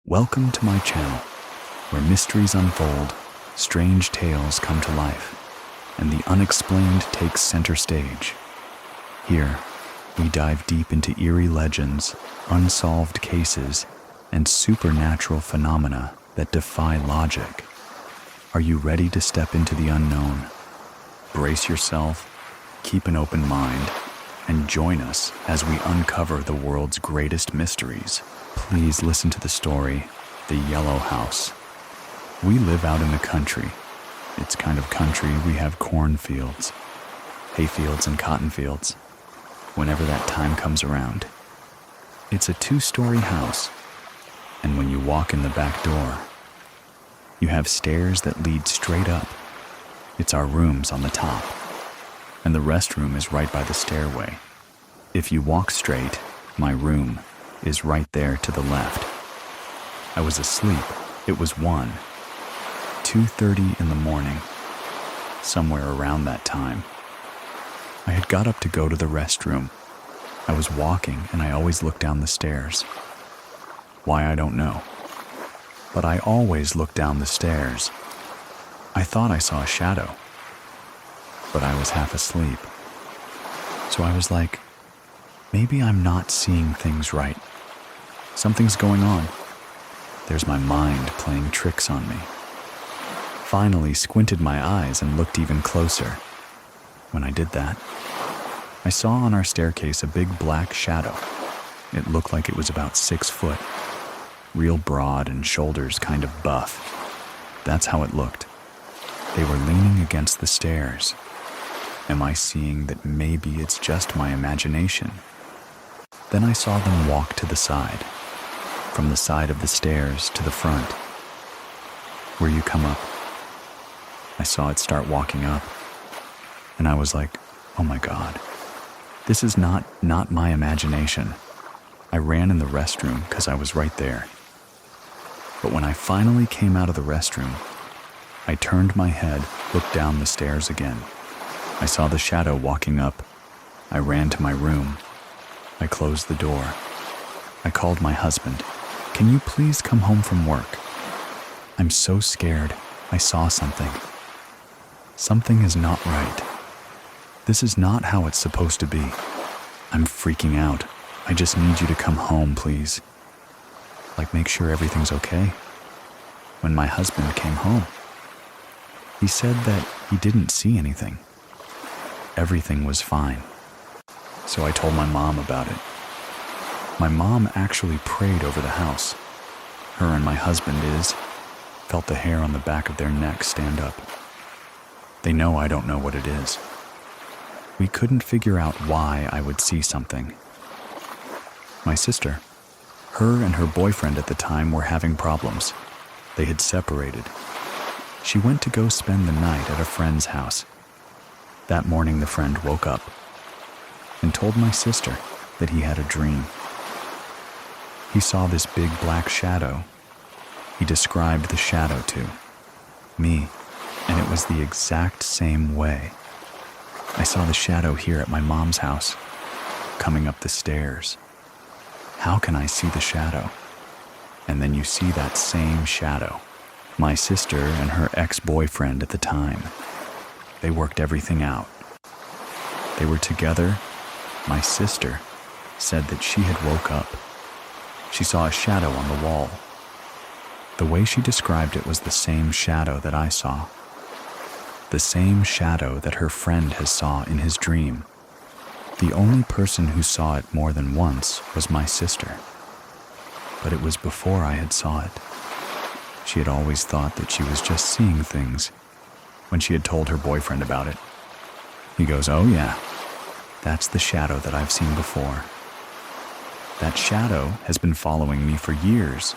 Welcome to my channel, where mysteries unfold, strange tales come to life, and the unexplained takes center stage. Here, we dive deep into eerie legends, unsolved cases, and supernatural phenomena that defy logic. Are you ready to step into the unknown? Brace yourself, keep an open mind, and join us as we uncover the world's greatest mysteries. Please listen to the story, The Yellow House. We live out in the country. It's kind of country. We have cornfields, hayfields, and cotton fields. Whenever that time comes around, it's a 2-story house, and when you walk in the back door, you have stairs that lead straight up. It's our rooms on the top, and the restroom is right by the stairway. If you walk straight, my room is right there to the left. I was asleep. It was 2:30 in the morning, somewhere around that time. I had got up to go to the restroom. I was walking, and I always look down the stairs. Why, I don't know. But I always look down the stairs. I thought I saw a shadow, but I was half asleep. So I was like, maybe I'm not seeing things right. Something's going on. There's my mind playing tricks on me. Finally squinted my eyes and looked even closer. When I did that, I saw on our staircase a big black shadow. It looked like it was about 6 foot, real broad and shoulders kind of buff. That's how it looked. They were leaning against the stairs. Am I seeing that maybe it's just my imagination? Then I saw them walk to the side, from the side of the stairs to the front, where you come up. I saw it start walking up, and I was like, oh my God, this is not my imagination. I ran in the restroom because I was right there. But when I finally came out of the restroom, I turned my head, looked down the stairs again. I saw the shadow walking up. I ran to my room. I closed the door. I called my husband. Can you please come home from work? I'm so scared. I saw something. Something is not right. This is not how it's supposed to be. I'm freaking out. I just need you to come home, please. Like, make sure everything's okay. When my husband came home, he said that he didn't see anything. Everything was fine. So I told my mom about it. My mom actually prayed over the house. Her and my husband felt the hair on the back of their necks stand up. They know I don't know what it is. We couldn't figure out why I would see something. My sister, her and her boyfriend at the time were having problems. They had separated. She went to go spend the night at a friend's house. That morning, the friend woke up and told my sister that he had a dream. He saw this big black shadow. He described the shadow to me, and it was the exact same way. I saw the shadow here at my mom's house, coming up the stairs. How can I see the shadow? And then you see that same shadow. My sister and her ex-boyfriend at the time, they worked everything out. They were together. My sister said that she had woke up. She saw a shadow on the wall. The way she described it was the same shadow that I saw. The same shadow that her friend has saw in his dream. The only person who saw it more than once was my sister. But it was before I had saw it. She had always thought that she was just seeing things. When she had told her boyfriend about it, he goes, oh yeah, that's the shadow that I've seen before. That shadow has been following me for years.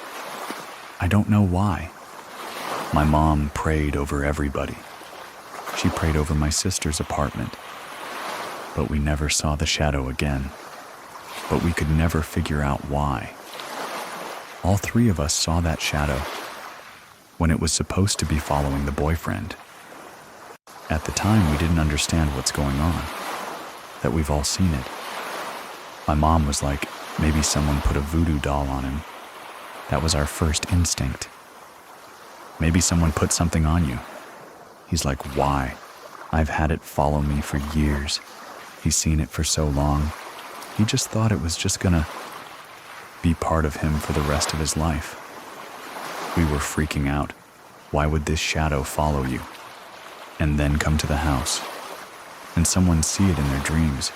I don't know why. My mom prayed over everybody. She prayed over my sister's apartment. But we never saw the shadow again. But we could never figure out why. All 3 of us saw that shadow when it was supposed to be following the boyfriend. At the time, we didn't understand what's going on, that we've all seen it. My mom was like, maybe someone put a voodoo doll on him. That was our first instinct. Maybe someone put something on you. He's like, why? I've had it follow me for years. He's seen it for so long. He just thought it was just gonna be part of him for the rest of his life. We were freaking out. Why would this shadow follow you? And then come to the house, and someone see it in their dreams.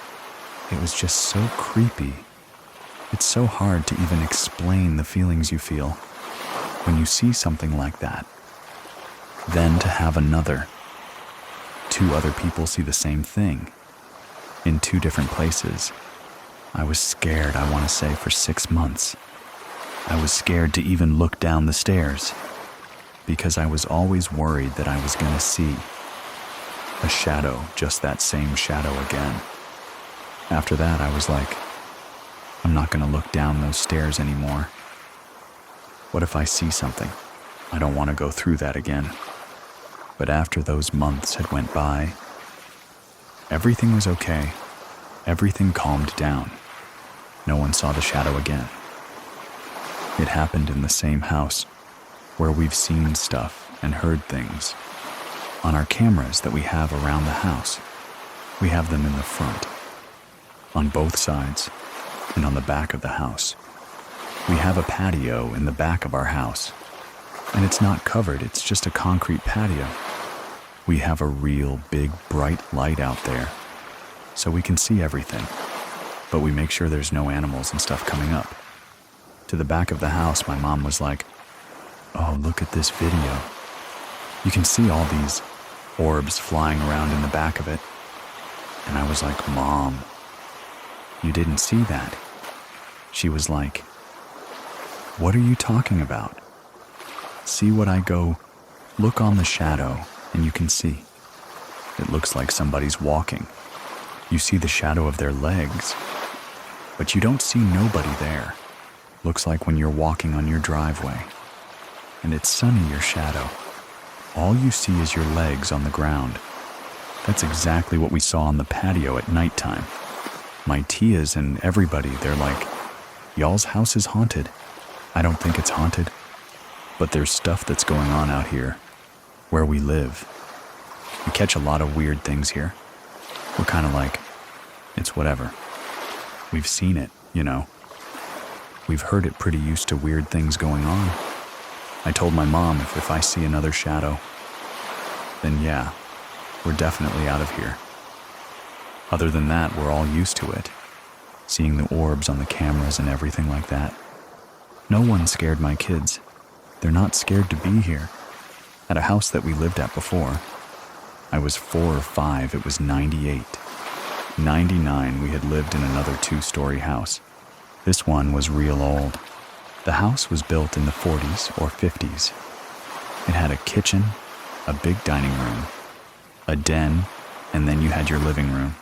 It was just so creepy. It's so hard to even explain the feelings you feel when you see something like that. Then to have two other people see the same thing in two different places. I was scared, I want to say, for 6 months. I was scared to even look down the stairs because I was always worried that I was going to see a shadow, just that same shadow again. After that, I was like, I'm not going to look down those stairs anymore. What if I see something? I don't want to go through that again. But after those months had went by, everything was okay. Everything calmed down. No one saw the shadow again. It happened in the same house where we've seen stuff and heard things. On our cameras that we have around the house, we have them in the front, on both sides, and on the back of the house. We have a patio in the back of our house, and it's not covered, it's just a concrete patio. We have a real big bright light out there, so we can see everything, but we make sure there's no animals and stuff coming up. To the back of the house, my mom was like, oh, look at this video. You can see all these orbs flying around in the back of it. And I was like, Mom, you didn't see that. She was like, what are you talking about? See what I go, look on the shadow, and you can see. It looks like somebody's walking. You see the shadow of their legs, but you don't see nobody there. Looks like when you're walking on your driveway, and it's sunny, your shadow. All you see is your legs on the ground. That's exactly what we saw on the patio at nighttime. My tias and everybody, they're like, y'all's house is haunted. I don't think it's haunted, but there's stuff that's going on out here where we live. We catch a lot of weird things here. We're kind of like, it's whatever. We've seen it, you know. We've heard it, pretty used to weird things going on. I told my mom if I see another shadow, then yeah, we're definitely out of here. Other than that, we're all used to it. Seeing the orbs on the cameras and everything like that. No one scared my kids. They're not scared to be here. At a house that we lived at before, I was 4 or 5, it was 98. 99, we had lived in another 2-story house. This one was real old. The house was built in the 40s or 50s. It had a kitchen, a big dining room, a den, and then you had your living room.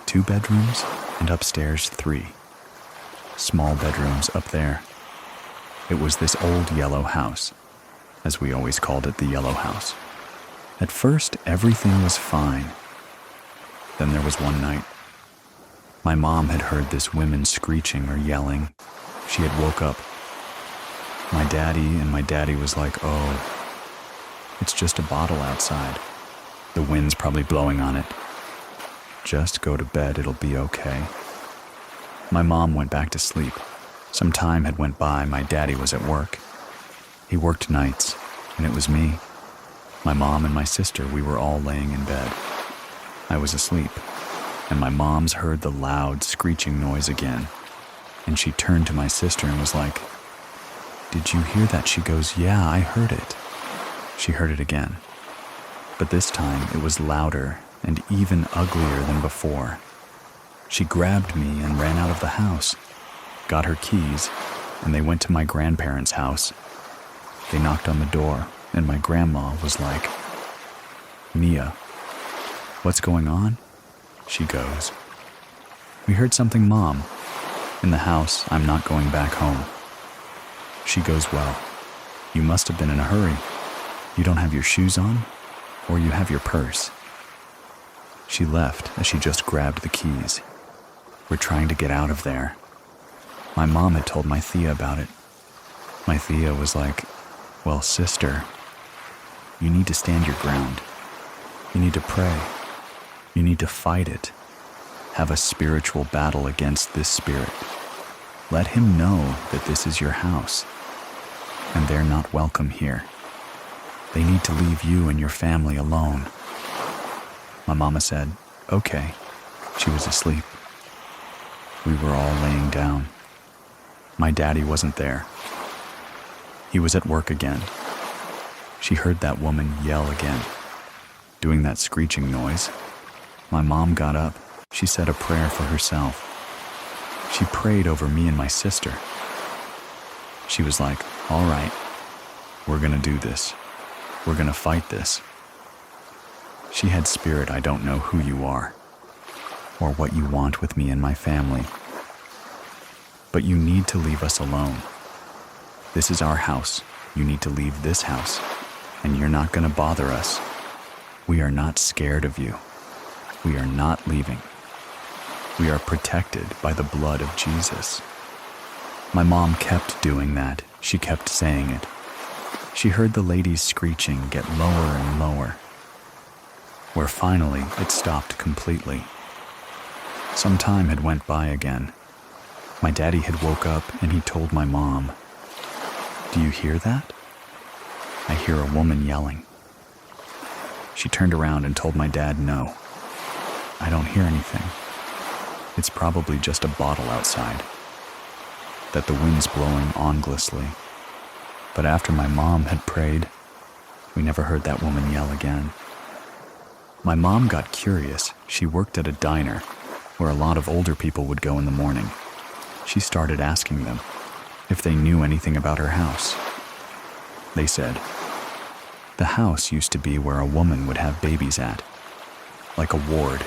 2 bedrooms, and upstairs 3. Small bedrooms up there. It was this old yellow house, as we always called it, the yellow house. At first, everything was fine. Then there was one night. My mom had heard this woman screeching or yelling. She had woke up. My daddy was like, oh, it's just a bottle outside. The wind's probably blowing on it. Just go to bed, it'll be okay. My mom went back to sleep. Some time had went by, my daddy was at work. He worked nights, and it was me. My mom and my sister, we were all laying in bed. I was asleep, and my mom's heard the loud screeching noise again. And she turned to my sister and was like, did you hear that? She goes, yeah, I heard it. She heard it again. But this time it was louder and even uglier than before. She grabbed me and ran out of the house, got her keys, and they went to my grandparents' house. They knocked on the door, and my grandma was like, Mia, what's going on? She goes, we heard something, Mom. In the house, I'm not going back home. She goes, well, you must have been in a hurry. You don't have your shoes on, or you have your purse. She left as she just grabbed the keys. We're trying to get out of there. My mom had told my Thea about it. My Thea was like, "Well, sister, you need to stand your ground. You need to pray. You need to fight it. Have a spiritual battle against this spirit. Let him know that this is your house, and they're not welcome here. They need to leave you and your family alone." My mama said, "Okay." She was asleep. We were all laying down. My daddy wasn't there. He was at work again. She heard that woman yell again, doing that screeching noise. My mom got up. She said a prayer for herself. She prayed over me and my sister. She was like, "All right, we're gonna do this. We're gonna fight this." She had spirit, "I don't know who you are or what you want with me and my family, but you need to leave us alone. This is our house. You need to leave this house, and you're not gonna bother us. We are not scared of you. We are not leaving. We are protected by the blood of Jesus." My mom kept doing that. She kept saying it. She heard the lady's screeching get lower and lower, where finally it stopped completely. Some time had went by again. My daddy had woke up and he told my mom, "Do you hear that? I hear a woman yelling." She turned around and told my dad, "No, I don't hear anything. It's probably just a bottle outside, that the wind's blowing ominously." But after my mom had prayed, we never heard that woman yell again. My mom got curious. She worked at a diner where a lot of older people would go in the morning. She started asking them if they knew anything about her house. They said, "The house used to be where a woman would have babies at, like a ward,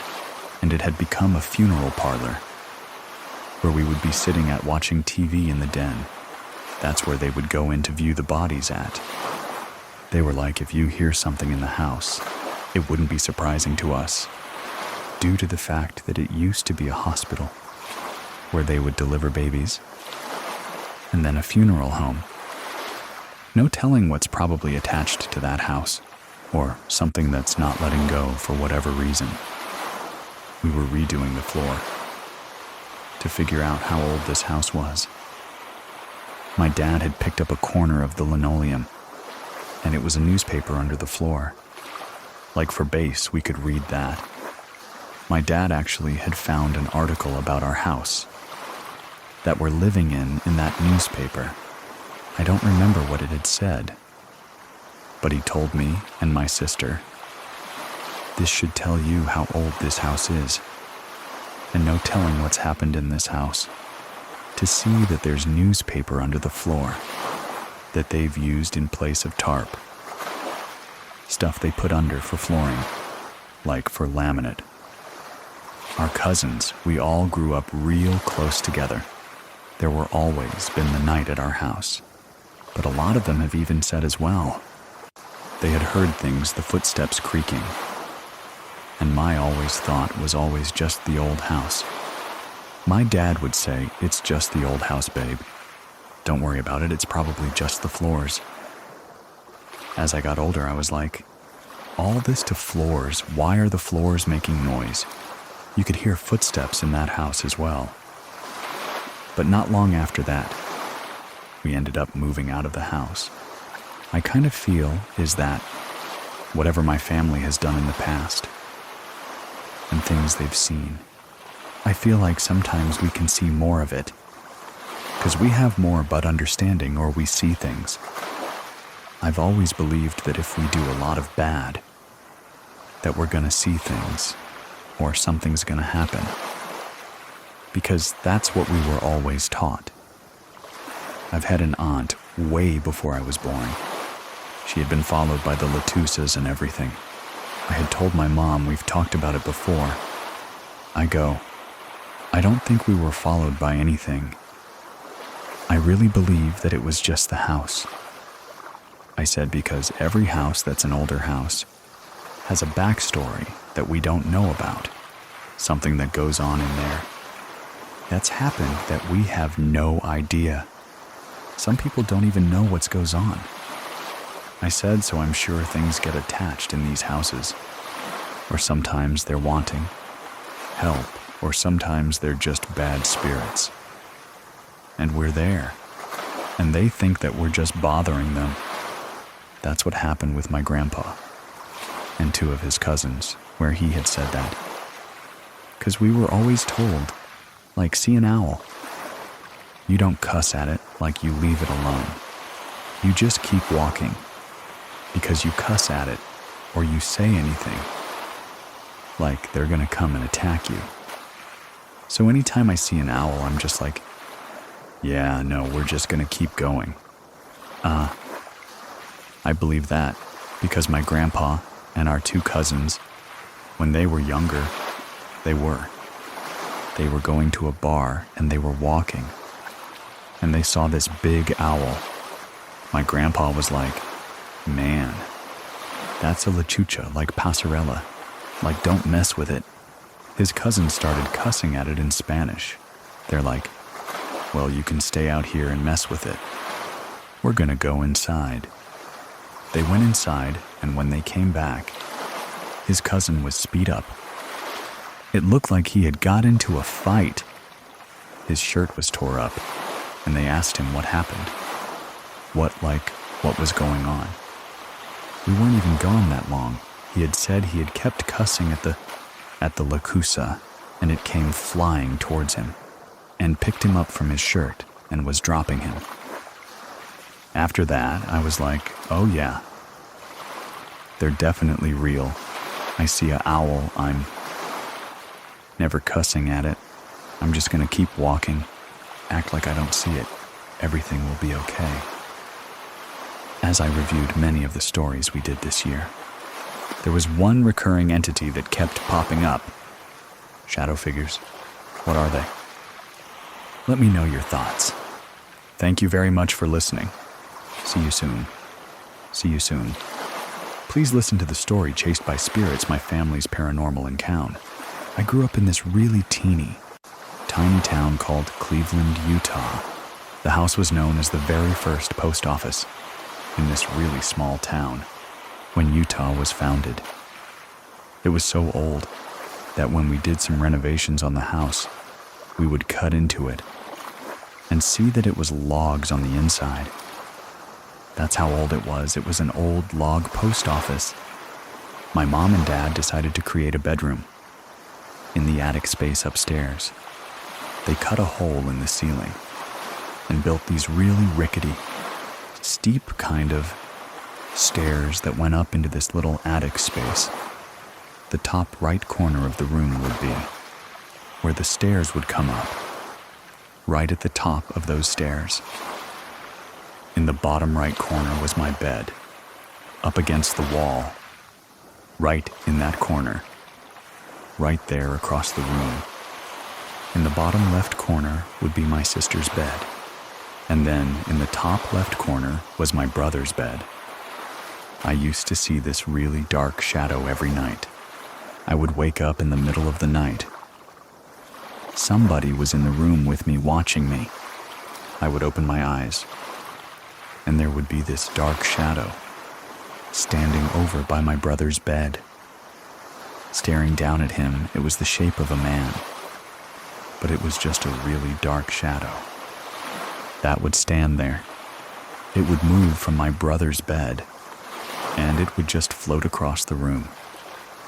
and it had become a funeral parlor, where we would be sitting at watching TV in the den. That's where they would go in to view the bodies at." They were like, "If you hear something in the house, it wouldn't be surprising to us, due to the fact that it used to be a hospital where they would deliver babies, and then a funeral home. No telling what's probably attached to that house, or something that's not letting go for whatever reason." We were redoing the floor to figure out how old this house was. My dad had picked up a corner of the linoleum, and it was a newspaper under the floor. Like for base, we could read that. My dad actually had found an article about our house that we're living in that newspaper. I don't remember what it had said, but he told me and my sister, "This should tell you how old this house is, and no telling what's happened in this house. To see that there's newspaper under the floor that they've used in place of tarp. Stuff they put under for flooring, like for laminate. Our cousins, we all grew up real close together. There were always been the night at our house, but a lot of them have even said as well. They had heard things, the footsteps creaking, and my always thought was always just the old house. My dad would say, "It's just the old house, babe. Don't worry about it, it's probably just the floors." As I got older, I was like, all this to floors, why are the floors making noise? You could hear footsteps in that house as well. But not long after that, we ended up moving out of the house. I kind of feel is that whatever my family has done in the past and things they've seen, I feel like sometimes we can see more of it because we have more but understanding, or we see things. I've always believed that if we do a lot of bad, that we're gonna see things or something's gonna happen, because that's what we were always taught. I've had an aunt way before I was born. She had been followed by the Latusas and everything. I had told my mom, we've talked about it before. I go, I don't think we were followed by anything. I really believe that it was just the house. I said because every house that's an older house has a backstory that we don't know about, something that goes on in there that's happened that we have no idea. Some people don't even know what goes on. I said, so I'm sure things get attached in these houses. Or sometimes they're wanting help, or sometimes they're just bad spirits. And we're there, and they think that we're just bothering them. That's what happened with my grandpa and 2 of his cousins, where he had said that. 'Cause we were always told, like, see an owl. You don't cuss at it, like you leave it alone. You just keep walking, because you cuss at it, or you say anything, like they're gonna come and attack you. So anytime I see an owl, I'm just like, yeah, no, we're just gonna keep going. I believe that because my grandpa and our 2 cousins, when they were younger, they were going to a bar and they were walking and they saw this big owl. My grandpa was like, man, that's a lechucha, like passerella. Like, don't mess with it. His cousins started cussing at it in Spanish. They're like, well, you can stay out here and mess with it. We're gonna go inside. They went inside, and when they came back, his cousin was speed up. It looked like he had got into a fight. His shirt was tore up, and they asked him what happened. What was going on? We weren't even gone that long. He had said he had kept cussing at the lacusa, and it came flying towards him, and picked him up from his shirt, and was dropping him. After that, I was like, oh yeah, they're definitely real. I see an owl, I'm never cussing at it. I'm just gonna keep walking, act like I don't see it. Everything will be okay. As I reviewed many of the stories we did this year, there was one recurring entity that kept popping up. Shadow figures. What are they? Let me know your thoughts. Thank you very much for listening. See you soon. See you soon. Please listen to the story Chased by Spirits, my family's paranormal encounter. I grew up in this really tiny, tiny town called Cleveland, Utah. The house was known as the very first post office in this really small town when Utah was founded. It was so old that when we did some renovations on the house, we would cut into it and see that it was logs on the inside. That's how old it was. It was an old log post office. My mom and dad decided to create a bedroom in the attic space upstairs. They cut a hole in the ceiling and built these really rickety, steep kind of stairs that went up into this little attic space. The top right corner of the room would be where the stairs would come up. Right at the top of those stairs, in the bottom right corner, was my bed, up against the wall. Right in that corner, right there across the room. In the bottom left corner would be my sister's bed, and then in the top left corner was my brother's bed. I used to see this really dark shadow every night. I would wake up in the middle of the night. Somebody was in the room with me, watching me. I would open my eyes, and there would be this dark shadow standing over by my brother's bed. Staring down at him, it was the shape of a man, but it was just a really dark shadow that would stand there. It would move from my brother's bed, and it would just float across the room,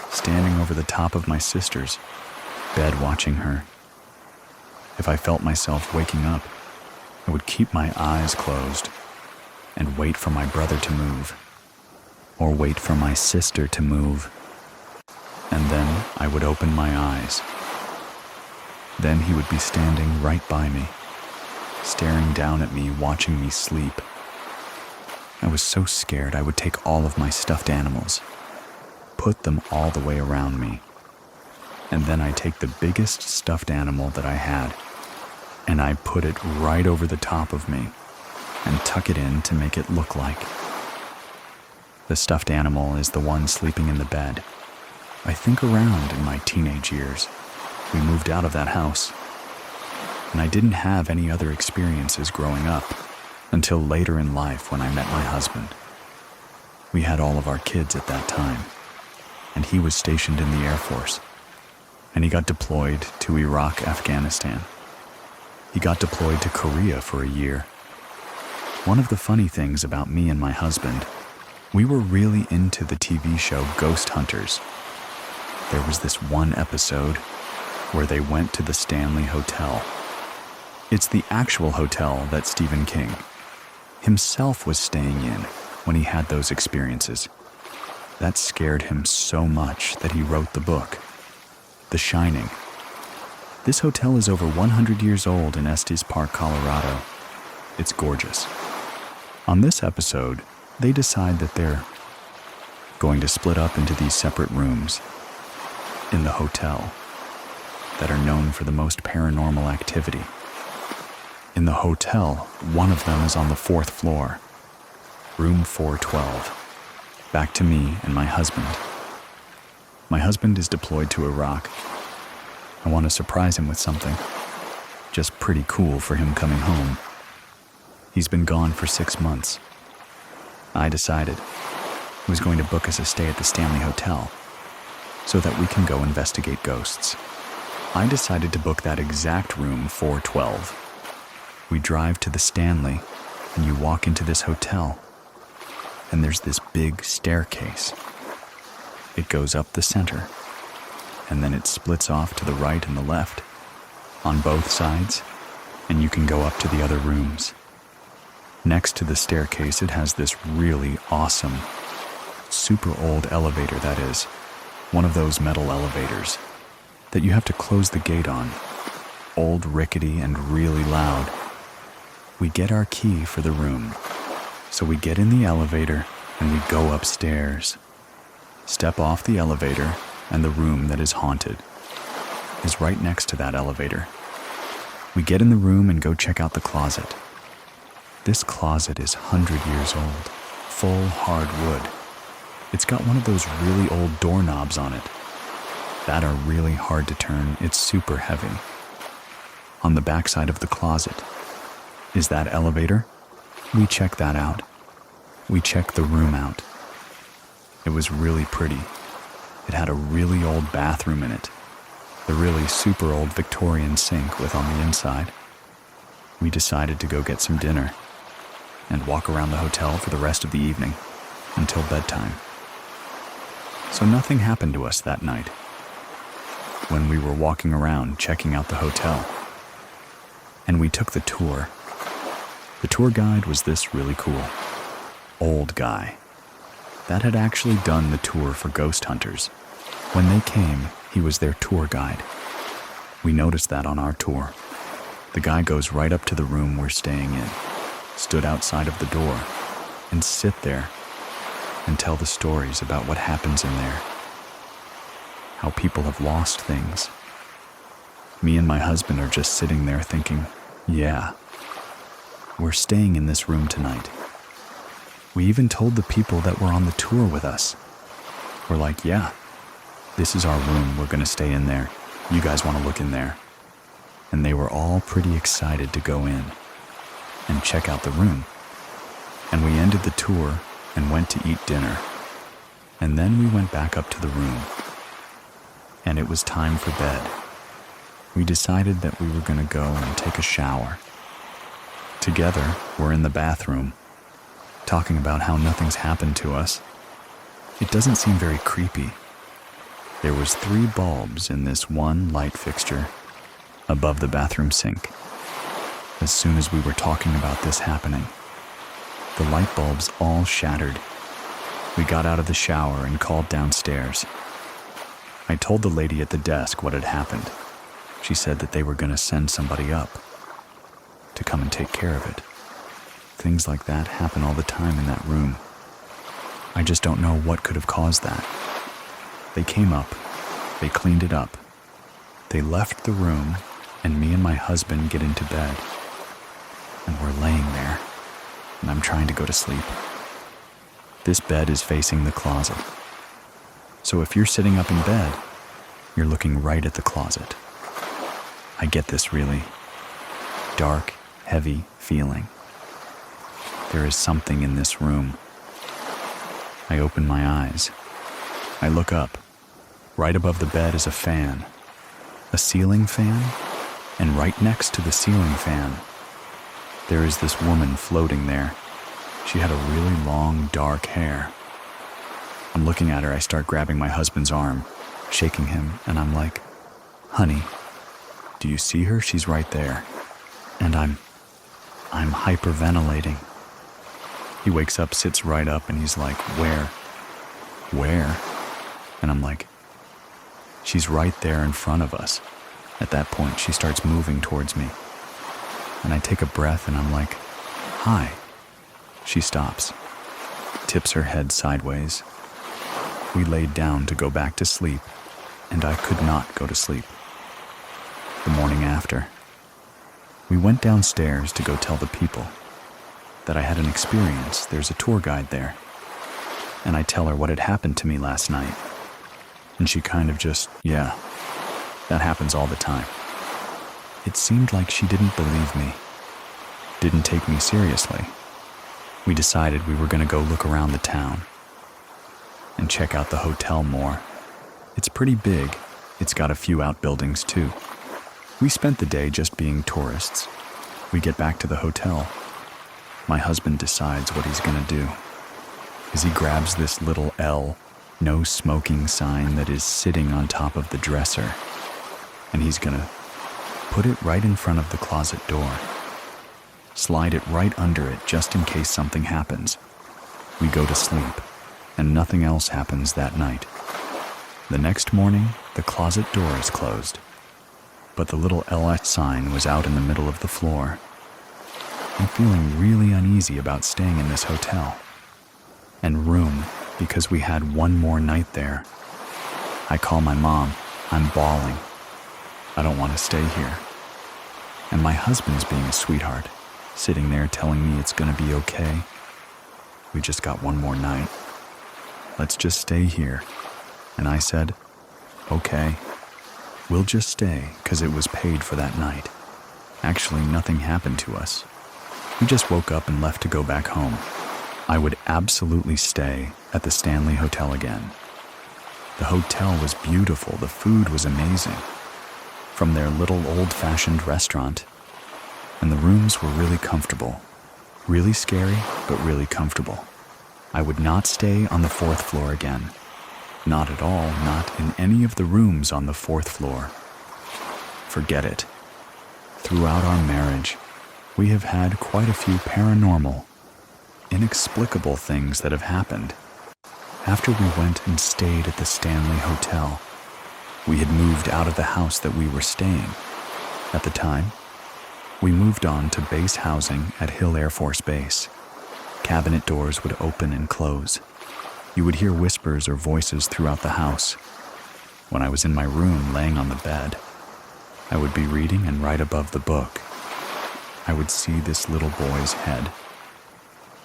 standing over the top of my sister's bed, watching her. If I felt myself waking up, I would keep my eyes closed and wait for my brother to move, or wait for my sister to move, and then I would open my eyes. Then he would be standing right by me, staring down at me, watching me sleep. I was so scared I would take all of my stuffed animals, put them all the way around me, and then I'd take the biggest stuffed animal that I had, and I'd put it right over the top of me and tuck it in to make it look like. The stuffed animal is the one sleeping in the bed. I think around in my teenage years, we moved out of that house, and I didn't have any other experiences growing up. until later in life when I met my husband. We had all of our kids at that time, and he was stationed in the Air Force, and he got deployed to Iraq, Afghanistan. He got deployed to Korea for a year. One of the funny things about me and my husband, we were really into the TV show Ghost Hunters. There was this one episode where they went to the Stanley Hotel. It's the actual hotel that Stephen King himself was staying in when he had those experiences. That scared him so much that he wrote the book, The Shining. This hotel is over 100 years old in Estes Park, Colorado. It's gorgeous. On this episode, they decide that they're going to split up into these separate rooms in the hotel that are known for the most paranormal activity. In the hotel, one of them is on the 4th floor, room 412. Back to me and my husband. My husband is deployed to Iraq. I want to surprise him with something. Just pretty cool for him coming home. He's been gone for 6 months. I decided I was going to book us a stay at the Stanley Hotel so that we can go investigate ghosts. I decided to book that exact room 412. We drive to the Stanley, and you walk into this hotel, and there's this big staircase. It goes up the center, and then it splits off to the right and the left on both sides, and you can go up to the other rooms. Next to the staircase, it has this really awesome, super old elevator that is, one of those metal elevators that you have to close the gate on. Old, rickety, and really loud. We get our key for the room, so we get in the elevator and we go upstairs. Step off the elevator, and the room that is haunted is right next to that elevator. We get in the room and go check out the closet. This closet is 100 years old, full hard wood. It's got one of those really old doorknobs on it that are really hard to turn. It's super heavy. On the backside of the closet is that elevator. We check that out. We check the room out. It was really pretty. It had a really old bathroom in it, the really super old Victorian sink with on the inside. We decided to go get some dinner and walk around the hotel for the rest of the evening until bedtime. So nothing happened to us that night. When we were walking around checking out the hotel, and we took the tour, the tour guide was this really cool old guy that had actually done the tour for Ghost Hunters. When they came, he was their tour guide. We noticed that on our tour. The guy goes right up to the room we're staying in, stood outside of the door, and sit there and tell the stories about what happens in there, how people have lost things. Me and my husband are just sitting there thinking, yeah, we're staying in this room tonight. We even told the people that were on the tour with us. We're like, yeah, this is our room. We're going to stay in there. You guys want to look in there? And they were all pretty excited to go in and check out the room. And we ended the tour and went to eat dinner. And then we went back up to the room. And it was time for bed. We decided that we were going to go and take a shower. Together, we're in the bathroom, talking about how nothing's happened to us. It doesn't seem very creepy. There was 3 bulbs in this one light fixture above the bathroom sink. As soon as we were talking about this happening, the light bulbs all shattered. We got out of the shower and called downstairs. I told the lady at the desk what had happened. She said that they were going to send somebody up to come and take care of it. Things like that happen all the time in that room. I just don't know what could have caused that. They came up, they cleaned it up, they left the room, and me and my husband get into bed. And we're laying there, and I'm trying to go to sleep. This bed is facing the closet. So if you're sitting up in bed, you're looking right at the closet. I get this really dark, heavy feeling. There is something in this room. I open my eyes. I look up. Right above the bed is a fan. A ceiling fan? And right next to the ceiling fan, there is this woman floating there. She had a really long, dark hair. I'm looking at her. I start grabbing my husband's arm, shaking him, and I'm like, "Honey, do you see her? She's right there." And I'm hyperventilating. He wakes up, sits right up, and he's like, "Where? Where?" And I'm like, "She's right there in front of us." At that point, she starts moving towards me. And I take a breath and I'm like, "Hi." She stops, tips her head sideways. We laid down to go back to sleep, and I could not go to sleep. The morning after, we went downstairs to go tell the people that I had an experience. There's a tour guide there. And I tell her what had happened to me last night. And she kind of just, "Yeah, that happens all the time." It seemed like she didn't believe me, didn't take me seriously. We decided we were going to go look around the town and check out the hotel more. It's pretty big. It's got a few outbuildings too. We spent the day just being tourists. We get back to the hotel. My husband decides what he's going to do. He grabs this little L, no smoking sign that is sitting on top of the dresser, and he's going to put it right in front of the closet door. Slide it right under it just in case something happens. We go to sleep, and nothing else happens that night. The next morning, the closet door is closed, but the little LS sign was out in the middle of the floor. I'm feeling really uneasy about staying in this hotel and room because we had one more night there. I call my mom. I'm bawling. I don't want to stay here. And my husband's being a sweetheart, sitting there telling me it's going to be okay. We just got one more night. Let's just stay here. And I said, "Okay, we'll just stay because it was paid for that night." Actually, nothing happened to us. We just woke up and left to go back home. I would absolutely stay at the Stanley Hotel again. The hotel was beautiful. The food was amazing. From their little old-fashioned restaurant. And the rooms were really comfortable. Really scary, but really comfortable. I would not stay on the 4th floor again. Not at all, not in any of the rooms on the 4th floor. Forget it. Throughout our marriage, we have had quite a few paranormal, inexplicable things that have happened. After we went and stayed at the Stanley Hotel, we had moved out of the house that we were staying. At the time, we moved on to base housing at Hill Air Force Base. Cabinet doors would open and close. You would hear whispers or voices throughout the house. When I was in my room laying on the bed, I would be reading, and right above the book, I would see this little boy's head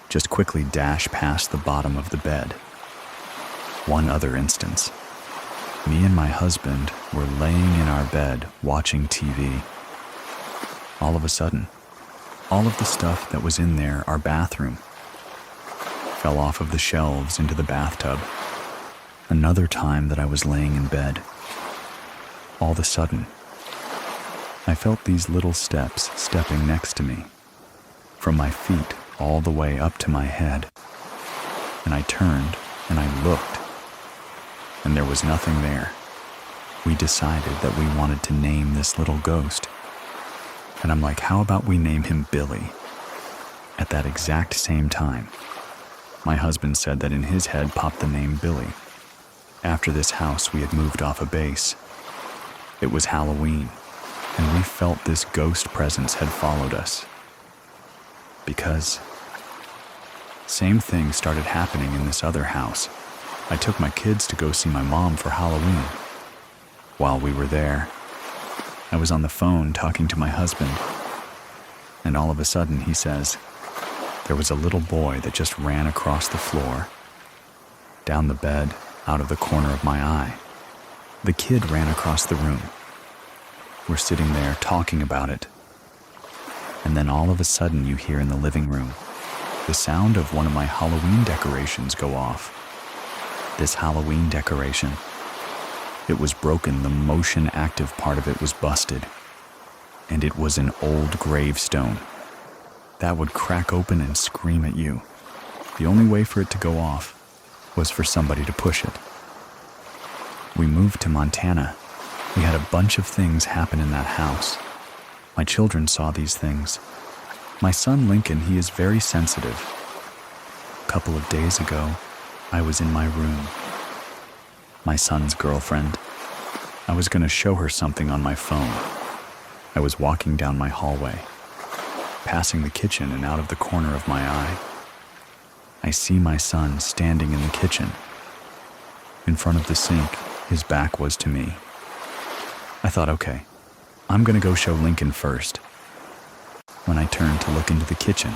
just quickly dash past the bottom of the bed. One other instance. Me and my husband were laying in our bed watching TV. All of a sudden, all of the stuff that was in there, our bathroom, fell off of the shelves into the bathtub. Another time that I was laying in bed, all of a sudden, I felt these little steps stepping next to me, from my feet all the way up to my head. And I turned and I looked, and there was nothing there. We decided that we wanted to name this little ghost. And I'm like, how about we name him Billy? At that exact same time, my husband said that in his head popped the name Billy. After this house, we had moved off a base. It was Halloween, and we felt this ghost presence had followed us. Because same thing started happening in this other house. I took my kids to go see my mom for Halloween. While we were there, I was on the phone talking to my husband, and all of a sudden he says, there was a little boy that just ran across the floor, down the bed, out of the corner of my eye. The kid ran across the room. We're sitting there talking about it, and then all of a sudden you hear in the living room, the sound of one of my Halloween decorations go off. This Halloween decoration, it was broken, the motion active part of it was busted, and it was an old gravestone that would crack open and scream at you. The only way for it to go off was for somebody to push it. We moved to Montana. We had a bunch of things happen in that house. My children saw these things. My son Lincoln, he is very sensitive. A couple of days ago, I was in my room. My son's girlfriend. I was going to show her something on my phone. I was walking down my hallway, passing the kitchen, and out of the corner of my eye, I see my son standing in the kitchen. In front of the sink, his back was to me. I thought, okay, I'm going to go show Lincoln first. When I turned to look into the kitchen,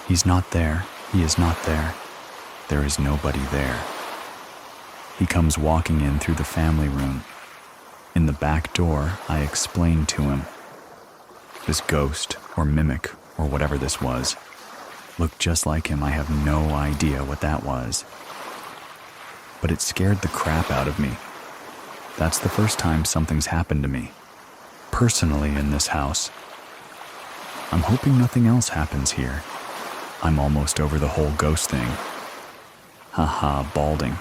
he's not there. He is not there. There is nobody there. He comes walking in through the family room. In the back door, I explained to him. This ghost, or mimic, or whatever this was, looked just like him. I have no idea what that was. But it scared the crap out of me. That's the first time something's happened to me, personally, in this house. I'm hoping nothing else happens here. I'm almost over the whole ghost thing. Haha, balding.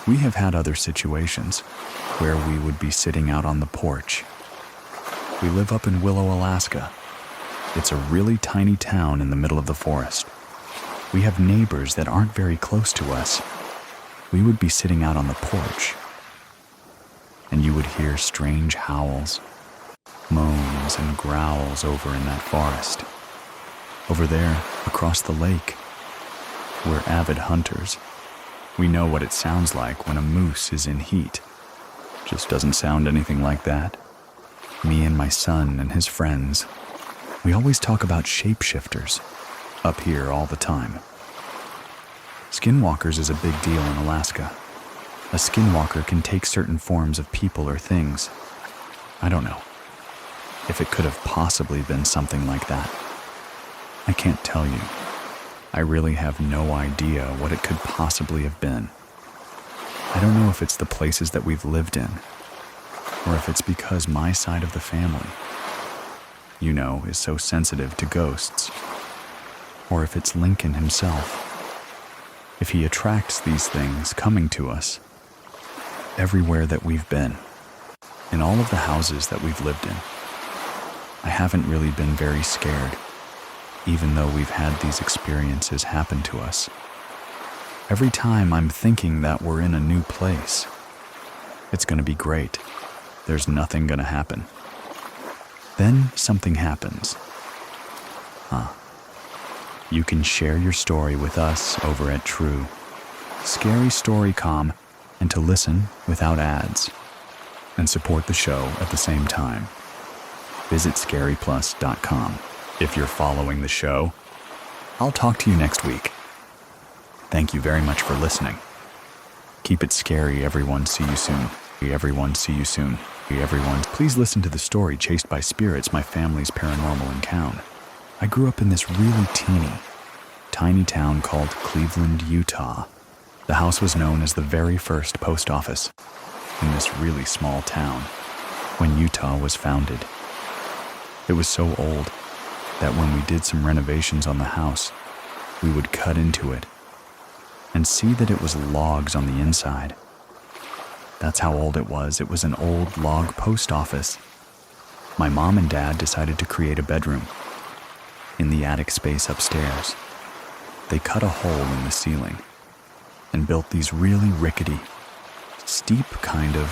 We have had other situations where we would be sitting out on the porch. We live up in Willow, Alaska. It's a really tiny town in the middle of the forest. We have neighbors that aren't very close to us. We would be sitting out on the porch, and you would hear strange howls, moans, and growls over in that forest. Over there, across the lake, we're avid hunters. We know what it sounds like when a moose is in heat. Just doesn't sound anything like that. Me and my son and his friends, we always talk about shapeshifters up here all the time. Skinwalkers is a big deal in Alaska. A skinwalker can take certain forms of people or things. I don't know if it could have possibly been something like that. I can't tell you. I really have no idea what it could possibly have been. I don't know if it's the places that we've lived in, or if it's because my side of the family, you know, is so sensitive to ghosts, or if it's Lincoln himself. If he attracts these things coming to us everywhere that we've been, in all of the houses that we've lived in, I haven't really been very scared, even though we've had these experiences happen to us. Every time I'm thinking that we're in a new place, it's going to be great. There's nothing going to happen. Then something happens. You can share your story with us over at True Scary Story.com and to listen without ads and support the show at the same time. Visit scaryplus.com. If you're following the show, I'll talk to you next week. Thank you very much for listening. Keep it scary, everyone. See you soon. Everyone, see you soon. Everyone, please listen to the story Chased by Spirits, my family's paranormal encounter. I grew up in this really tiny town called Cleveland, Utah. The house was known as the very first post office in this really small town when Utah was founded. It was so old that when we did some renovations on the house, we would cut into it and see that it was logs on the inside. That's how old it was. It was an old log post office. My mom and dad decided to create a bedroom in the attic space upstairs. They cut a hole in the ceiling and built these really rickety, steep kind of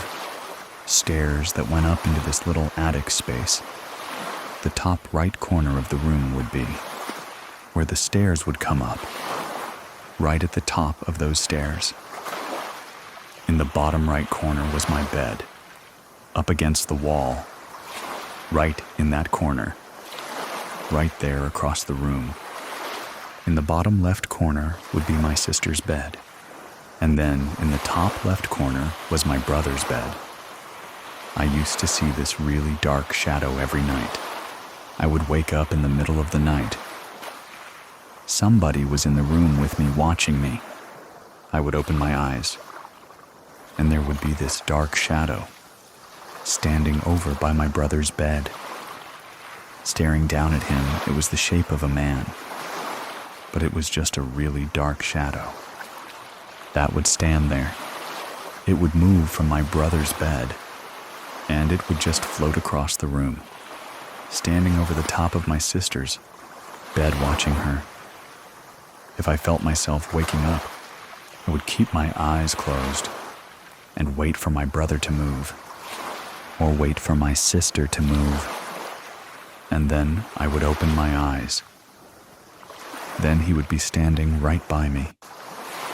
stairs that went up into this little attic space. The top right corner of the room would be where the stairs would come up, right at the top of those stairs. In the bottom right corner was my bed, up against the wall, right in that corner, right there across the room. In the bottom left corner would be my sister's bed, and then in the top left corner was my brother's bed. I used to see this really dark shadow every night. I would wake up in the middle of the night Somebody was in the room with me watching me. I would open my eyes, and there would be this dark shadow standing over by my brother's bed. Staring down at him, it was the shape of a man, but it was just a really dark shadow. That would stand there. It would move from my brother's bed, and it would just float across the room, standing over the top of my sister's bed watching her. If I felt myself waking up, I would keep my eyes closed and wait for my brother to move, or wait for my sister to move, and then I would open my eyes. Then he would be standing right by me,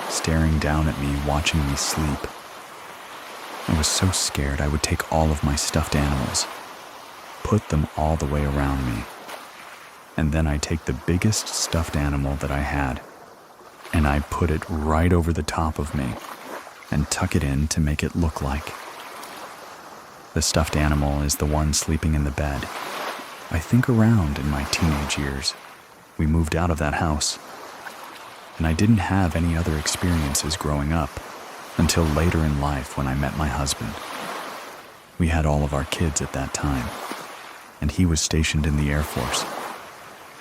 staring down at me, watching me sleep. I was so scared I would take all of my stuffed animals, put them all the way around me, and then I'd take the biggest stuffed animal that I had, and I'd put it right over the top of me and tuck it in to make it look like. The stuffed animal is the one sleeping in the bed. I think around in my teenage years, we moved out of that house, and I didn't have any other experiences growing up until later in life when I met my husband. We had all of our kids at that time, and he was stationed in the Air Force,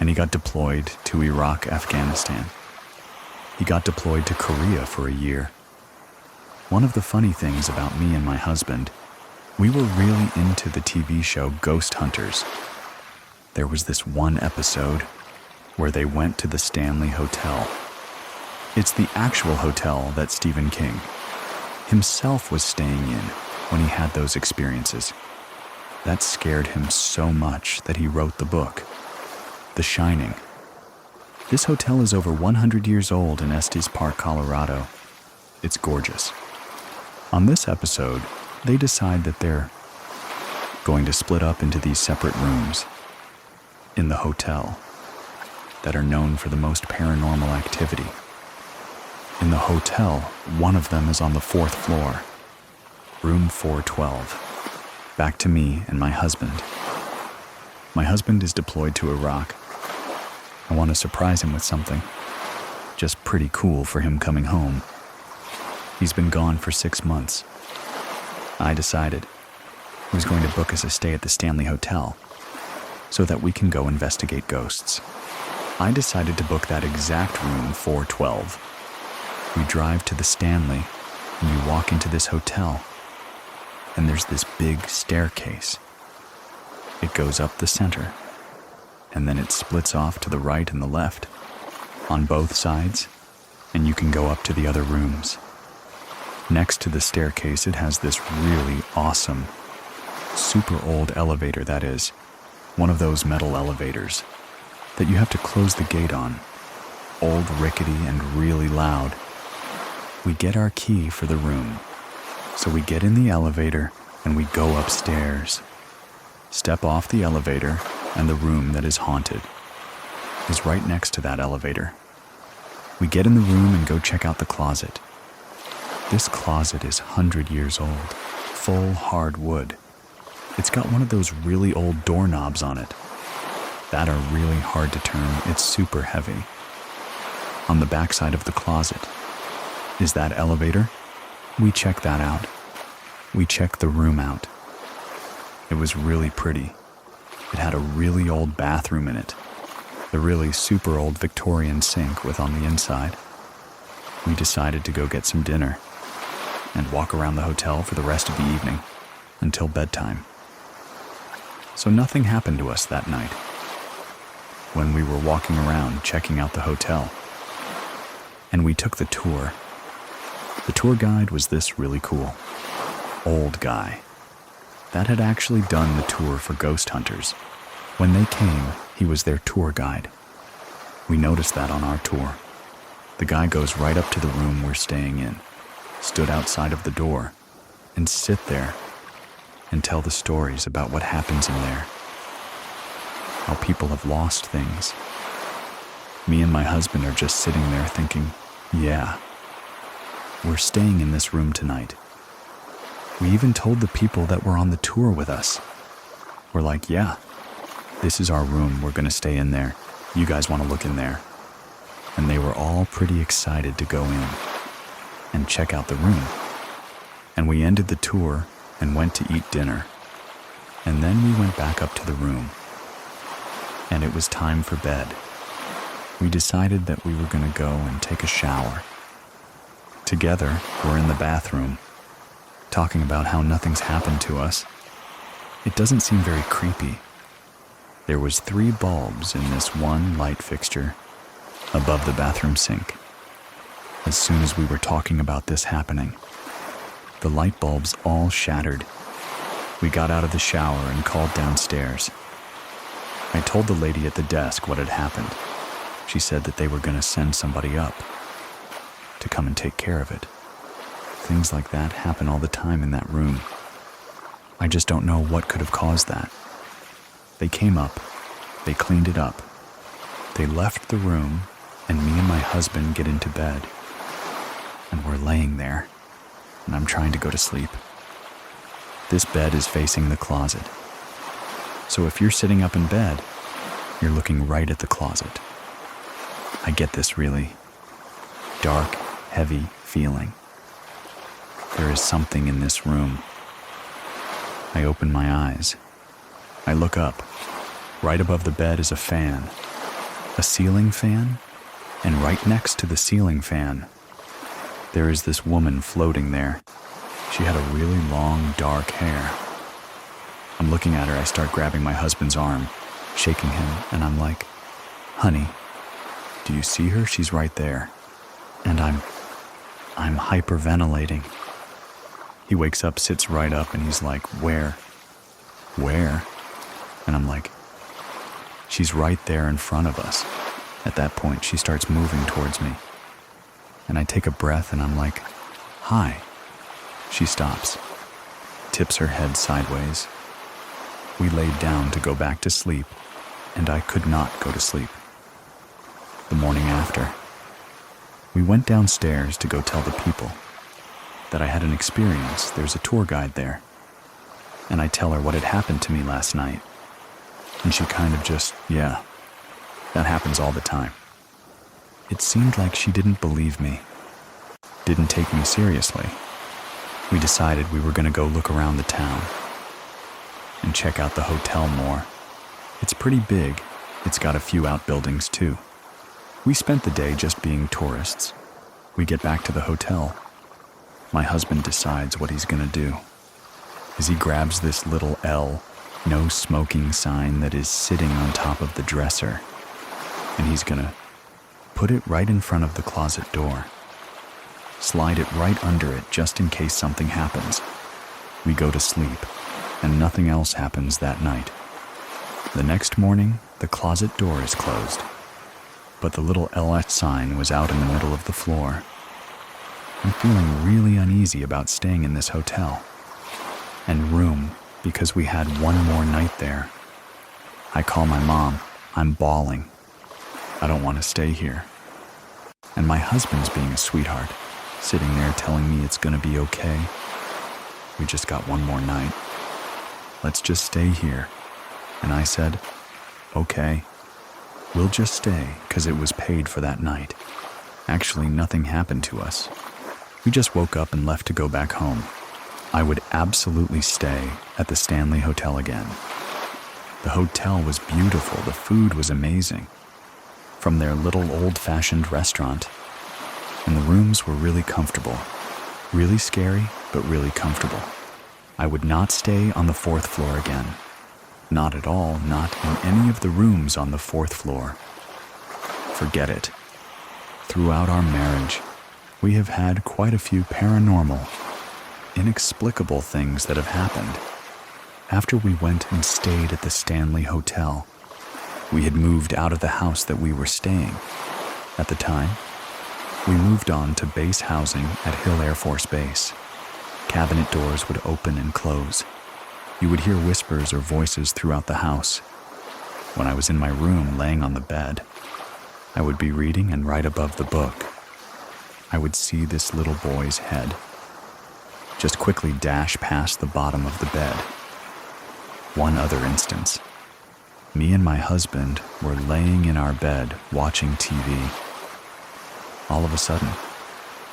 and he got deployed to Iraq, Afghanistan. He got deployed to Korea for a year. One of the funny things about me and my husband, we were really into the TV show Ghost Hunters. There was this one episode where they went to the Stanley Hotel. It's the actual hotel that Stephen King himself was staying in when he had those experiences. That scared him so much that he wrote the book, The Shining. This hotel is over 100 years old in Estes Park, Colorado. It's gorgeous. On this episode, they decide that they're going to split up into these separate rooms in the hotel that are known for the most paranormal activity. In the hotel, one of them is on the 4th floor, room 412. Back to me and my husband. My husband is deployed to Iraq. I want to surprise him with something. Just pretty cool for him coming home. He's been gone for 6 months. I decided I was going to book us a stay at the Stanley Hotel so that we can go investigate ghosts. I decided to book that exact room 412. We drive to the Stanley and we walk into this hotel, and there's this big staircase. It goes up the center, and then it splits off to the right and the left on both sides, and you can go up to the other rooms. Next to the staircase, it has this really awesome, super old elevator, that is, one of those metal elevators that you have to close the gate on. Old, rickety, and really loud. We get our key for the room, so we get in the elevator and we go upstairs. Step off the elevator, and the room that is haunted is right next to that elevator. We get in the room and go check out the closet. This closet is 100 years old, full hard wood. It's got one of those really old doorknobs on it that are really hard to turn. It's super heavy. On the back side of the closet is that elevator. We check that out. We check the room out. It was really pretty. It had a really old bathroom in it, the really super old Victorian sink with on the inside. We decided to go get some dinner and walk around the hotel for the rest of the evening until bedtime. So nothing happened to us that night. When we were walking around checking out the hotel, and we took the tour, the tour guide was this really cool old guy that had actually done the tour for ghost hunters. When they came, he was their tour guide. We noticed that on our tour. The guy goes right up to the room we're staying in, stood outside of the door, and sit there and tell the stories about what happens in there, how people have lost things. Me and my husband are just sitting there thinking, yeah, we're staying in this room tonight. We even told the people that were on the tour with us. We're like, yeah, this is our room. We're going to stay in there. You guys want to look in there? and they were all pretty excited to go in and check out the room. And we ended the tour and went to eat dinner. And then we went back up to the room. And it was time for bed. We decided that we were going to go and take a shower. Together, we're in the bathroom, talking about how nothing's happened to us. It doesn't seem very creepy. There was 3 bulbs in this one light fixture above the bathroom sink. As soon as we were talking about this happening, the light bulbs all shattered. We got out of the shower and called downstairs. I told the lady at the desk what had happened. She said that they were going to send somebody up to come and take care of it. Things like that happen all the time in that room. I just don't know what could have caused that. They came up, they cleaned it up, they left the room, and me and my husband get into bed. And we're laying there, and I'm trying to go to sleep. This bed is facing the closet. So if you're sitting up in bed, you're looking right at the closet. I get this really dark, heavy feeling. There is something in this room. I open my eyes. I look up. Right above the bed is a fan. A ceiling fan? And right next to the ceiling fan, there is this woman floating there. She had a really long, dark hair. I'm looking at her. I start grabbing my husband's arm, shaking him, and I'm like, "Honey, do you see her? She's right there." And I'm hyperventilating. He wakes up, sits right up, and he's like, Where? And I'm like, "She's right there in front of us." At that point, she starts moving towards me. And I take a breath and I'm like, "Hi." She stops, tips her head sideways. We laid down to go back to sleep, and I could not go to sleep. The morning after, we went downstairs to go tell the people that I had an experience. There's a tour guide there. And I tell her what had happened to me last night. And she kind of just, "Yeah, that happens all the time." It seemed like she didn't believe me, didn't take me seriously. We decided we were going to go look around the town and check out the hotel more. It's pretty big. It's got a few outbuildings too. We spent the day just being tourists. We get back to the hotel. My husband decides what he's going to do. He grabs this little L, no smoking sign that is sitting on top of the dresser, and he's going to put it right in front of the closet door. Slide it right under it just in case something happens. We go to sleep, and nothing else happens that night. The next morning, the closet door is closed, but the little LS sign was out in the middle of the floor. I'm feeling really uneasy about staying in this hotel and room because we had one more night there. I call my mom. I'm bawling. I don't want to stay here. And my husband's being a sweetheart, sitting there telling me it's going to be okay. We just got one more night. Let's just stay here. And I said, "Okay, we'll just stay because it was paid for that night." Actually, nothing happened to us. We just woke up and left to go back home. I would absolutely stay at the Stanley Hotel again. The hotel was beautiful. The food was amazing. From their little old-fashioned restaurant. And the rooms were really comfortable. Really scary, but really comfortable. I would not stay on the 4th floor again. Not at all, not in any of the rooms on the 4th floor. Forget it. Throughout our marriage, we have had quite a few paranormal, inexplicable things that have happened. After we went and stayed at the Stanley Hotel, we had moved out of the house that we were staying. At the time, we moved on to base housing at Hill Air Force Base. Cabinet doors would open and close. You would hear whispers or voices throughout the house. When I was in my room laying on the bed, I would be reading, and right above the book, I would see this little boy's head just quickly dash past the bottom of the bed. One other instance. Me and my husband were laying in our bed watching TV. All of a sudden,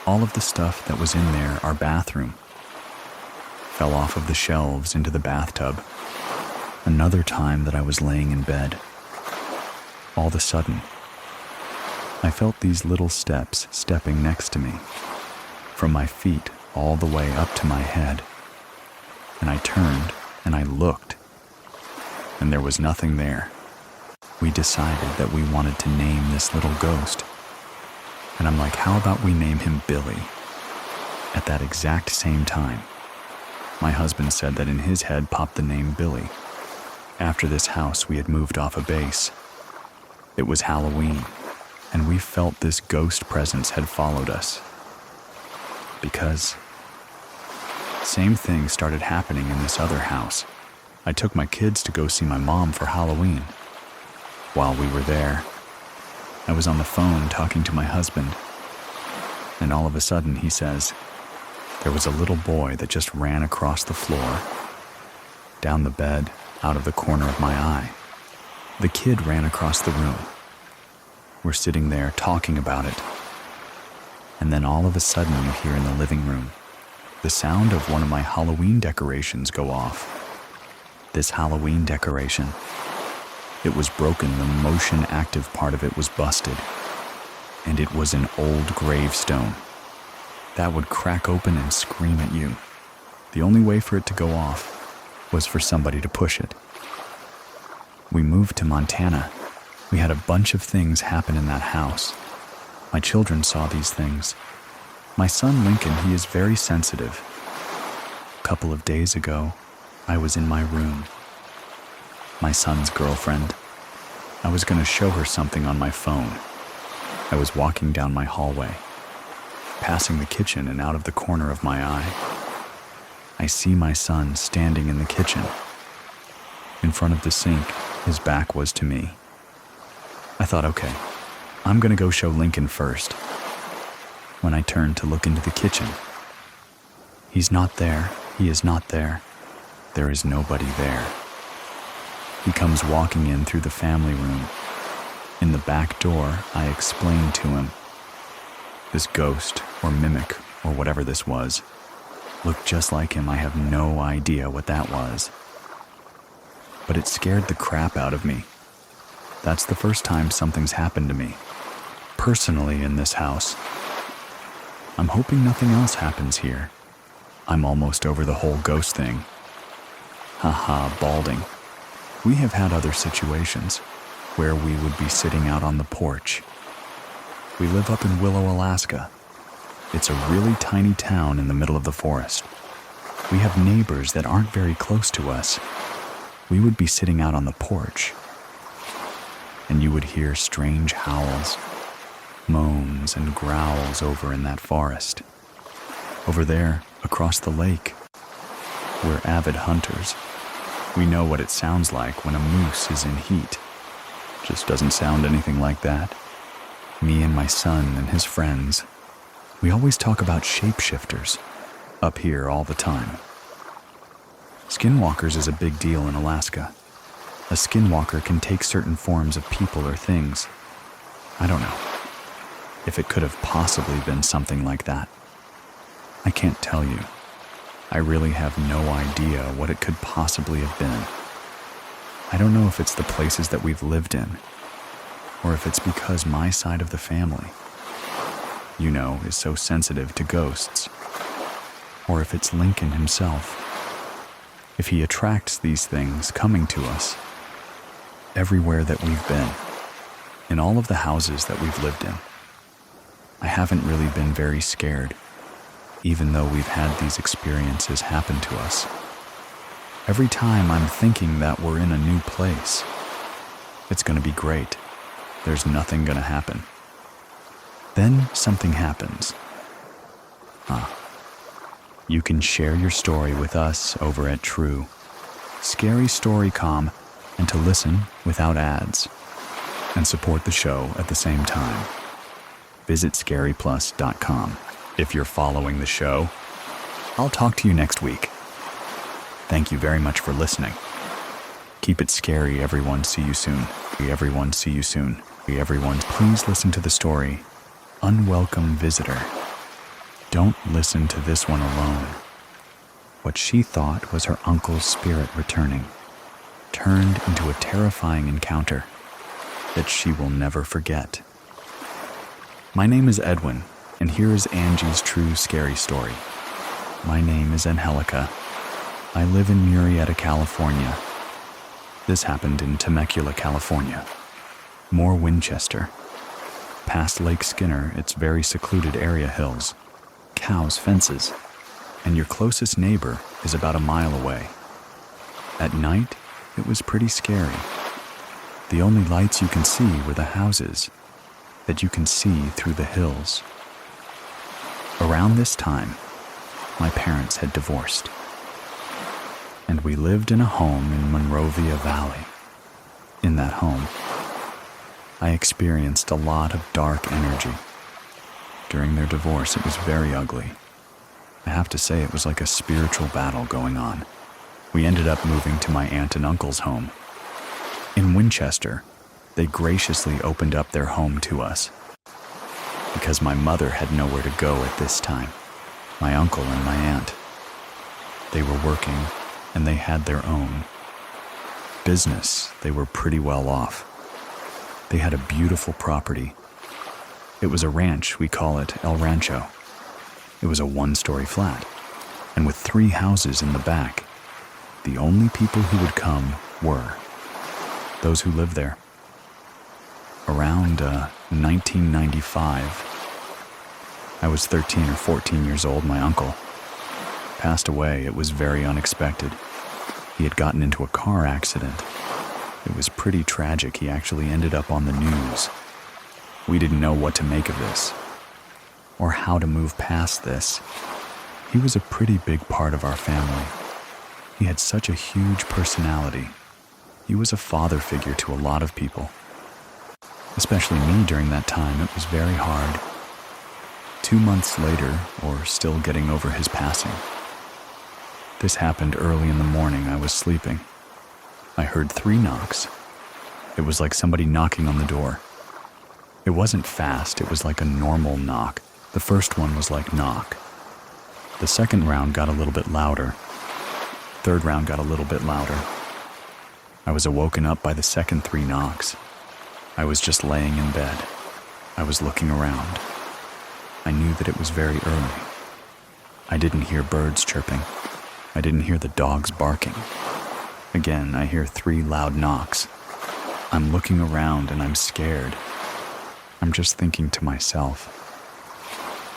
all of the stuff that was in our bathroom fell off of the shelves into the bathtub. Another time that I was laying in bed, all of a sudden, I felt these little steps stepping next to me, from my feet all the way up to my head. And I turned and I looked, and there was nothing there. We decided that we wanted to name this little ghost. And I'm like, how about we name him Billy? At that exact same time, my husband said that in his head popped the name Billy. After this house, we had moved off a base. It was Halloween, and we felt this ghost presence had followed us. Because same thing started happening in this other house. I took my kids to go see my mom for Halloween. While we were there, I was on the phone talking to my husband, and all of a sudden he says, there was a little boy that just ran across the floor, down the bed, out of the corner of my eye. The kid ran across the room. We're sitting there talking about it, and then all of a sudden you hear in the living room the sound of one of my Halloween decorations go off. This Halloween decoration, it was broken, the motion active part of it was busted, and it was an old gravestone that would crack open and scream at you. The only way for it to go off was for somebody to push it. We moved to Montana. We had a bunch of things happen in that house. My children saw these things. My son Lincoln, he is very sensitive. A couple of days ago, I was in my room. My son's girlfriend. I was going to show her something on my phone. I was walking down my hallway, passing the kitchen, and out of the corner of my eye, I see my son standing in the kitchen. In front of the sink, his back was to me. I thought, okay, I'm going to go show Lincoln first. When I turned to look into the kitchen, he's not there. He is not there. There is nobody there. He comes walking in through the family room. In the back door, I explained to him, this ghost or mimic or whatever this was looked just like him. I have no idea what that was. But it scared the crap out of me. That's the first time something's happened to me, personally, in this house. I'm hoping nothing else happens here. I'm almost over the whole ghost thing. Haha, balding. We have had other situations where we would be sitting out on the porch. We live up in Willow, Alaska. It's a really tiny town in the middle of the forest. We have neighbors that aren't very close to us. We would be sitting out on the porch, and you would hear strange howls, moans, and growls over in that forest. Over there, across the lake, we're avid hunters. We know what it sounds like when a moose is in heat. Just doesn't sound anything like that. Me and my son and his friends, we always talk about shapeshifters up here all the time. Skinwalkers is a big deal in Alaska. A skinwalker can take certain forms of people or things. I don't know if it could have possibly been something like that. I can't tell you. I really have no idea what it could possibly have been. I don't know if it's the places that we've lived in, or if it's because my side of the family, is so sensitive to ghosts, or if it's Lincoln himself. If he attracts these things coming to us everywhere that we've been, in all of the houses that we've lived in. I haven't really been very scared, even though we've had these experiences happen to us. Every time I'm thinking that we're in a new place, it's going to be great. There's nothing going to happen. Then something happens. You can share your story with us over at True, Scary Story.com, and to listen without ads and support the show at the same time. Visit scaryplus.com. If you're following the show, I'll talk to you next week. Thank you very much for listening. Keep it scary, everyone. See you soon. Everyone, see you soon. Everyone, please listen to the story unwelcome visitor. Don't listen to this one alone. What she thought was her uncle's spirit returning turned into a terrifying encounter that she will never forget. My name is Edwin, and here is Angie's true scary story. My name is Angelica. I live in Murrieta, California. This happened in Temecula, California. More Winchester. Past Lake Skinner, its very secluded area hills, cows, fences, and your closest neighbor is about a mile away. At night, it was pretty scary. The only lights you can see were the houses that you can see through the hills. Around this time, my parents had divorced, and we lived in a home in Monrovia Valley. In that home, I experienced a lot of dark energy. During their divorce, it was very ugly. I have to say it was like a spiritual battle going on. We ended up moving to my aunt and uncle's home. In Winchester, they graciously opened up their home to us because my mother had nowhere to go at this time. My uncle and my aunt, they were working and they had their own business. They were pretty well off. They had a beautiful property. It was a ranch, we call it El Rancho. It was a one-story flat, and with 3 houses in the back. The only people who would come were those who lived there. Around 1995, I was 13 or 14 years old. My uncle passed away. It was very unexpected. He had gotten into a car accident. It was pretty tragic. He actually ended up on the news. We didn't know what to make of this or how to move past this. He was a pretty big part of our family. He had such a huge personality. He was a father figure to a lot of people. Especially me during that time, it was very hard. 2 months later, or still getting over his passing. This happened early in the morning. I was sleeping. I heard 3 knocks. It was like somebody knocking on the door. It wasn't fast, it was like a normal knock. The first one was like knock. The second round got a little bit louder. Third round got a little bit louder. I was awoken up by the second 3 knocks. I was just laying in bed. I was looking around. I knew that it was very early. I didn't hear birds chirping. I didn't hear the dogs barking. Again, I hear 3 loud knocks. I'm looking around and I'm scared. I'm just thinking to myself,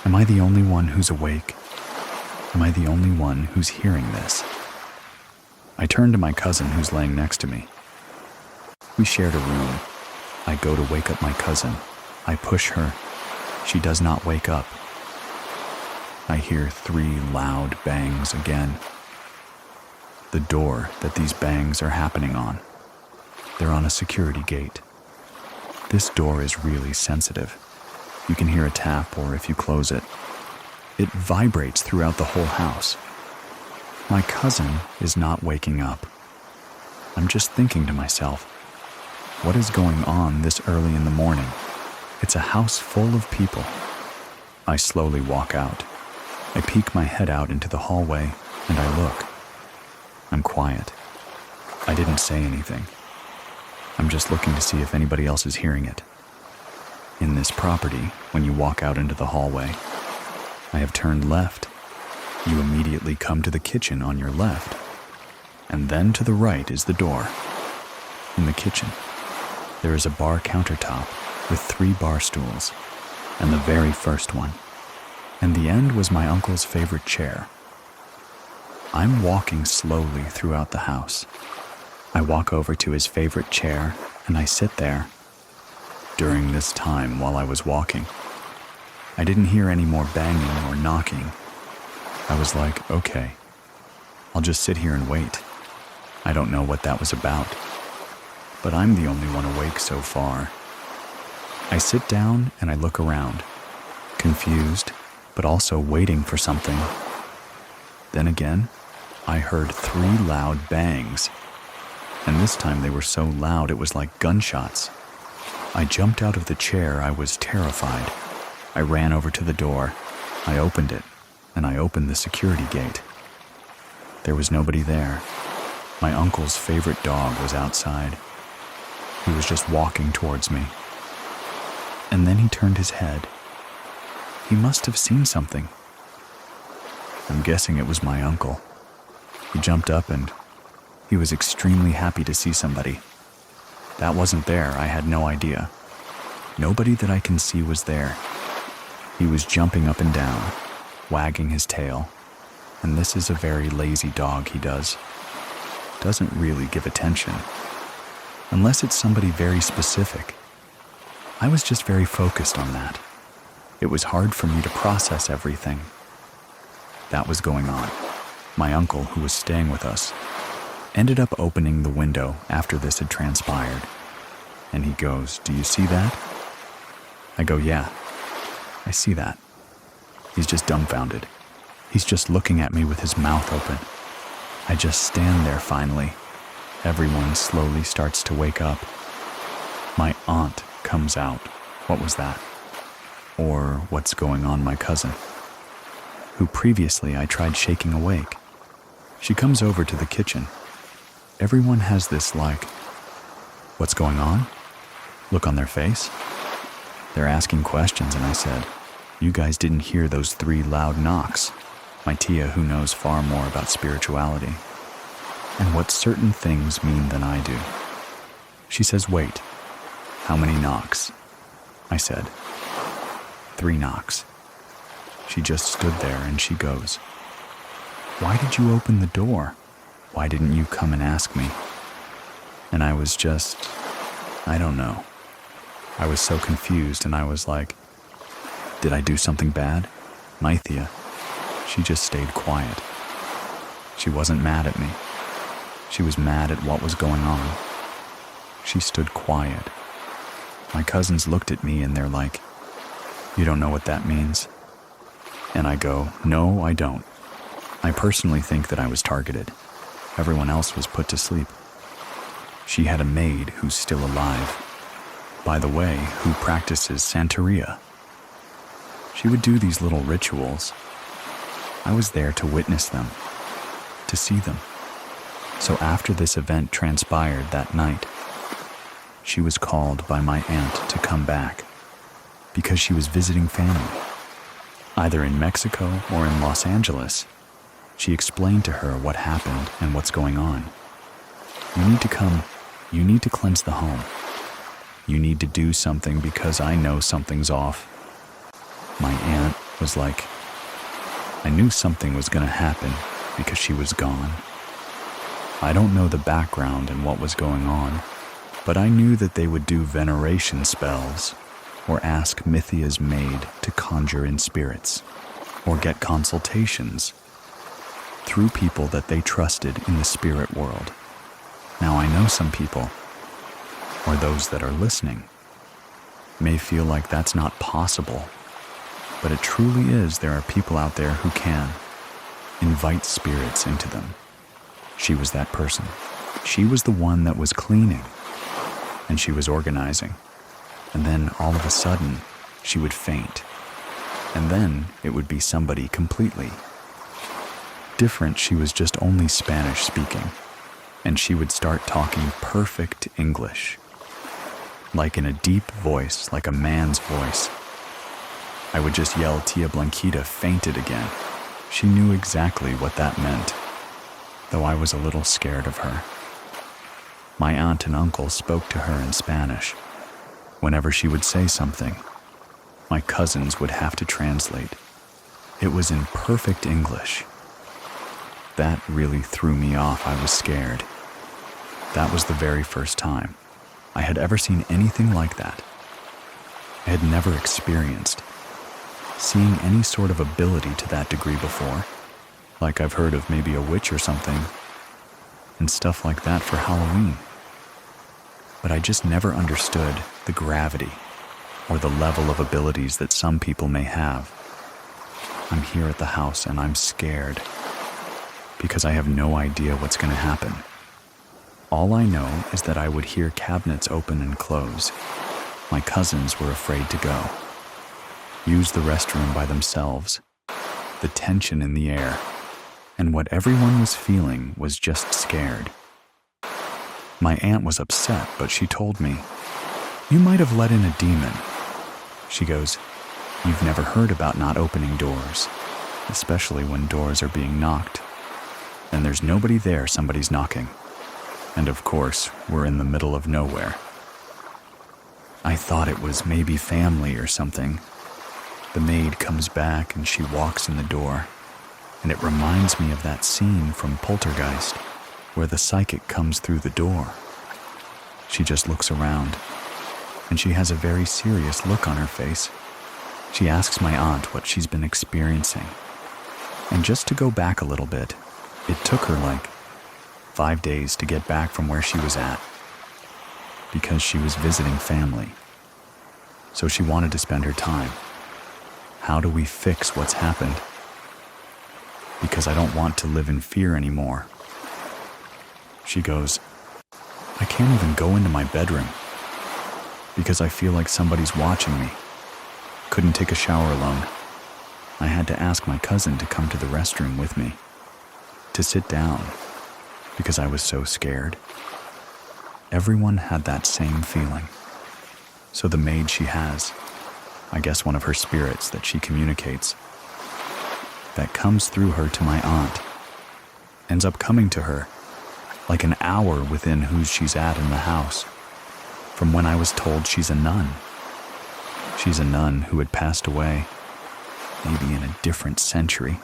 am I the only one who's awake? Am I the only one who's hearing this? I turn to my cousin who's laying next to me. We shared a room. I go to wake up my cousin. I push her. She does not wake up. I hear 3 loud bangs again. The door that these bangs are happening on, they're on a security gate. This door is really sensitive. You can hear a tap, or if you close it, it vibrates throughout the whole house. My cousin is not waking up. I'm just thinking to myself, what is going on this early in the morning? It's a house full of people. I slowly walk out. I peek my head out into the hallway, and I look. I'm quiet. I didn't say anything. I'm just looking to see if anybody else is hearing it. In this property, when you walk out into the hallway, I have turned left. You immediately come to the kitchen on your left, and then to the right is the door. In the kitchen, there is a bar countertop with 3 bar stools, and the very first one. And the end was my uncle's favorite chair. I'm walking slowly throughout the house. I walk over to his favorite chair, and I sit there. During this time, while I was walking, I didn't hear any more banging or knocking. I was like, okay, I'll just sit here and wait. I don't know what that was about, but I'm the only one awake so far. I sit down and I look around, confused, but also waiting for something. Then again, I heard 3 loud bangs, and this time they were so loud it was like gunshots. I jumped out of the chair. I was terrified. I ran over to the door. I opened it, and I opened the security gate. There was nobody there. My uncle's favorite dog was outside. He was just walking towards me. And then he turned his head. He must have seen something. I'm guessing it was my uncle. He jumped up and he was extremely happy to see somebody. That wasn't there, I had no idea. Nobody that I can see was there. He was jumping up and down, wagging his tail. And this is a very lazy dog, he does. Doesn't really give attention. Unless it's somebody very specific. I was just very focused on that. It was hard for me to process everything that was going on. My uncle, who was staying with us, ended up opening the window after this had transpired. And he goes, "Do you see that?" I go, "Yeah, I see that." He's just dumbfounded. He's just looking at me with his mouth open. I just stand there finally. Everyone slowly starts to wake up. My aunt comes out. What was that? Or what's going on, my cousin, who previously I tried shaking awake. She comes over to the kitchen. Everyone has this like, "What's going on?" look on their face. They're asking questions, and I said, "You guys didn't hear those 3 loud knocks." My tia, who knows far more about spirituality and what certain things mean than I do. She says, "Wait, how many knocks?" I said, 3 knocks. She just stood there and she goes, "Why did you open the door? Why didn't you come and ask me?" And I was just, I don't know. I was so confused and I was like, did I do something bad? My tia, she just stayed quiet. She wasn't mad at me. She was mad at what was going on. She stood quiet. My cousins looked at me and they're like, "You don't know what that means?" And I go, "No, I don't. I personally think that I was targeted. Everyone else was put to sleep." She had a maid who's still alive, by the way, who practices Santeria. She would do these little rituals. I was there to witness them, to see them. So after this event transpired that night, she was called by my aunt to come back because she was visiting family, either in Mexico or in Los Angeles. She explained to her what happened and what's going on. "You need to come. You need to cleanse the home. You need to do something because I know something's off." My aunt was like, I knew something was going to happen because she was gone. I don't know the background and what was going on, but I knew that they would do veneration spells or ask Mythia's maid to conjure in spirits or get consultations through people that they trusted in the spirit world. Now I know some people, or those that are listening, may feel like that's not possible. But it truly is. There are people out there who can invite spirits into them. She was that person. She was the one that was cleaning, and she was organizing. And then all of a sudden, she would faint. And then it would be somebody completely different. She was just only Spanish speaking, and she would start talking perfect English, like in a deep voice, like a man's voice. I would just yell, "Tia Blanquita fainted again." She knew exactly what that meant, though I was a little scared of her. My aunt and uncle spoke to her in Spanish. Whenever she would say something, my cousins would have to translate. It was in perfect English. That really threw me off. I was scared. That was the very first time I had ever seen anything like that. I had never experienced seeing any sort of ability to that degree before. Like I've heard of maybe a witch or something and stuff like that for Halloween. But I just never understood the gravity or the level of abilities that some people may have. I'm here at the house and I'm scared because I have no idea what's going to happen. All I know is that I would hear cabinets open and close. My cousins were afraid to go. use the restroom by themselves. The tension in the air, and what everyone was feeling was just scared. My aunt was upset, but she told me, "You might have let in a demon." She goes, "You've never heard about not opening doors, especially when doors are being knocked. And there's nobody there, somebody's knocking. And of course, we're in the middle of nowhere." I thought it was maybe family or something. The maid comes back and she walks in the door, and it reminds me of that scene from Poltergeist where the psychic comes through the door. She just looks around, and she has a very serious look on her face. She asks my aunt what she's been experiencing. And just to go back a little bit, it took her like 5 days to get back from where she was at, because she was visiting family. So she wanted to spend her time. How do we fix what's happened? Because I don't want to live in fear anymore. She goes, "I can't even go into my bedroom because I feel like somebody's watching me. Couldn't take a shower alone. I had to ask my cousin to come to the restroom with me, to sit down, because I was so scared." Everyone had that same feeling. So the maid she has, I guess one of her spirits that she communicates, that comes through her to my aunt, ends up coming to her like an hour within who she's at in the house, from when I was told she's a nun. She's a nun who had passed away, maybe in a different century.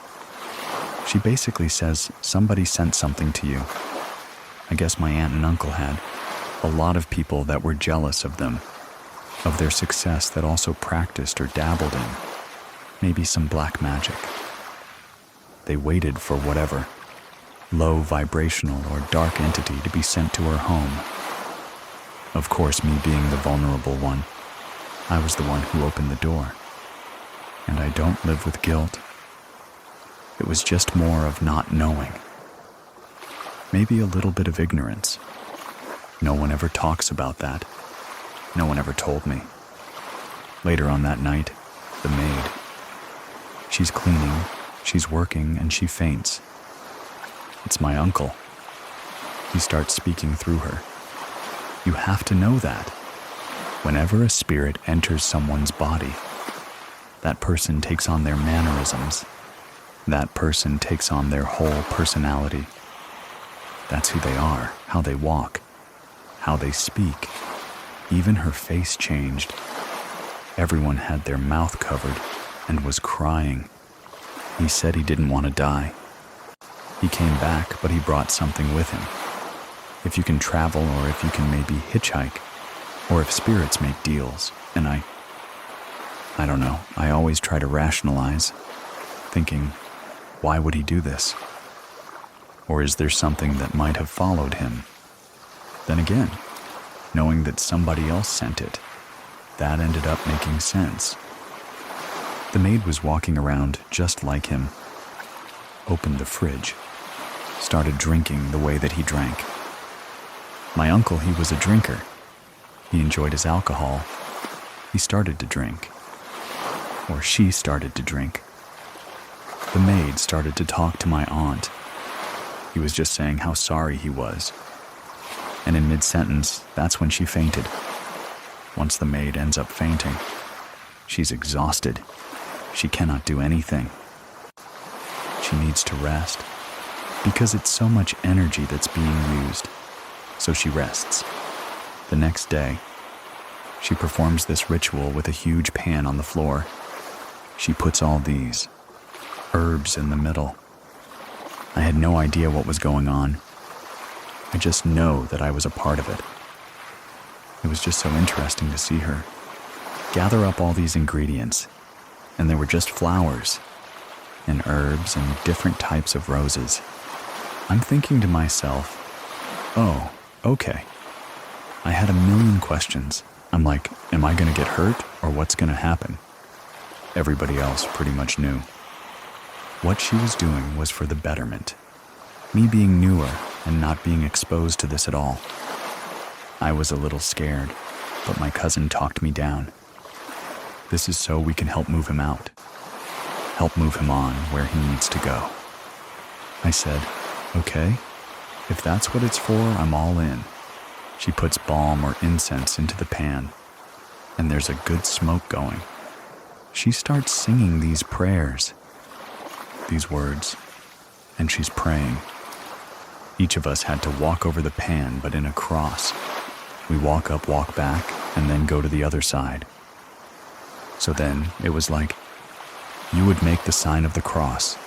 She basically says somebody sent something to you. I guess my aunt and uncle had a lot of people that were jealous of them, of their success, that also practiced or dabbled in maybe some black magic. They waited for whatever low vibrational or dark entity to be sent to her home. Of course, me being the vulnerable one, I was the one who opened the door. And I don't live with guilt. It was just more of not knowing. Maybe a little bit of ignorance. No one ever talks about that. No one ever told me. Later on that night, the maid. She's cleaning, she's working, and she faints. It's my uncle. He starts speaking through her. You have to know that. Whenever a spirit enters someone's body, that person takes on their mannerisms. That person takes on their whole personality. That's who they are, how they walk, how they speak. Even her face changed. Everyone had their mouth covered and was crying. He said he didn't want to die. He came back, but he brought something with him. If you can travel, or if you can maybe hitchhike, or if spirits make deals, and I don't know, I always try to rationalize, thinking, why would he do this? Or is there something that might have followed him? Then again, knowing that somebody else sent it, that ended up making sense. The maid was walking around just like him, opened the fridge, started drinking the way that he drank. My uncle, he was a drinker. He enjoyed his alcohol. He started to drink. Or she started to drink. The maid started to talk to my aunt. He was just saying how sorry he was. And in mid-sentence, that's when she fainted. Once the maid ends up fainting, she's exhausted. She cannot do anything. She needs to rest, because it's so much energy that's being used. So she rests. The next day, she performs this ritual with a huge pan on the floor. She puts all these herbs in the middle. I had no idea what was going on. I just know that I was a part of it. It was just so interesting to see her gather up all these ingredients, and they were just flowers and herbs and different types of roses. I'm thinking to myself, oh, okay. I had a million questions. I'm like, am I going to get hurt, or what's going to happen? Everybody else pretty much knew. What she was doing was for the betterment. Me being newer and not being exposed to this at all. I was a little scared, but my cousin talked me down. This is so we can help move him out, help move him on where he needs to go. I said, okay, if that's what it's for, I'm all in. She puts balm or incense into the pan, and there's a good smoke going. She starts singing these prayers, these words, and she's praying. Each of us had to walk over the pan, but in a cross. We walk up, walk back, and then go to the other side. So then it was like, you would make the sign of the cross.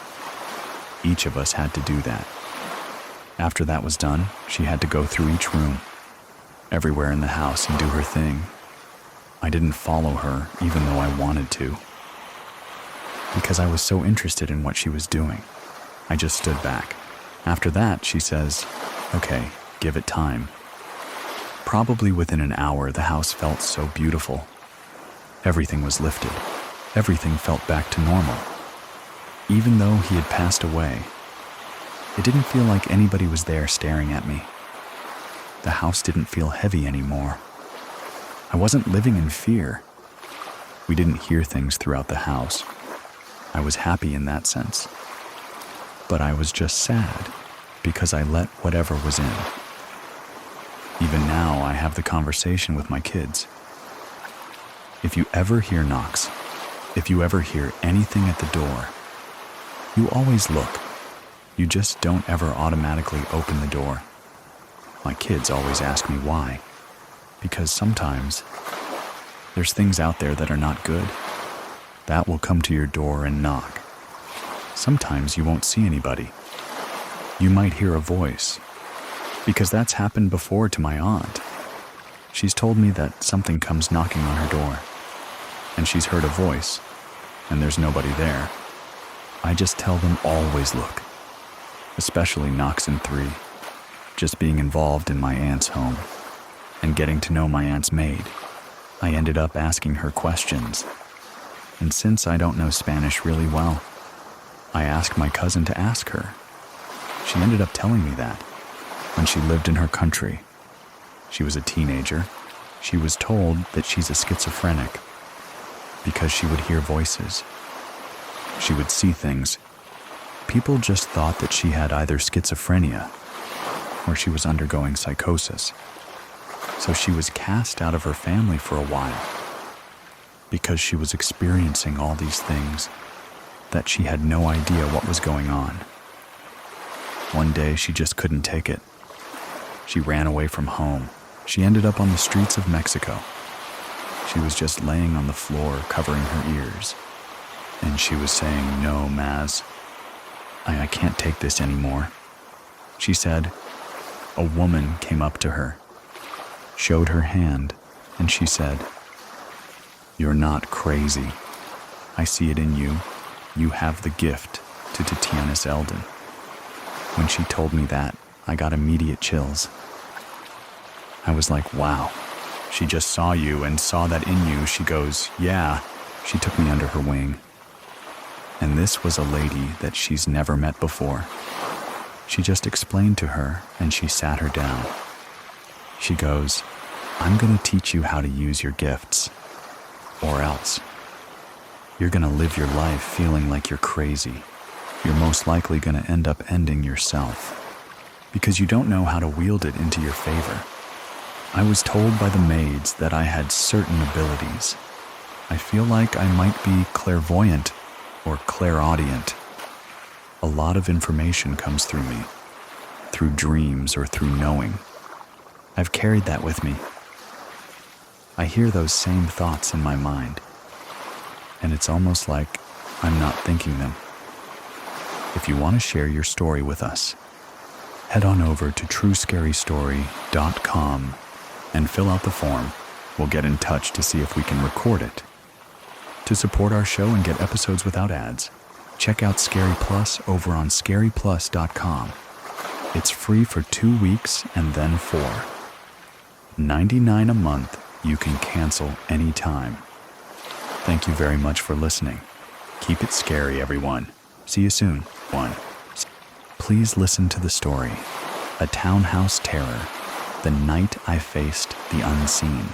Each of us had to do that. After that was done, she had to go through each room, everywhere in the house, and do her thing. I didn't follow her, even though I wanted to, because I was so interested in what she was doing. I just stood back. After that, she says, okay, give it time. Probably within an hour, the house felt so beautiful. Everything was lifted. Everything felt back to normal. Even though he had passed away, it didn't feel like anybody was there staring at me. The house didn't feel heavy anymore. I wasn't living in fear. We didn't hear things throughout the house. I was happy in that sense. But I was just sad because I let whatever was in. Even now, I have the conversation with my kids. If you ever hear knocks, if you ever hear anything at the door, you always look. You just don't ever automatically open the door. My kids always ask me why. Because sometimes there's things out there that are not good. That will come to your door and knock. Sometimes you won't see anybody. You might hear a voice, because that's happened before to my aunt. She's told me that something comes knocking on her door, and she's heard a voice, and there's nobody there. I just tell them always look, especially knocks in 3. Just being involved in my aunt's home and getting to know my aunt's maid, I ended up asking her questions. And since I don't know Spanish really well, I asked my cousin to ask her. She ended up telling me that when she lived in her country, she was a teenager, she was told that she's a schizophrenic because she would hear voices. She would see things. People just thought that she had either schizophrenia or she was undergoing psychosis. So she was cast out of her family for a while because she was experiencing all these things that she had no idea what was going on. One day she just couldn't take it. She ran away from home. She ended up on the streets of Mexico. She was just laying on the floor covering her ears. And she was saying, no, Maz, I can't take this anymore. She said, a woman came up to her, showed her hand, and she said, you're not crazy. I see it in you. You have the gift to Tatiana's Eldon. When she told me that, I got immediate chills. I was like, wow, she just saw you and saw that in you. She goes, yeah. She took me under her wing. And this was a lady that she's never met before. She just explained to her and she sat her down. She goes, I'm going to teach you how to use your gifts, or else you're going to live your life feeling like you're crazy. You're most likely going to end up ending yourself because you don't know how to wield it into your favor. I was told by the maids that I had certain abilities. I feel like I might be clairvoyant or clairaudient. A lot of information comes through me, through dreams or through knowing. I've carried that with me. I hear those same thoughts in my mind, and it's almost like I'm not thinking them. If you want to share your story with us, head on over to truescarystory.com and fill out the form. We'll get in touch to see if we can record it. To support our show and get episodes without ads, check out Scary Plus over on scaryplus.com. It's free for 2 weeks and then for $99 a month. You can cancel anytime. Thank you very much for listening. Keep it scary, everyone. See you soon. 1. Please listen to the story, A Townhouse Terror, The Night I Faced the Unseen.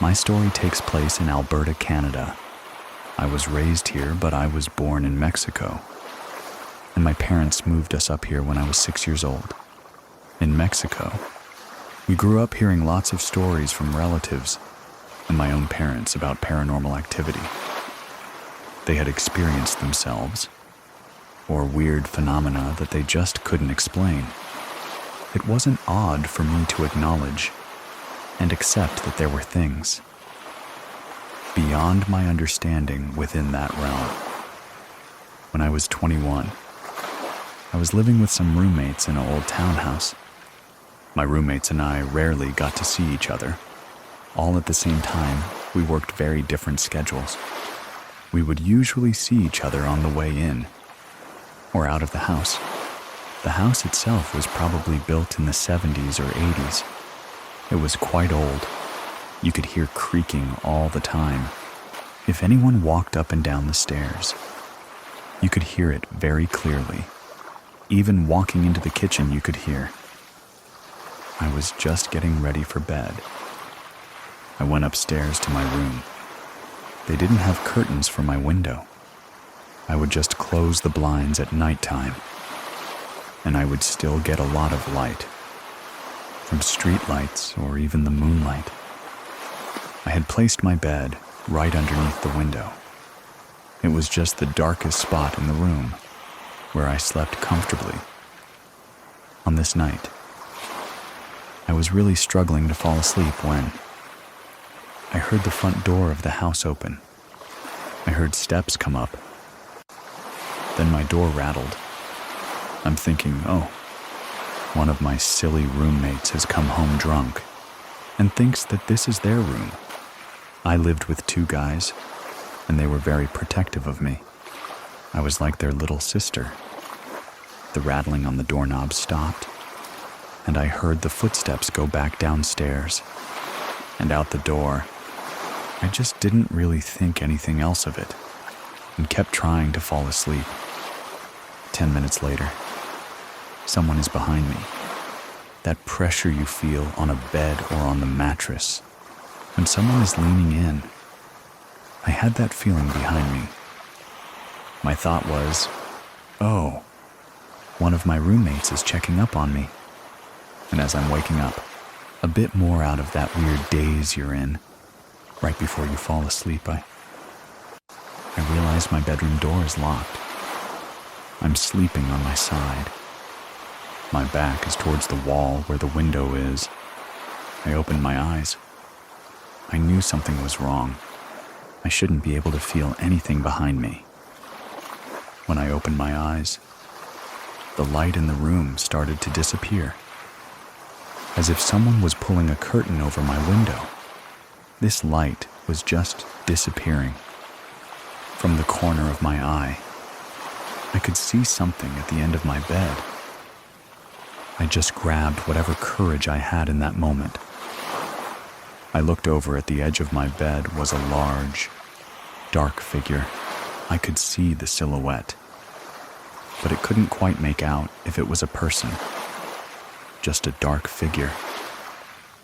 My story takes place in Alberta, Canada. I was raised here, but I was born in Mexico. And my parents moved us up here when I was 6 years old. In Mexico, we grew up hearing lots of stories from relatives and my own parents about paranormal activity. They had experienced themselves, or weird phenomena that they just couldn't explain. It wasn't odd for me to acknowledge and accept that there were things beyond my understanding within that realm. When I was 21, I was living with some roommates in an old townhouse. My roommates and I rarely got to see each other. All at the same time, we worked very different schedules. We would usually see each other on the way in or out of the house. The house itself was probably built in the 70s or 80s. It was quite old. You could hear creaking all the time. If anyone walked up and down the stairs, you could hear it very clearly. Even walking into the kitchen, you could hear. I was just getting ready for bed. I went upstairs to my room. They didn't have curtains for my window. I would just close the blinds at nighttime, and I would still get a lot of light, from street lights or even the moonlight. I had placed my bed right underneath the window. It was just the darkest spot in the room, where I slept comfortably. On this night, I was really struggling to fall asleep when I heard the front door of the house open. I heard steps come up. Then my door rattled. I'm thinking, oh, one of my silly roommates has come home drunk and thinks that this is their room. I lived with 2 guys, and they were very protective of me. I was like their little sister. The rattling on the doorknob stopped, and I heard the footsteps go back downstairs and out the door. I just didn't really think anything else of it and kept trying to fall asleep. 10 minutes later, someone is behind me. That pressure you feel on a bed or on the mattress when someone is leaning in. I had that feeling behind me. My thought was, oh, one of my roommates is checking up on me. And as I'm waking up, a bit more out of that weird daze you're in, right before you fall asleep, I realize my bedroom door is locked. I'm sleeping on my side. My back is towards the wall where the window is. I opened my eyes. I knew something was wrong. I shouldn't be able to feel anything behind me. When I opened my eyes, the light in the room started to disappear, as if someone was pulling a curtain over my window. This light was just disappearing. From the corner of my eye, I could see something at the end of my bed. I just grabbed whatever courage I had in that moment. I looked over at the edge of my bed was a large, dark figure. I could see the silhouette, but it couldn't quite make out if it was a person. Just a dark figure.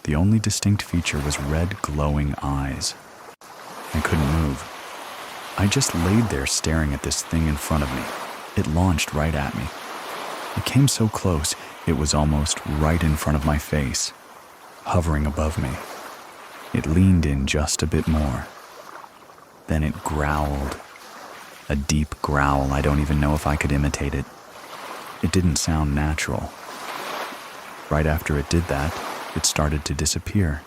The only distinct feature was red glowing eyes. I couldn't move. I just laid there staring at this thing in front of me. It launched right at me. It came so close, it was almost right in front of my face, hovering above me. It leaned in just a bit more. Then it growled. A deep growl. I don't even know if I could imitate it. It didn't sound natural. Right after it did that, it started to disappear.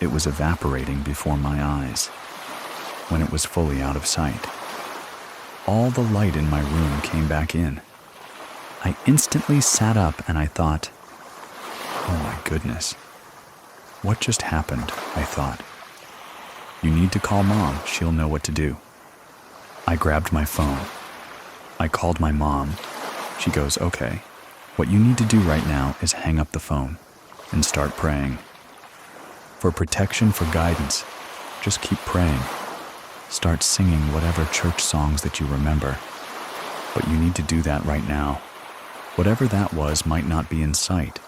It was evaporating before my eyes. When it was fully out of sight, all the light in my room came back in. I instantly sat up and I thought, oh my goodness, what just happened? I thought. You need to call Mom, she'll know what to do. I grabbed my phone. I called my mom. She goes, okay, what you need to do right now is hang up the phone and start praying. For protection, for guidance, just keep praying. Start singing whatever church songs that you remember. But you need to do that right now. Whatever that was might not be in sight,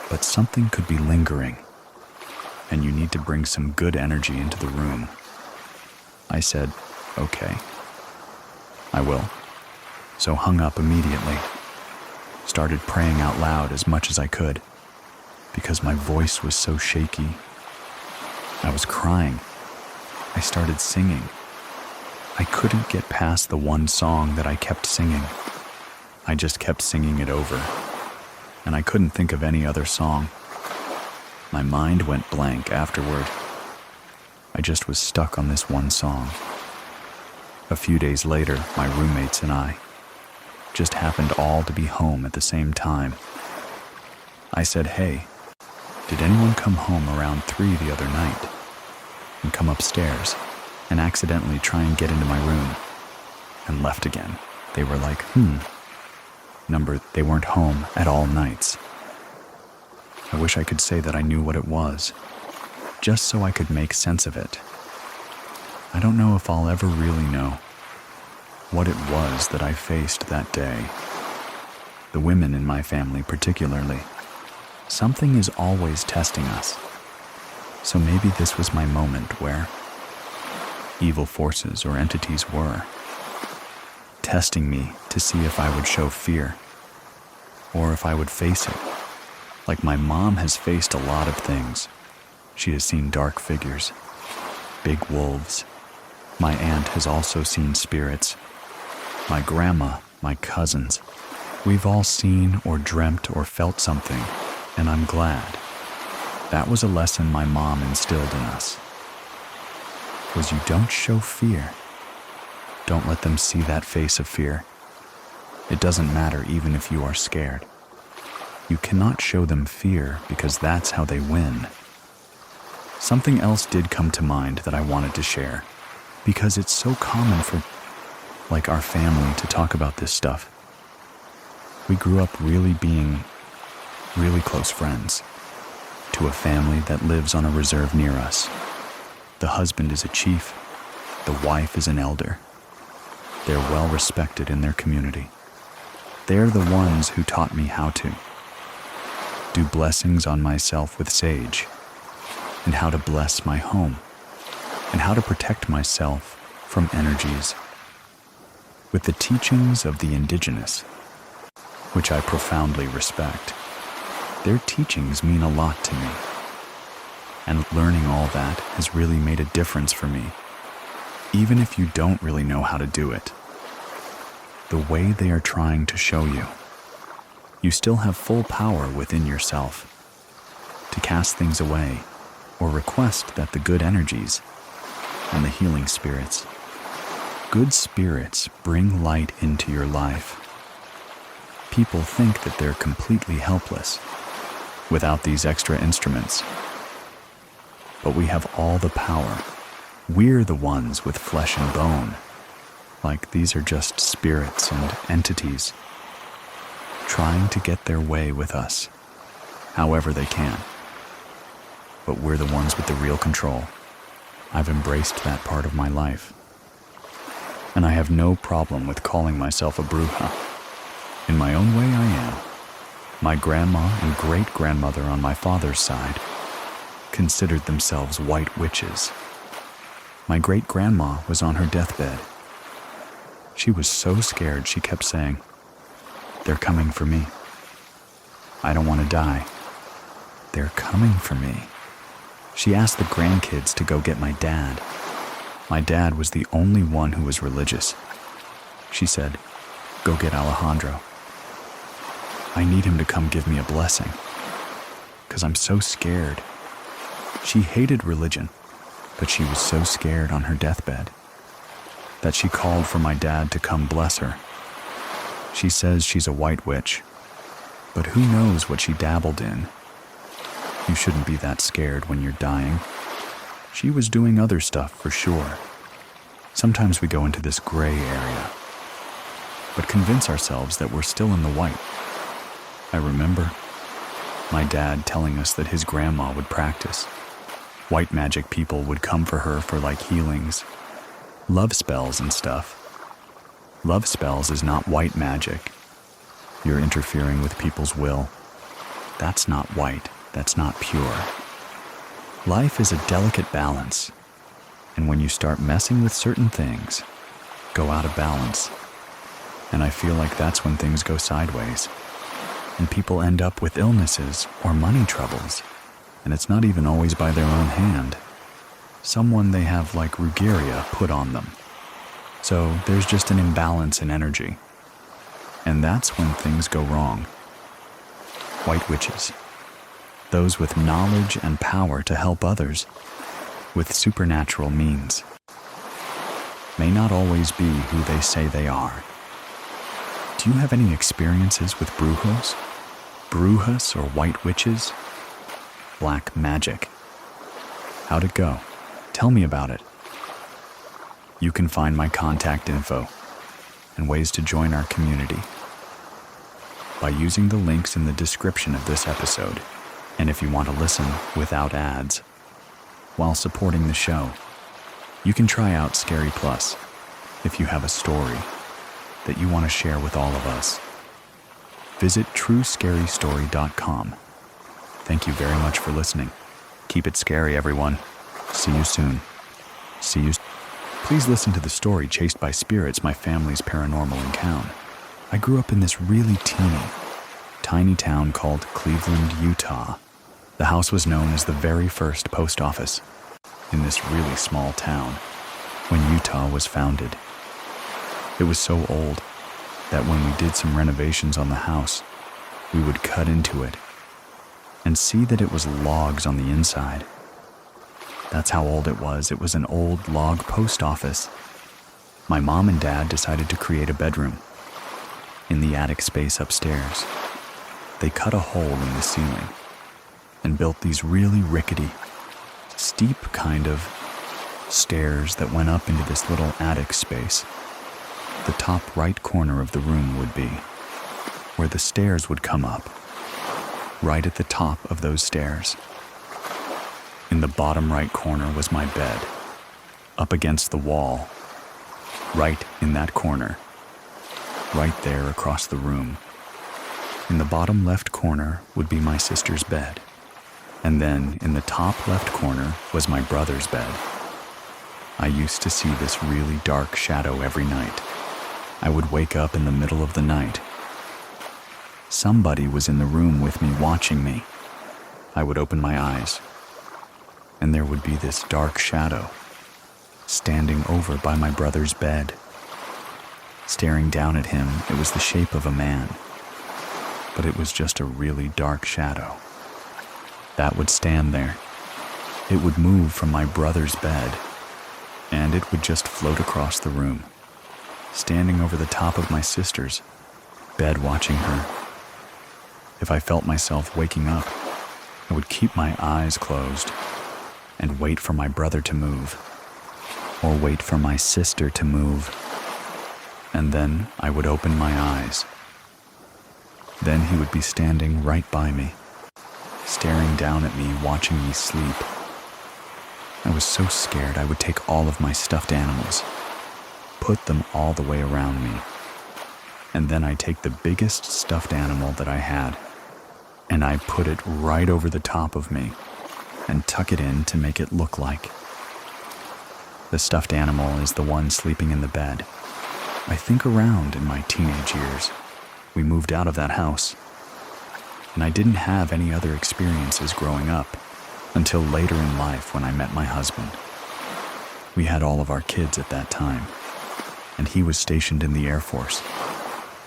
but something could be lingering. and you need to bring some good energy into the room." I said, "Okay, I will." So hung up immediately. Started praying out loud as much as I could because my voice was so shaky. I was crying. I started singing. I couldn't get past the one song that I kept singing. I just kept singing it over, and I couldn't think of any other song. My mind went blank afterward. I just was stuck on this one song. A few days later, my roommates and I just happened all to be home at the same time. I said, "Hey, did anyone come home around 3 the other night and come upstairs and accidentally try and get into my room and left again?" They were like, They weren't home at all nights. I wish I could say that I knew what it was, just so I could make sense of it. I don't know if I'll ever really know what it was that I faced that day. The women in my family particularly. Something is always testing us. So maybe this was my moment where evil forces or entities were testing me to see if I would show fear or if I would face it. Like my mom has faced a lot of things. She has seen dark figures, big wolves. My aunt has also seen spirits. My grandma, my cousins. We've all seen or dreamt or felt something, and I'm glad. That was a lesson my mom instilled in us. Was you don't show fear. Don't let them see that face of fear. It doesn't matter even if you are scared. You cannot show them fear because that's how they win. Something else did come to mind that I wanted to share because it's so common for, like, our family to talk about this stuff. We grew up being really close friends to a family that lives on a reserve near us. The husband is a chief. The wife is an elder. They're well respected in their community. They're the ones who taught me how to do blessings on myself with sage, and how to bless my home, and how to protect myself from energies with the teachings of the indigenous, which I profoundly respect. Their teachings mean a lot to me, and learning all that has really made a difference for me, even if you don't really know how to do it. The way they are trying to show you, you still have full power within yourself to cast things away or request that the good energies and the healing spirits, good spirits, bring light into your life. People think that they're completely helpless without these extra instruments, but we have all the power. We're the ones with flesh and bone. Like these are just spirits and entities trying to get their way with us, however they can. But we're the ones with the real control. I've embraced that part of my life. And I have no problem with calling myself a bruja. In my own way, I am. My grandma and great-grandmother on my father's side considered themselves white witches. My great-grandma was on her deathbed. She was so scared she kept saying, "They're coming for me. I don't want to die. They're coming for me." She asked the grandkids to go get my dad. My dad was the only one who was religious. She said, "Go get Alejandro. I need him to come give me a blessing, 'cause I'm so scared." She hated religion, but she was so scared on her deathbed that she called for my dad to come bless her. She says she's a white witch, but who knows what she dabbled in. You shouldn't be that scared when you're dying. She was doing other stuff for sure. Sometimes we go into this gray area, but convince ourselves that we're still in the white. I remember my dad telling us that his grandma would practice. White magic people would come for her for like healings, love spells and stuff. Love spells is not white magic. You're interfering with people's will. That's not white. That's not pure. Life is a delicate balance, and when you start messing with certain things, go out of balance. And I feel like that's when things go sideways, and people end up with illnesses or money troubles, and it's not even always by their own hand. Someone they have like Rugeria put on them. So there's just an imbalance in energy, and that's when things go wrong. White witches, those with knowledge and power to help others with supernatural means, may not always be who they say they are. Do you have any experiences with brujos? Brujas or white witches? Black magic. How'd it go? Tell me about it. You can find my contact info and ways to join our community by using the links in the description of this episode. And if you want to listen without ads while supporting the show, you can try out Scary Plus if you have a story that you want to share with all of us. Visit truescarystory.com. Thank you very much for listening. Keep it scary, everyone. See you soon. Please listen to the story Chased by Spirits, my family's paranormal encounter. I grew up in this really tiny town called Cleveland, Utah. The house was known as the very first post office in this really small town when Utah was founded. It was so old that when we did some renovations on the house, we would cut into it and see that it was logs on the inside. That's how old it was. It was an old log post office. My mom and dad decided to create a bedroom in the attic space upstairs. They cut a hole in the ceiling and built these really rickety, steep kind of stairs that went up into this little attic space. The top right corner of the room would be where the stairs would come up. Right at the top of those stairs, in the bottom right corner, was my bed, up against the wall, right in that corner, right there across the room. In the bottom left corner would be my sister's bed, and then in the top left corner was my brother's bed. I used to see this really dark shadow every night. I would wake up in the middle of the night. Somebody was in the room with me, watching me. I would open my eyes, and there would be this dark shadow standing over by my brother's bed. Staring down at him, it was the shape of a man, but it was just a really dark shadow that would stand there. It would move from my brother's bed, and it would just float across the room, standing over the top of my sister's bed, watching her. If I felt myself waking up, I would keep my eyes closed and wait for my brother to move, or wait for my sister to move, and then I would open my eyes. Then he would be standing right by me, staring down at me, watching me sleep. I was so scared I would take all of my stuffed animals, put them all the way around me, and then I'd take the biggest stuffed animal that I had, and I'd put it right over the top of me and tuck it in to make it look like. The stuffed animal is the one sleeping in the bed. I think around in my teenage years, we moved out of that house, and I didn't have any other experiences growing up until later in life when I met my husband. We had all of our kids at that time, and he was stationed in the Air Force,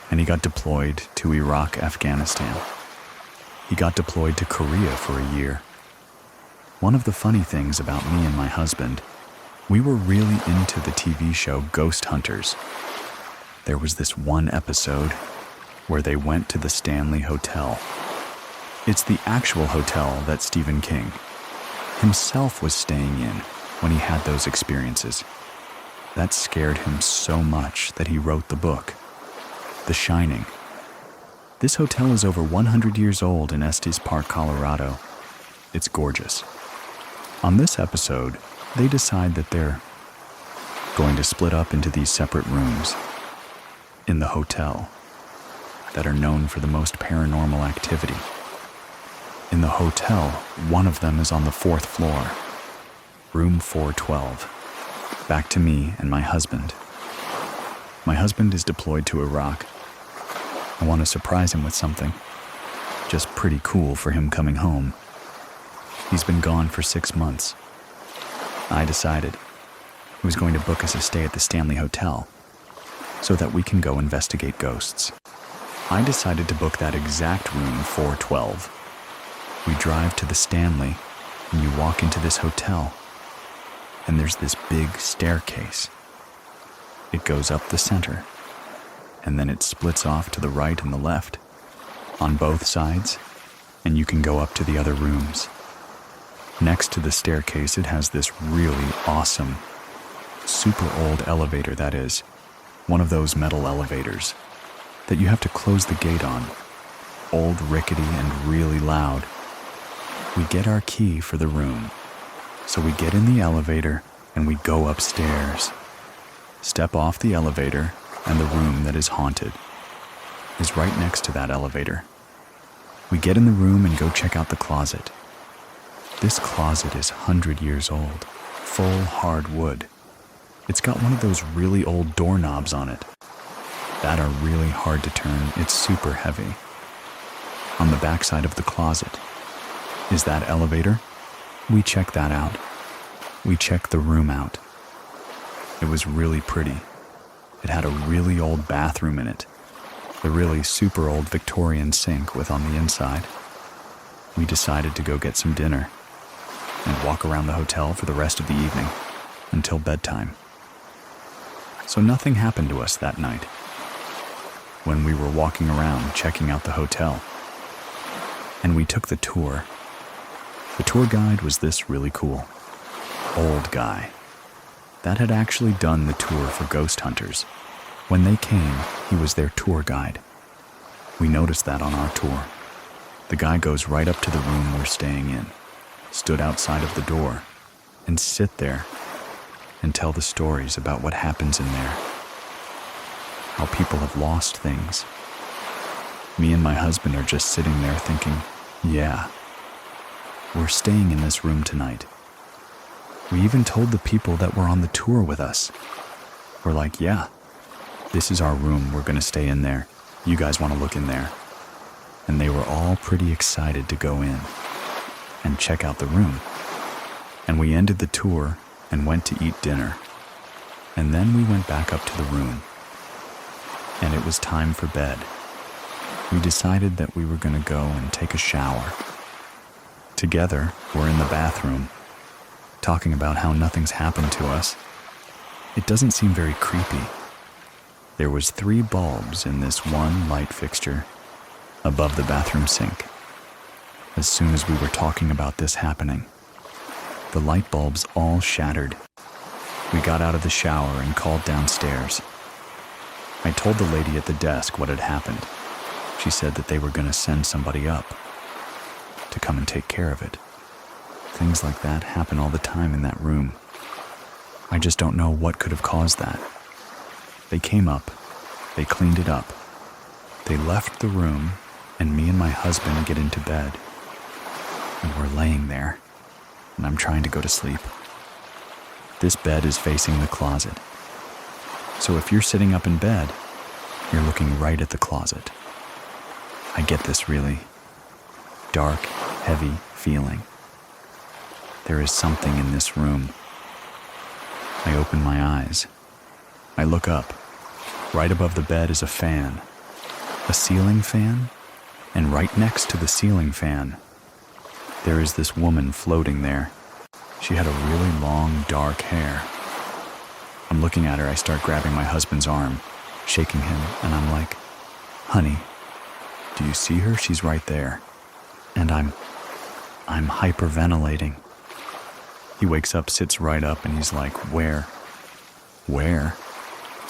and he got deployed to Iraq, Afghanistan. He got deployed to Korea for a year. One of the funny things about me and my husband, we were really into the TV show Ghost Hunters. There was this one episode where they went to the Stanley Hotel. It's the actual hotel that Stephen King himself was staying in when he had those experiences. That scared him so much that he wrote the book, The Shining. This hotel is over 100 years old in Estes Park, Colorado. It's gorgeous. On this episode, they decide that they're going to split up into these separate rooms in the hotel that are known for the most paranormal activity. In the hotel, one of them is on the 4th floor, room 412. Back to me and my husband. My husband is deployed to Iraq. I want to surprise him with something. Just pretty cool for him coming home. He's been gone for 6 months. I decided I was going to book us a stay at the Stanley Hotel so that we can go investigate ghosts. I decided to book that exact room 412. We drive to the Stanley and you walk into this hotel and there's this big staircase. It goes up the center and then it splits off to the right and the left on both sides, and you can go up to the other rooms. Next to the staircase, it has this really awesome, super old elevator that is, one of those metal elevators that you have to close the gate on. Old, rickety, and really loud. We get our key for the room, so we get in the elevator and we go upstairs. Step off the elevator, and the room that is haunted is right next to that elevator. We get in the room and go check out the closet. This closet is 100 years old, full hard wood. It's got one of those really old doorknobs on it that are really hard to turn. It's super heavy. On the backside of the closet is that elevator. We check that out. We check the room out. It was really pretty. It had a really old bathroom in it. The really super old Victorian sink with on the inside. We decided to go get some dinner and walk around the hotel for the rest of the evening until bedtime. So nothing happened to us that night. When we were walking around checking out the hotel, and we took the tour, the tour guide was this really cool old guy that had actually done the tour for ghost hunters. When they came, he was their tour guide. We noticed that on our tour. The guy goes right up to the room we're staying in, stood outside of the door, and sit there and tell the stories about what happens in there. How people have lost things. Me and my husband are just sitting there thinking, yeah, we're staying in this room tonight. We even told the people that were on the tour with us. We're like, yeah, this is our room, we're gonna stay in there. You guys wanna look in there? And they were all pretty excited to go in and check out the room. And we ended the tour and went to eat dinner. And then we went back up to the room. And it was time for bed. We decided that we were gonna go and take a shower. Together, we're in the bathroom, talking about how nothing's happened to us. It doesn't seem very creepy. There was 3 bulbs in this one light fixture above the bathroom sink. As soon as we were talking about this happening, the light bulbs all shattered. We got out of the shower and called downstairs. I told the lady at the desk what had happened. She said that they were going to send somebody up to come and take care of it. Things like that happen all the time in that room. I just don't know what could have caused that. They came up, they cleaned it up, they left the room, and me and my husband get into bed. And we're laying there, and I'm trying to go to sleep. This bed is facing the closet. So if you're sitting up in bed, you're looking right at the closet. I get this really dark, heavy feeling. There is something in this room. I open my eyes. I look up. Right above the bed is a fan. A ceiling fan? And right next to the ceiling fan, there is this woman floating there. She had a really long, dark hair. I'm looking at her. I start grabbing my husband's arm, shaking him, and I'm like, honey, do you see her? She's right there. And I'm hyperventilating. He wakes up, sits right up, and he's like, where? Where?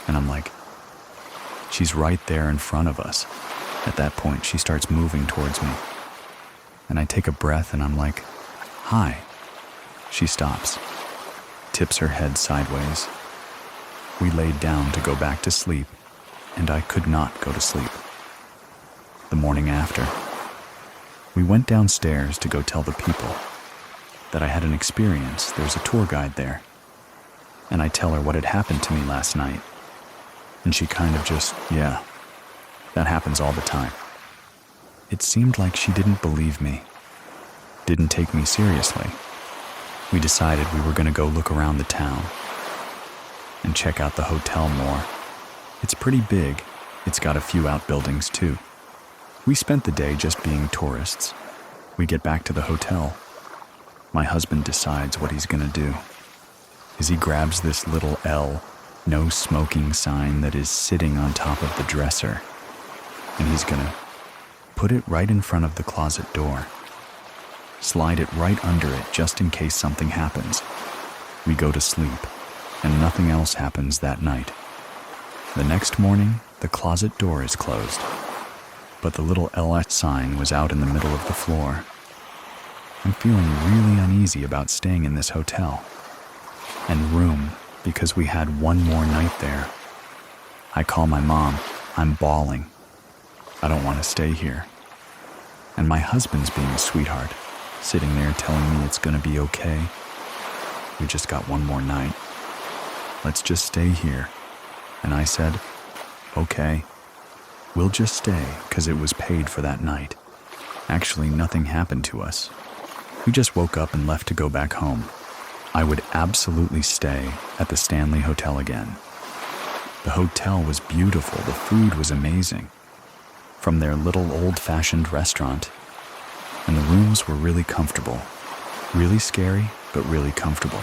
And I'm like, she's right there in front of us. At that point, she starts moving towards me. And I take a breath and I'm like, hi. She stops, tips her head sideways. We laid down to go back to sleep, and I could not go to sleep. The morning after, We went downstairs to go tell the people that I had an experience. There's a tour guide there. And I tell her what had happened to me last night. And she kind of just, yeah, that happens all the time. It seemed like she didn't believe me, didn't take me seriously. We decided we were going to go look around the town and check out the hotel more. It's pretty big. It's got a few outbuildings too. We spent the day just being tourists. We get back to the hotel. My husband decides what he's going to do. He grabs this little L, no smoking sign that is sitting on top of the dresser, and he's going to put it right in front of the closet door. Slide it right under it just in case something happens. We go to sleep, and nothing else happens that night. The next morning, the closet door is closed, but the little LS sign was out in the middle of the floor. I'm feeling really uneasy about staying in this hotel and room because we had one more night there. I call my mom. I'm bawling. I don't want to stay here. And my husband's being a sweetheart, sitting there telling me it's going to be okay. We just got one more night. Let's just stay here. And I said, okay, we'll just stay because it was paid for that night. Actually, nothing happened to us. We just woke up and left to go back home. I would absolutely stay at the Stanley Hotel again. The hotel was beautiful. The food was amazing. From their little old-fashioned restaurant. And the rooms were really comfortable. Really scary, but really comfortable.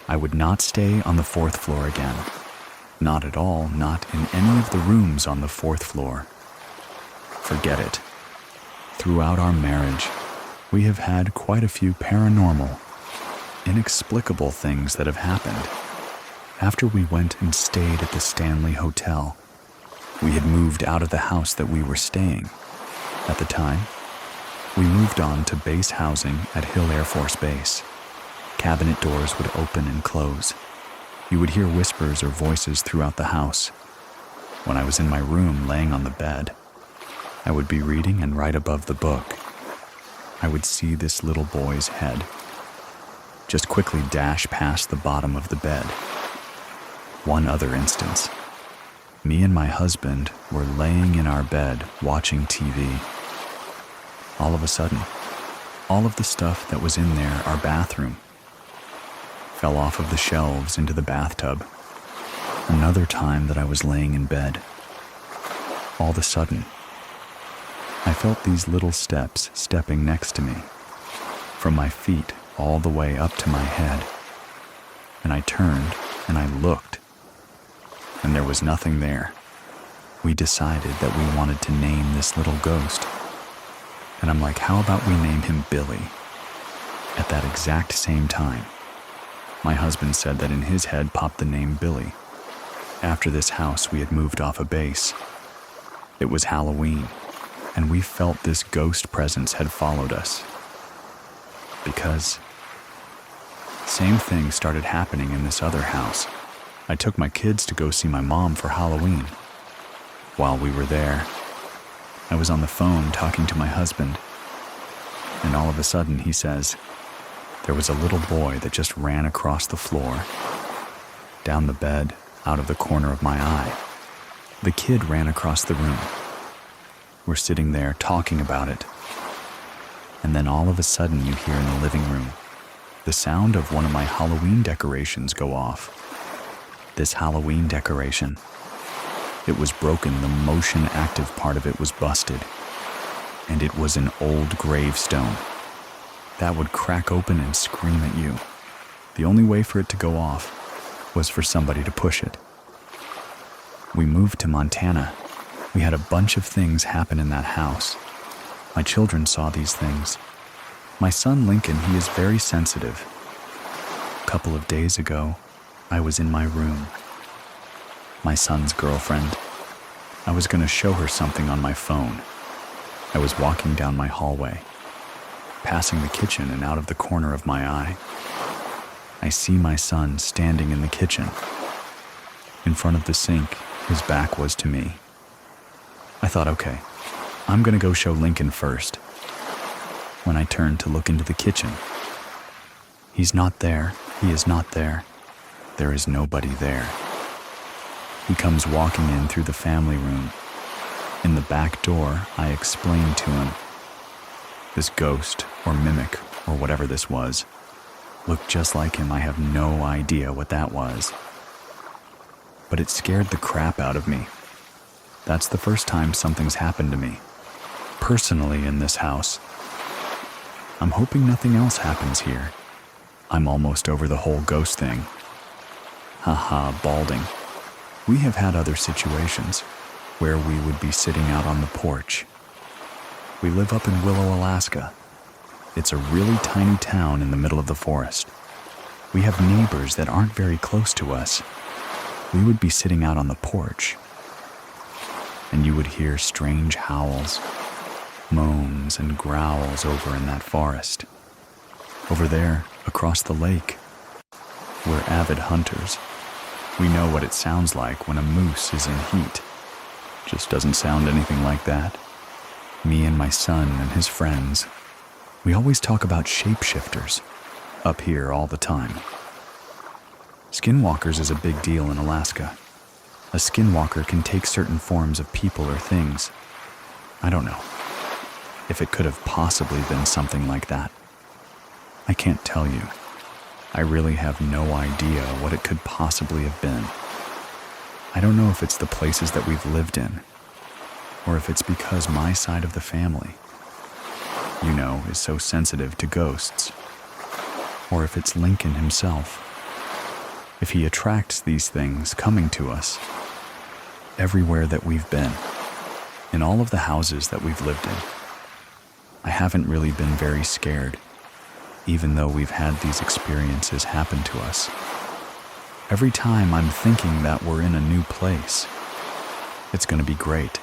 I would not stay on the 4th floor again. Not at all, not in any of the rooms on the 4th floor. Forget it. Throughout our marriage, we have had quite a few paranormal, inexplicable things that have happened. After we went and stayed at the Stanley Hotel, we had moved out of the house that we were staying. At the time, we moved on to base housing at Hill Air Force Base. Cabinet doors would open and close. You would hear whispers or voices throughout the house. When I was in my room laying on the bed, I would be reading, and right above the book, I would see this little boy's head just quickly dash past the bottom of the bed. One other instance. Me and my husband were laying in our bed watching TV. All of a sudden, all of the stuff that was in there, our bathroom, fell off of the shelves into the bathtub. Another time that I was laying in bed, all of a sudden, I felt these little steps stepping next to me, from my feet all the way up to my head. And I turned and I looked, and there was nothing there. We decided that we wanted to name this little ghost. And I'm like, how about we name him Billy? At that exact same time, my husband said that in his head popped the name Billy. After this house, we had moved off a base. It was Halloween, and we felt this ghost presence had followed us. Because same thing started happening in this other house. I took my kids to go see my mom for Halloween. While we were there, I was on the phone talking to my husband, and all of a sudden he says, there was a little boy that just ran across the floor, down the bed, out of the corner of my eye. The kid ran across the room. We're sitting there talking about it, and then all of a sudden you hear in the living room the sound of one of my Halloween decorations go off. This Halloween decoration, it was broken. The motion active part of it was busted, and it was an old gravestone that would crack open and scream at you. The only way for it to go off was for somebody to push it. We moved to Montana. We had a bunch of things happen in that house. My children saw these things. My son Lincoln, he is very sensitive. A couple of days ago, I was in my room. My son's girlfriend. I was going to show her something on my phone. I was walking down my hallway, passing the kitchen, and out of the corner of my eye, I see my son standing in the kitchen. In front of the sink, his back was to me. I thought, okay, I'm going to go show Lincoln first. when I turned to look into the kitchen. He's not there. He is not there. There is nobody there. He comes walking in through the family room. In the back door, I explained to him. This ghost, or mimic, or whatever this was, looked just like him. I have no idea what that was. But it scared the crap out of me. That's the first time something's happened to me, personally in this house. I'm hoping nothing else happens here. I'm almost over the whole ghost thing. Haha, balding. We have had other situations where we would be sitting out on the porch. We live up in Willow, Alaska. It's a really tiny town in the middle of the forest. We have neighbors that aren't very close to us. We would be sitting out on the porch, and you would hear strange howls, moans, and growls over in that forest. Over there, across the lake, we're avid hunters. We know what it sounds like when a moose is in heat. Just doesn't sound anything like that. Me and my son and his friends, we always talk about shapeshifters up here all the time. Skinwalkers is a big deal in Alaska. A skinwalker can take certain forms of people or things. I don't know if it could have possibly been something like that. I can't tell you. I really have no idea what it could possibly have been. I don't know if it's the places that we've lived in, or if it's because my side of the family, is so sensitive to ghosts, or if it's Lincoln himself. If he attracts these things coming to us everywhere that we've been, in all of the houses that we've lived in. I haven't really been very scared, even though we've had these experiences happen to us. Every time I'm thinking that we're in a new place, it's going to be great.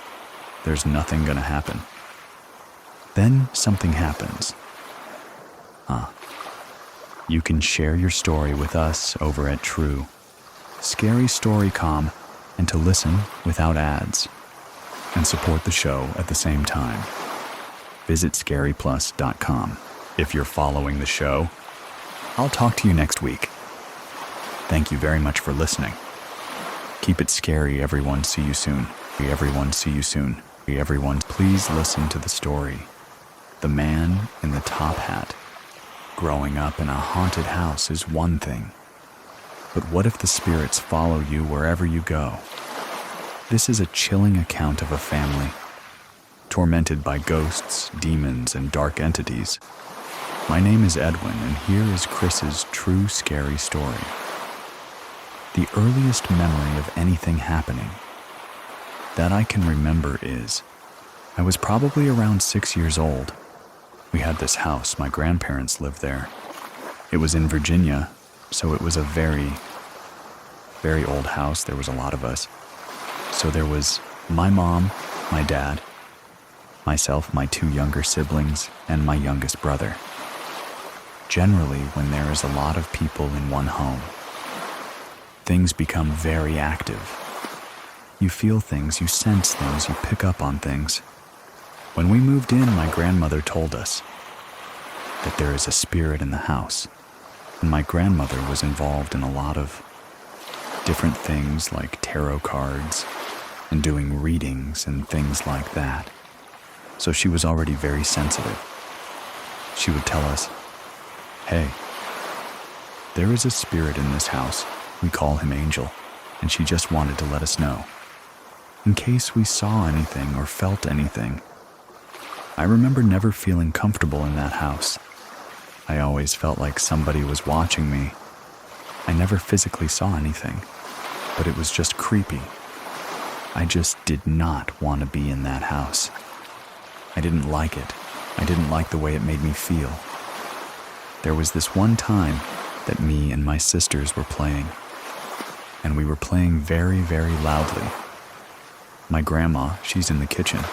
There's nothing going to happen. Then something happens. You can share your story with us over at True Scary Story.com and to listen without ads and support the show at the same time. Visit scaryplus.com. If you're following the show, I'll talk to you next week. Thank you very much for listening. Keep it scary, everyone. See you soon. Everyone, see you soon. Everyone, please listen to the story. The man in the top hat. Growing up in a haunted house is one thing. But what if the spirits follow you wherever you go? This is a chilling account of a family tormented by ghosts, demons, and dark entities. My name is Edwin, and here is Chris's true scary story. The earliest memory of anything happening that I can remember is, I was probably around 6 years old. We had this house, my grandparents lived there. It was in Virginia, so it was a very, very old house. There was a lot of us. So there was my mom, my dad, myself, my 2 younger siblings, and my youngest brother. Generally, when there is a lot of people in one home, things become very active. You feel things, you sense things, you pick up on things. When we moved in, my grandmother told us that there is a spirit in the house. And my grandmother was involved in a lot of different things like tarot cards and doing readings and things like that. So she was already very sensitive. She would tell us, "Hey, there is a spirit in this house. We call him Angel." And she just wanted to let us know, in case we saw anything or felt anything. I remember never feeling comfortable in that house. I always felt like somebody was watching me. I never physically saw anything, but it was just creepy. I just did not want to be in that house. I didn't like it. I didn't like the way it made me feel. There was this one time that me and my sisters were playing, and we were playing very, very loudly. My grandma, she's in the kitchen.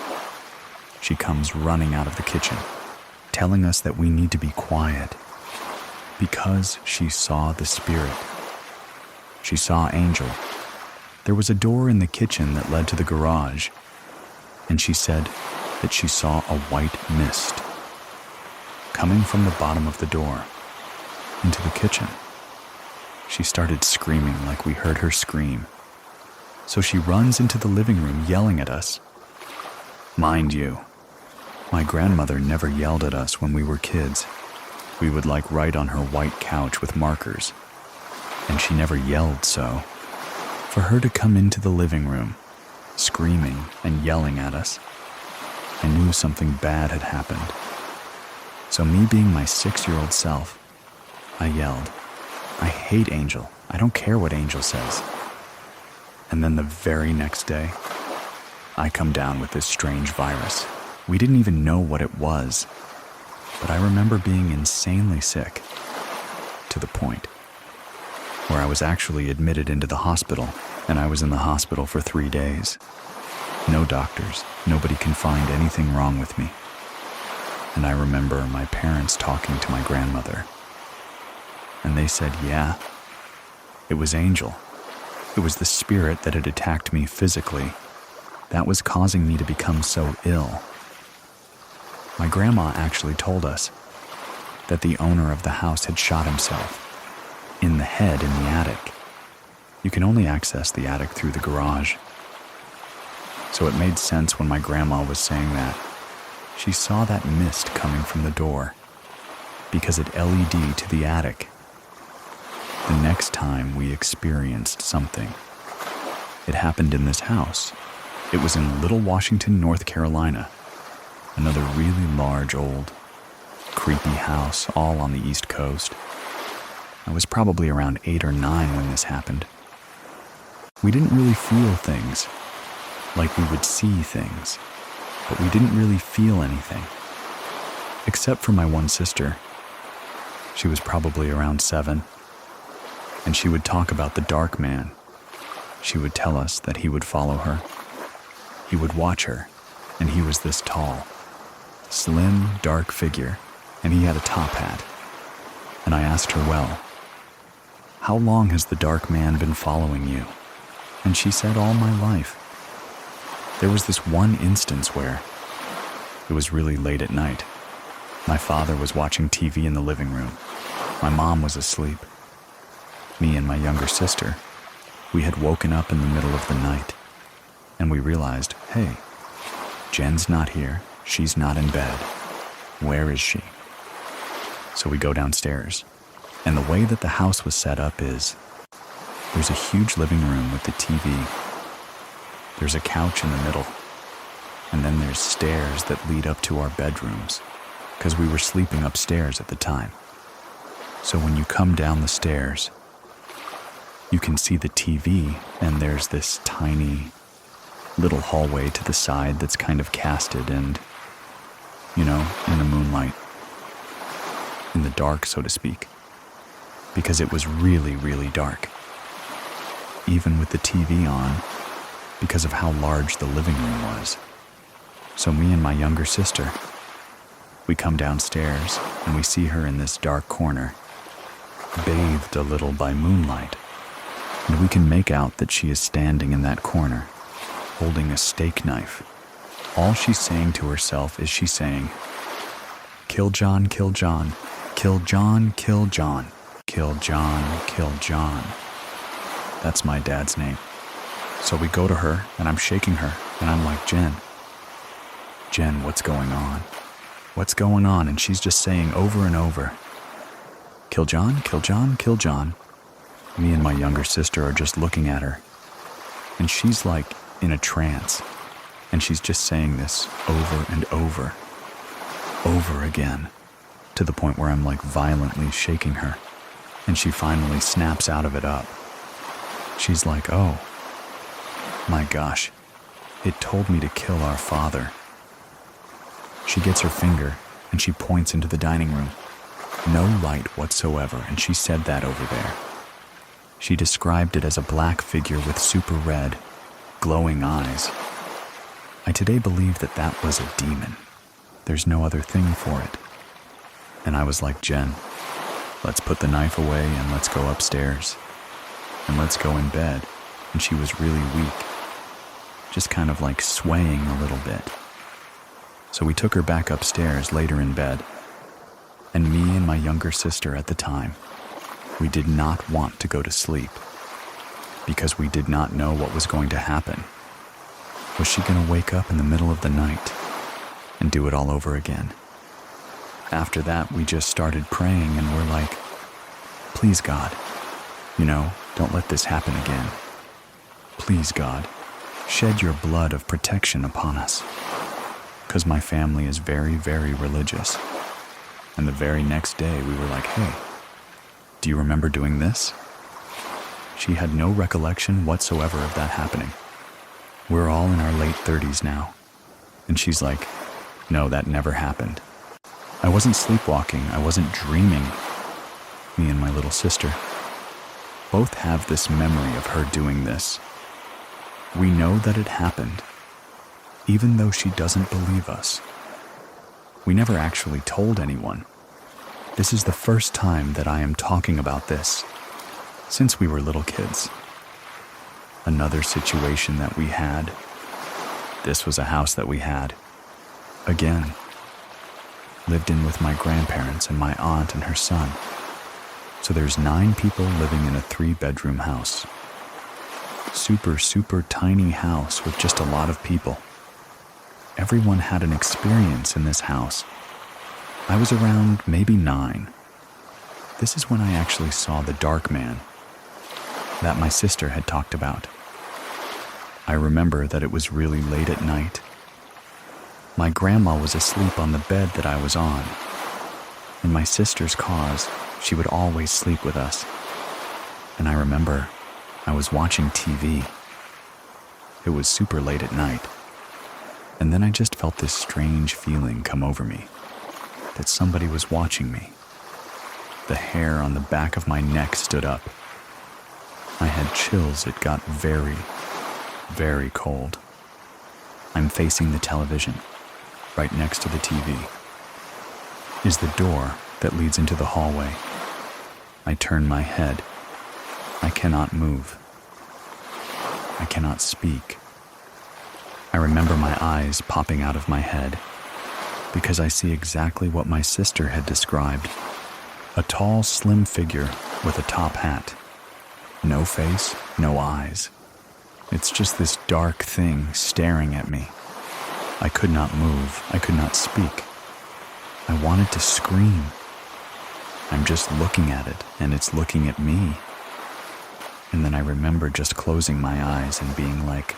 She comes running out of the kitchen, telling us that we need to be quiet because she saw the spirit. She saw Angel. There was a door in the kitchen that led to the garage, and she said that she saw a white mist. coming from the bottom of the door into the kitchen. She started screaming like we heard her scream. So she runs into the living room yelling at us. Mind you, my grandmother never yelled at us when we were kids. We would write on her white couch with markers, and she never yelled, so for her to come into the living room, screaming and yelling at us, I knew something bad had happened. So me being my 6-year-old self, I yelled, "I hate Angel. I don't care what Angel says." And then the very next day, I come down with this strange virus. We didn't even know what it was, but I remember being insanely sick, to the point where I was actually admitted into the hospital, and I was in the hospital for 3 days. No doctors, nobody can find anything wrong with me. And I remember my parents talking to my grandmother, and they said, yeah, it was Angel. It was the spirit that had attacked me physically that was causing me to become so ill. My grandma actually told us that the owner of the house had shot himself in the head in the attic. You can only access the attic through the garage. So it made sense when my grandma was saying that. She saw that mist coming from the door because it LED to the attic. The next time we experienced something, it happened in this house. It was in Little Washington, North Carolina. Another really large, old, creepy house all on the East Coast. I was probably around 8 or 9 when this happened. We didn't really feel things, like we would see things, but we didn't really feel anything. Except for my one sister. She was probably around 7. And she would talk about the dark man. She would tell us that he would follow her. He would watch her, and he was this tall, slim, dark figure, and he had a top hat. And I asked her, well, how long has the dark man been following you? And she said, all my life. There was this one instance where it was really late at night. My father was watching TV in the living room. My mom was asleep. Me and my younger sister, we had woken up in the middle of the night, and we realized, hey, Jen's not here. She's not in bed. Where is she? So we go downstairs, and the way that the house was set up is there's a huge living room with the TV. There's a couch in the middle, and then there's stairs that lead up to our bedrooms, because we were sleeping upstairs at the time. So when you come down the stairs, you can see the TV, and there's this tiny little hallway to the side that's kind of casted and, in the moonlight, in the dark, so to speak, because it was really, really dark, even with the TV on, because of how large the living room was. So me and my younger sister, we come downstairs, and we see her in this dark corner, bathed a little by moonlight. And we can make out that she is standing in that corner, holding a steak knife. All she's saying to herself is she's saying, kill John, kill John, kill John, kill John, kill John, kill John. That's my dad's name. So we go to her, and I'm shaking her, and I'm like, Jen, what's going on? What's going on? And she's just saying over and over, kill John, kill John, kill John. Me and my younger sister are just looking at her, and she's like in a trance, and she's just saying this over and over again, to the point where I'm like violently shaking her, and she finally snaps out of it up. She's like, oh my gosh, it told me to kill our father. She gets her finger, and she points into the dining room. No light whatsoever, and she said that over there. She described it as a black figure with super red, glowing eyes. I today believe that that was a demon. There's no other thing for it. And I was like, Jen, let's put the knife away and let's go upstairs. And let's go in bed. And she was really weak, just kind of like swaying a little bit. So we took her back upstairs, laid her in bed. And me and my younger sister at the time, we did not want to go to sleep because we did not know what was going to happen. Was she going to wake up in the middle of the night and do it all over again? After that, we just started praying and we're like, please God, don't let this happen again. Please God, shed your blood of protection upon us. Because my family is very, very religious. And the very next day we were like, hey, do you remember doing this? She had no recollection whatsoever of that happening. We're all in our late 30s now. And she's like, no, that never happened. I wasn't sleepwalking. I wasn't dreaming. Me and my little sister both have this memory of her doing this. We know that it happened, even though she doesn't believe us. We never actually told anyone. This is the first time that I am talking about this since we were little kids. Another situation that we had. This was a house that we had. Again, lived in with my grandparents and my aunt and her son. So there's 9 people living in a 3-bedroom house. Super, super tiny house with just a lot of people. Everyone had an experience in this house. I was around maybe 9. This is when I actually saw the dark man that my sister had talked about. I remember that it was really late at night. My grandma was asleep on the bed that I was on. In my sister's cause, she would always sleep with us. And I remember I was watching TV. It was super late at night. And then I just felt this strange feeling come over me, that somebody was watching me. The hair on the back of my neck stood up. I had chills. It got very, very cold. I'm facing the television. Right next to the TV is the door that leads into the hallway. I turn my head. I cannot move. I cannot speak. I remember my eyes popping out of my head because I see exactly what my sister had described. A tall, slim figure with a top hat. No face, no eyes. It's just this dark thing staring at me. I could not move. I could not speak. I wanted to scream. I'm just looking at it, and it's looking at me. And then I remember just closing my eyes and being like,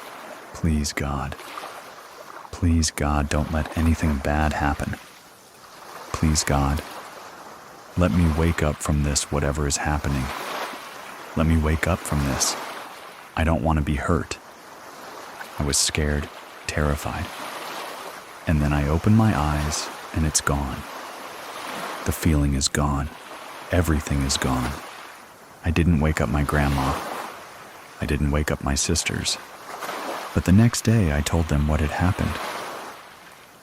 please God, don't let anything bad happen. Please God, let me wake up from this, whatever is happening. Let me wake up from this. I don't want to be hurt. I was scared, terrified. And then I open my eyes, and it's gone. The feeling is gone. Everything is gone. I didn't wake up my grandma. I didn't wake up my sisters. But the next day, I told them what had happened.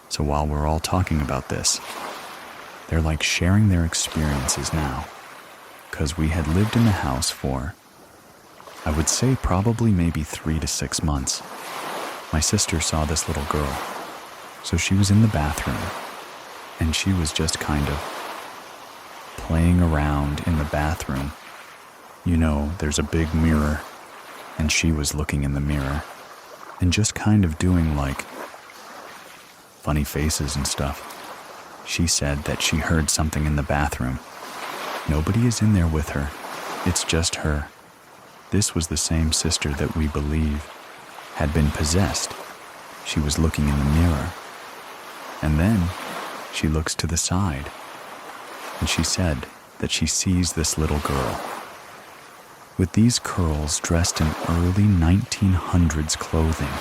So while we're all talking about this, they're like sharing their experiences now. 'Cause we had lived in the house for, I would say probably maybe 3 to 6 months. My sister saw this little girl. So she was in the bathroom, and she was just kind of playing around in the bathroom. There's a big mirror, and she was looking in the mirror and just kind of doing like funny faces and stuff. She said that she heard something in the bathroom. Nobody is in there with her. It's just her. This was the same sister that we believe had been possessed. She was looking in the mirror. And then she looks to the side, and she said that she sees this little girl with these curls dressed in early 1900s clothing.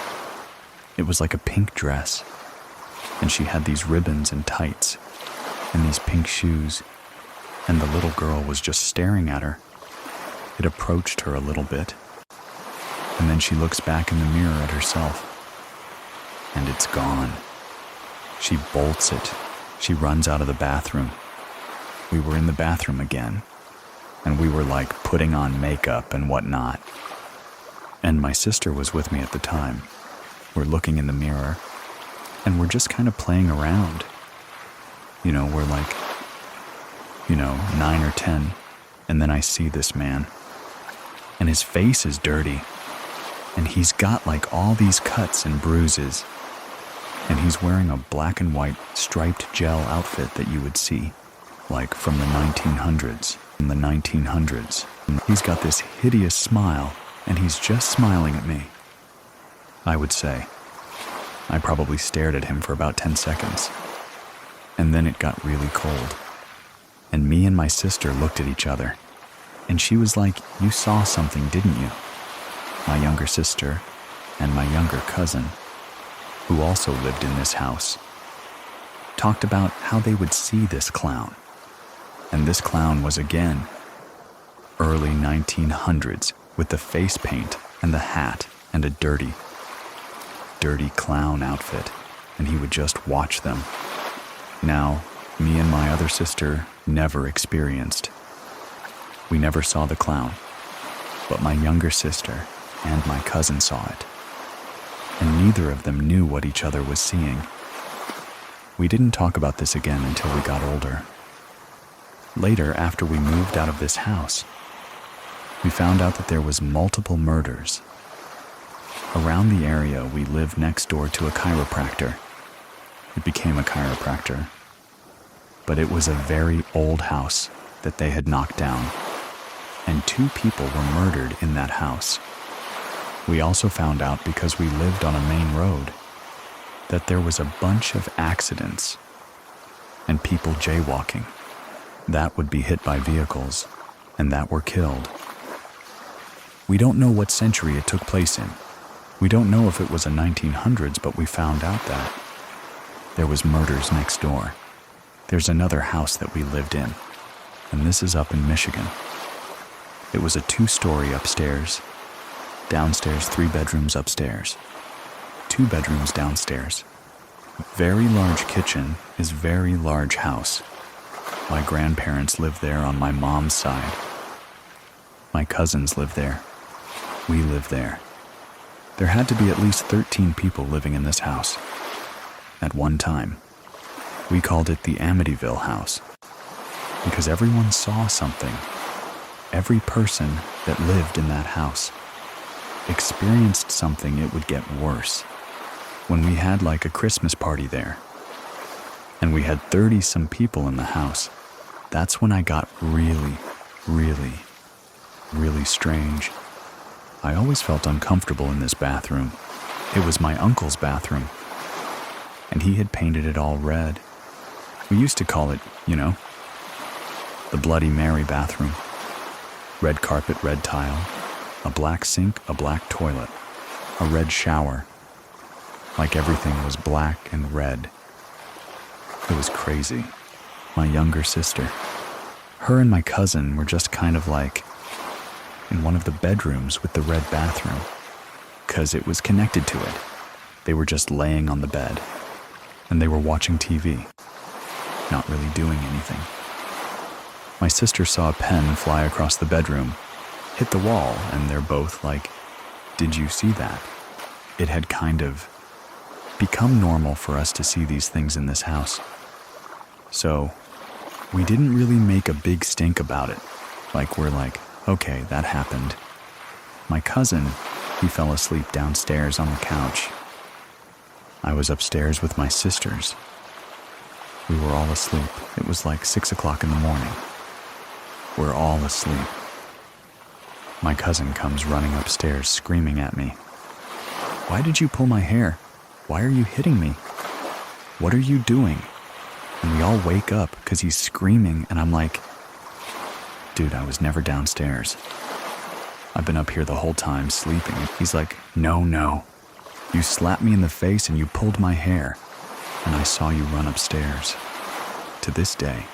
It was like a pink dress, and she had these ribbons and tights and these pink shoes, and the little girl was just staring at her. It approached her a little bit, and then she looks back in the mirror at herself, and it's gone. She bolts it. She runs out of the bathroom. We were in the bathroom again, and we were like putting on makeup and whatnot. And my sister was with me at the time. We're looking in the mirror, and we're just kind of playing around. We're like 9 or 10, and then I see this man. And his face is dirty, and he's got like all these cuts and bruises, and he's wearing a black and white striped gel outfit that you would see, like from the 1900s. In the 1900s, he's got this hideous smile, and he's just smiling at me. I would say. I probably stared at him for about 10 seconds, and then it got really cold. And me and my sister looked at each other, and she was like, "You saw something, didn't you?" My younger sister and my younger cousin, who also lived in this house, talked about how they would see this clown. And this clown was again early 1900s with the face paint and the hat and a dirty clown outfit, and he would just watch them. Now, me and my other sister never experienced. We never saw the clown, but my younger sister and my cousin saw it, and neither of them knew what each other was seeing. We didn't talk about this again until we got older. Later, after we moved out of this house, we found out that there was multiple murders. Around the area, we lived next door to a chiropractor. It became a chiropractor, but it was a very old house that they had knocked down, and 2 people were murdered in that house. We also found out, because we lived on a main road, that there was a bunch of accidents and people jaywalking that would be hit by vehicles and that were killed. We don't know what century it took place in. We don't know if it was a 1900s, but we found out that there was murders next door. There's another house that we lived in, and this is up in Michigan. It was a 2-story upstairs, downstairs 3 bedrooms upstairs, 2 bedrooms downstairs. Very large kitchen is very large house. My grandparents lived there on my mom's side. My cousins lived there. We lived there. There had to be at least 13 people living in this house at one time. We called it the Amityville house because everyone saw something. Every person that lived in that house experienced something. It would get worse. When we had like a Christmas party there, and we had 30-some people in the house, that's when I got really strange. I always felt uncomfortable in this bathroom. It was my uncle's bathroom, and he had painted it all red. We used to call it, the Bloody Mary bathroom. Red carpet, red tile, a black sink, a black toilet, a red shower. Like everything was black and red. It was crazy. My younger sister, her and my cousin were just kind of like in one of the bedrooms with the red bathroom, 'cause it was connected to it. They were just laying on the bed, and they were watching TV, not really doing anything. My sister saw a pen fly across the bedroom, hit the wall, and they're both like, "Did you see that?" It had kind of become normal for us to see these things in this house. So we didn't really make a big stink about it. We're like, okay, that happened. My cousin, he fell asleep downstairs on the couch. I was upstairs with my sisters. We were all asleep. It was like 6 o'clock in the morning. We're all asleep. My cousin comes running upstairs screaming at me. "Why did you pull my hair? Why are you hitting me? What are you doing?" And we all wake up because he's screaming, and I'm like, "Dude, I was never downstairs. I've been up here the whole time sleeping." He's like, No. You slapped me in the face and you pulled my hair, and I saw you run upstairs." To this day,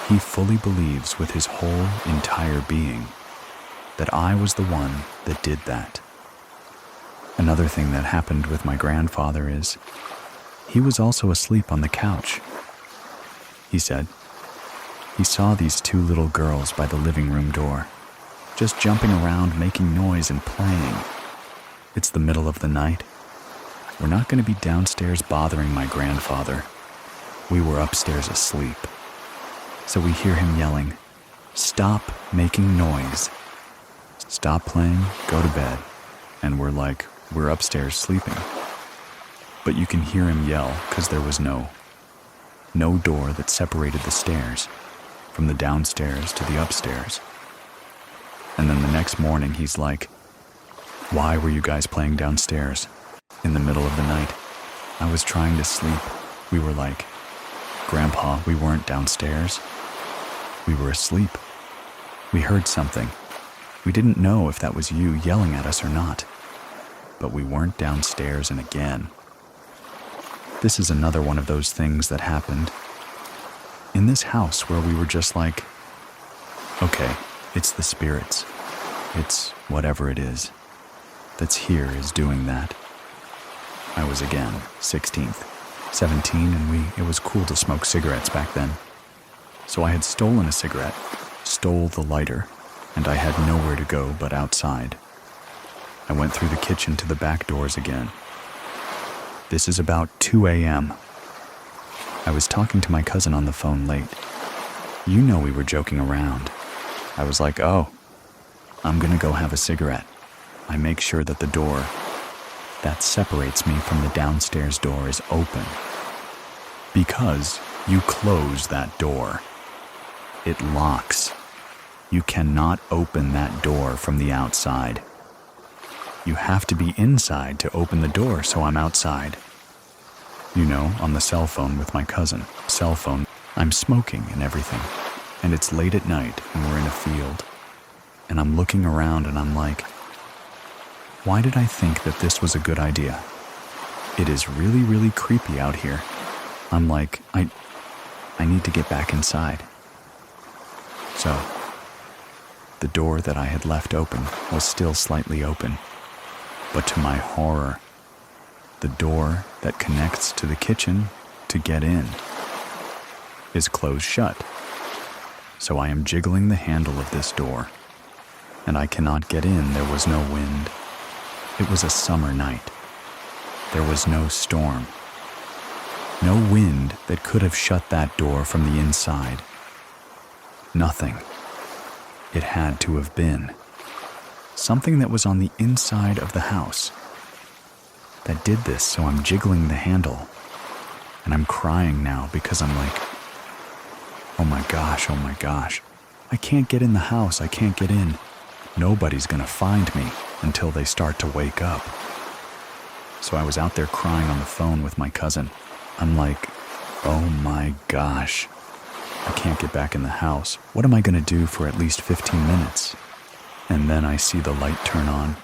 he fully believes with his whole entire being that I was the one that did that. Another thing that happened with my grandfather is he was also asleep on the couch. He said he saw these 2 little girls by the living room door, just jumping around, making noise and playing. It's the middle of the night. We're not going to be downstairs bothering my grandfather. We were upstairs asleep. So we hear him yelling, "Stop making noise. Stop playing, go to bed." And we're upstairs sleeping. But you can hear him yell because there was no door that separated the stairs from the downstairs to the upstairs. And then the next morning he's like, "Why were you guys playing downstairs in the middle of the night?" I was trying to sleep. We were like, "Grandpa, we weren't downstairs. We were asleep. We heard something. We didn't know if that was you yelling at us or not. But we weren't downstairs." And again, this is another one of those things that happened in this house where we were just like, okay, it's the spirits. It's whatever it is that's here is doing that. I was again 16th, 17, and it was cool to smoke cigarettes back then. So I had stolen a cigarette, stole the lighter, and I had nowhere to go but outside. I went through the kitchen to the back doors again. This is about 2 a.m. I was talking to my cousin on the phone late. You know we were joking around. I was like, "Oh, I'm gonna go have a cigarette." I make sure that the door that separates me from the downstairs door is open. Because you close that door, it locks. You cannot open that door from the outside. You have to be inside to open the door, so I'm outside. You know, on the cell phone with my cousin. Cell phone. I'm smoking and everything. And it's late at night and we're in a field. And I'm looking around and I'm like, why did I think that this was a good idea? It is really, really creepy out here. I'm like, I need to get back inside. So, the door that I had left open was still slightly open. But to my horror, the door that connects to the kitchen to get in is closed shut. So I am jiggling the handle of this door, and I cannot get in. There was no wind. It was a summer night. There was no storm. No wind that could have shut that door from the inside. Nothing. It had to have been something that was on the inside of the house that did this. So I'm jiggling the handle, and I'm crying now because I'm like, oh my gosh, I can't get in the house, I can't get in. Nobody's gonna find me until they start to wake up. So I was out there crying on the phone with my cousin. I'm like, oh my gosh, I can't get back in the house. What am I gonna do for at least 15 minutes? And then I see the light turn on.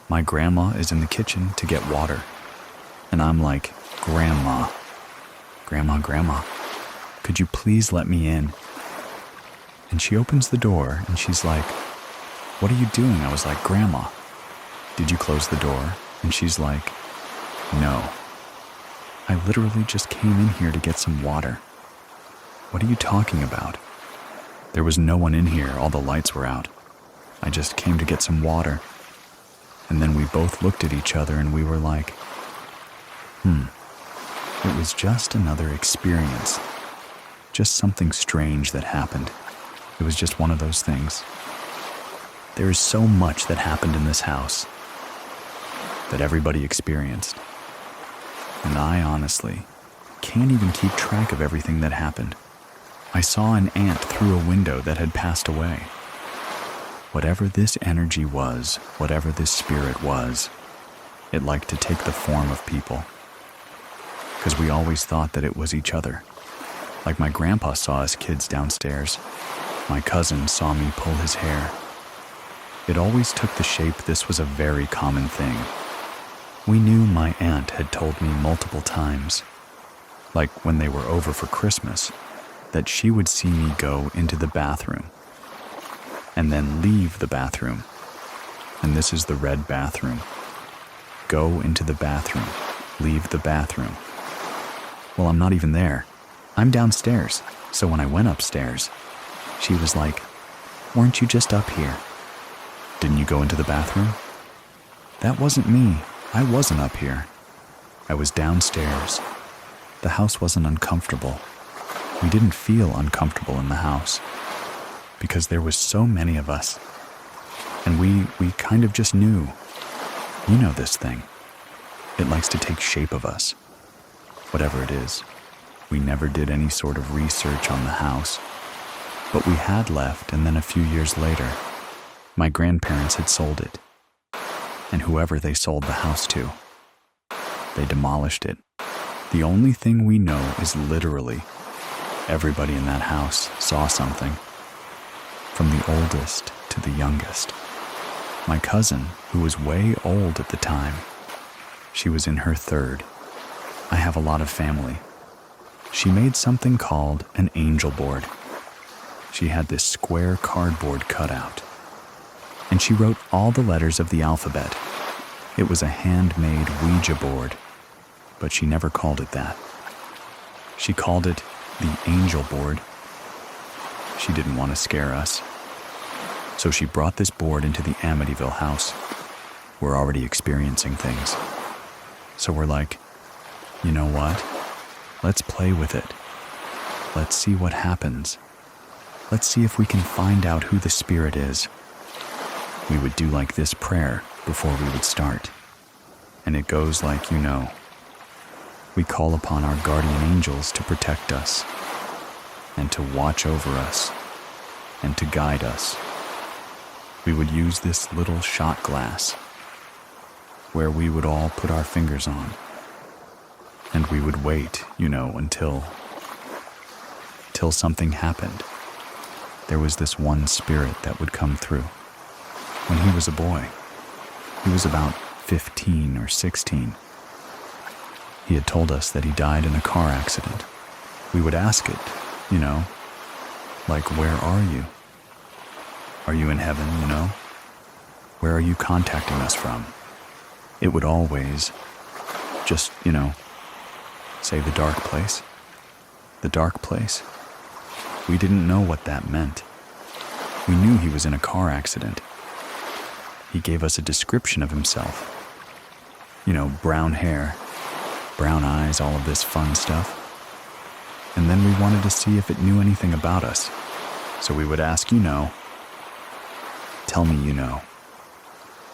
My grandma is in the kitchen to get water. And I'm like, Grandma, could you please let me in? And she opens the door and she's like, what are you doing? I was like, Grandma, did you close the door? And she's like, no. I literally just came in here to get some water. What are you talking about? There was no one in here, all the lights were out. I just came to get some water. And then we both looked at each other and we were like, It was just another experience. Just something strange that happened. It was just one of those things. There is so much that happened in this house that everybody experienced. And I honestly can't even keep track of everything that happened. I saw an ant through a window that had passed away. Whatever this energy was, whatever this spirit was, it liked to take the form of people. Because we always thought that it was each other. Like my grandpa saw us kids downstairs. My cousin saw me pull his hair. It always took the shape. This was a very common thing. We knew my aunt had told me multiple times, like when they were over for Christmas, that she would see me go into the bathroom and then leave the bathroom. And this is the red bathroom. Go into the bathroom, leave the bathroom. Well, I'm not even there. I'm downstairs. So when I went upstairs, she was like, weren't you just up here? Didn't you go into the bathroom? That wasn't me. I wasn't up here. I was downstairs. The house wasn't uncomfortable. We didn't feel uncomfortable in the house because there was so many of us, and we kind of just knew, you know this thing. It likes to take shape of us, whatever it is. We never did any sort of research on the house, but we had left, and then a few years later, my grandparents had sold it. And whoever they sold the house to, they demolished it. The only thing we know is literally everybody in that house saw something, from the oldest to the youngest. My cousin, who was way old at the time, she was in her third. I have a lot of family. She made something called an angel board. She had this square cardboard cutout, and she wrote all the letters of the alphabet. It was a handmade Ouija board, but she never called it that. She called it the angel board. She didn't want to scare us. So she brought this board into the Amityville house. We're already experiencing things. So we're like, you know what? Let's play with it. Let's see what happens. Let's see if we can find out who the spirit is. We would do like this prayer before we would start. And it goes like, you know, we call upon our guardian angels to protect us and to watch over us and to guide us. We would use this little shot glass where we would all put our fingers on, and we would wait, you know, until something happened. There was this one spirit that would come through. When he was a boy, he was about 15 or 16. He had told us that he died in a car accident. We would ask it, you know, like, where are you? Are you in heaven, you know? Where are you contacting us from? It would always just, you know, say the dark place. The dark place. We didn't know what that meant. We knew he was in a car accident. He gave us a description of himself. You know, brown hair, brown eyes, all of this fun stuff. And then we wanted to see if it knew anything about us. So we would ask, you know, tell me, you know,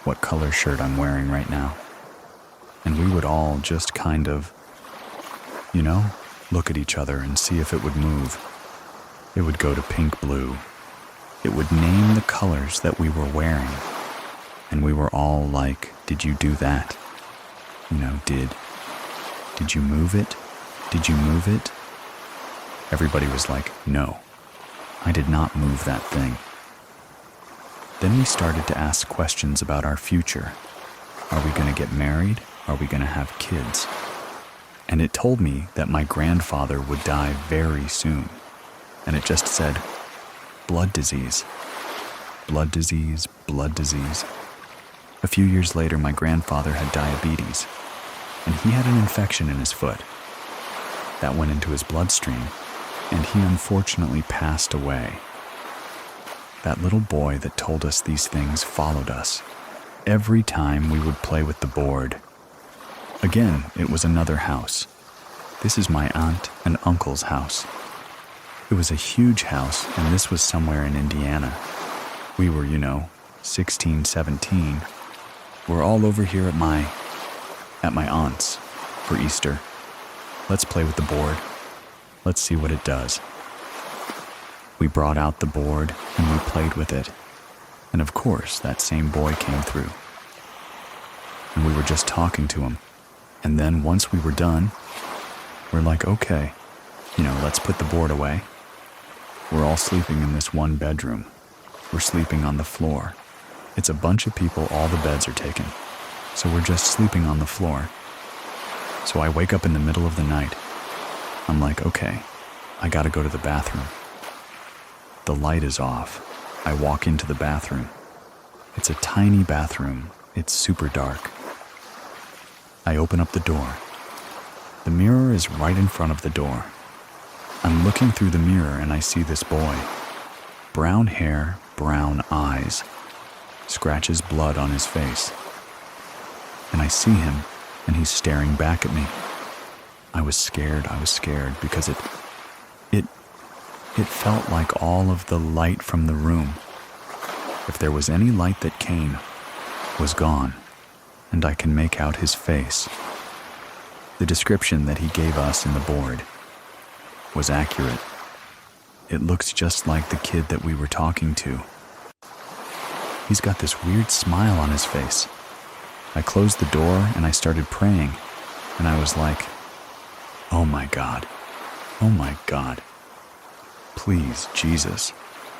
what color shirt I'm wearing right now. And we would all just kind of, you know, look at each other and see if it would move. It would go to pink blue. It would name the colors that we were wearing. And we were all like, did you do that? You know, did you move it? Did you move it? Everybody was like, no, I did not move that thing. Then we started to ask questions about our future. Are we going to get married? Are we going to have kids? And it told me that my grandfather would die very soon. And it just said, blood disease, blood disease, blood disease. A few years later, my grandfather had diabetes, and he had an infection in his foot that went into his bloodstream, and he unfortunately passed away. That little boy that told us these things followed us every time we would play with the board. Again, it was another house. This is my aunt and uncle's house. It was a huge house, and this was somewhere in Indiana. We were, you know, 16, 17. We're all over here at my aunt's for Easter. Let's play with the board. Let's see what it does. We brought out the board and we played with it. And of course, that same boy came through. And we were just talking to him. And then once we were done, we're like, okay, you know, let's put the board away. We're all sleeping in this one bedroom. We're sleeping on the floor. It's a bunch of people, all the beds are taken. So we're just sleeping on the floor. So I wake up in the middle of the night. I'm like, okay, I gotta go to the bathroom. The light is off. I walk into the bathroom. It's a tiny bathroom. It's super dark. I open up the door. The mirror is right in front of the door. I'm looking through the mirror and I see this boy. Brown hair, brown eyes. Scratches blood on his face. And I see him and he's staring back at me. I was scared because It felt like all of the light from the room, if there was any light that came, was gone, and I can make out his face. The description that he gave us in the board was accurate. It looks just like the kid that we were talking to. He's got this weird smile on his face. I closed the door and I started praying, and I was like, oh my God, please, Jesus,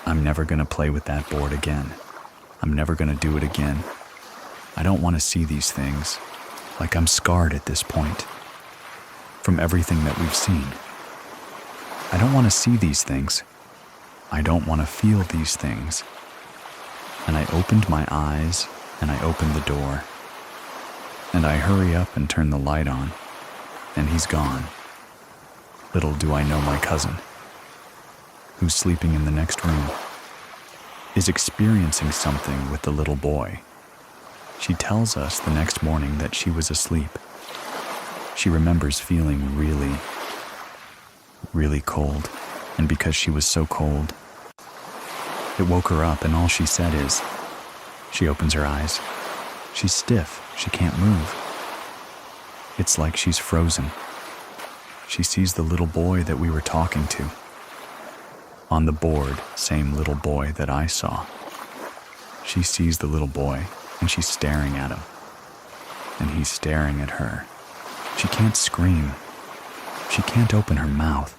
I'm never gonna play with that board again. I'm never gonna do it again. I don't want to see these things. Like, I'm scarred at this point from everything that we've seen. I don't want to see these things. I don't want to feel these things. And I opened my eyes and I opened the door. And I hurry up and turn the light on. And he's gone. Little do I know my cousin, who's sleeping in the next room, is experiencing something with the little boy. She tells us the next morning that she was asleep. She remembers feeling really, really cold, and because she was so cold, it woke her up, and all she said is, she opens her eyes. She's stiff, she can't move. It's like she's frozen. She sees the little boy that we were talking to. On the board, same little boy that I saw. She sees the little boy, and she's staring at him. And he's staring at her. She can't scream. She can't open her mouth.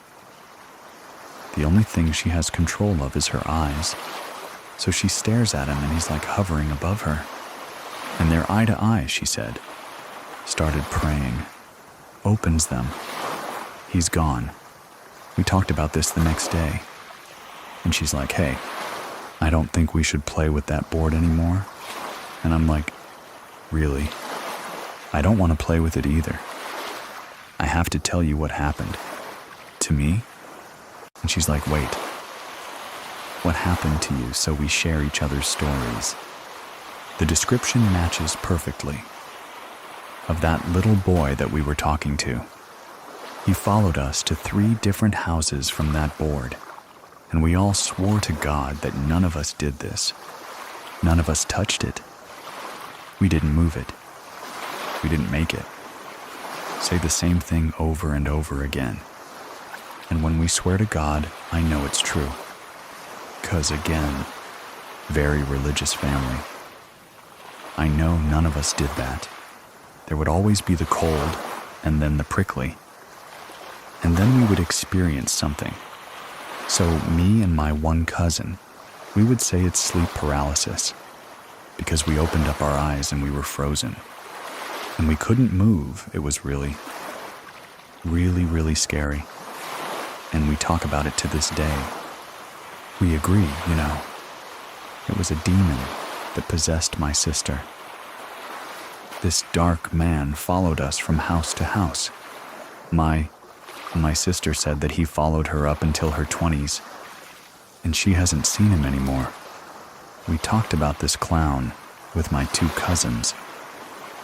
The only thing she has control of is her eyes. So she stares at him, and he's like hovering above her. And they're eye to eye, she said. Started praying. Opens them. He's gone. We talked about this the next day. And she's like, hey, I don't think we should play with that board anymore. And I'm like, really? I don't want to play with it either. I have to tell you what happened. To me? And she's like, wait. What happened to you, so we share each other's stories? The description matches perfectly of that little boy that we were talking to. He followed us to 3 different houses from that board, and we all swore to God that none of us did this. None of us touched it. We didn't move it. We didn't make it. Say the same thing over and over again. And when we swear to God, I know it's true. 'Cause again, very religious family. I know none of us did that. There would always be the cold, and then the prickly. And then we would experience something. So me and my one cousin, we would say it's sleep paralysis, because we opened up our eyes and we were frozen. And we couldn't move. It was really, really, really scary. And we talk about it to this day. We agree, you know. It was a demon that possessed my sister. This dark man followed us from house to house. My sister said that he followed her up until her 20s, and she hasn't seen him anymore. We talked about this clown with my 2 cousins.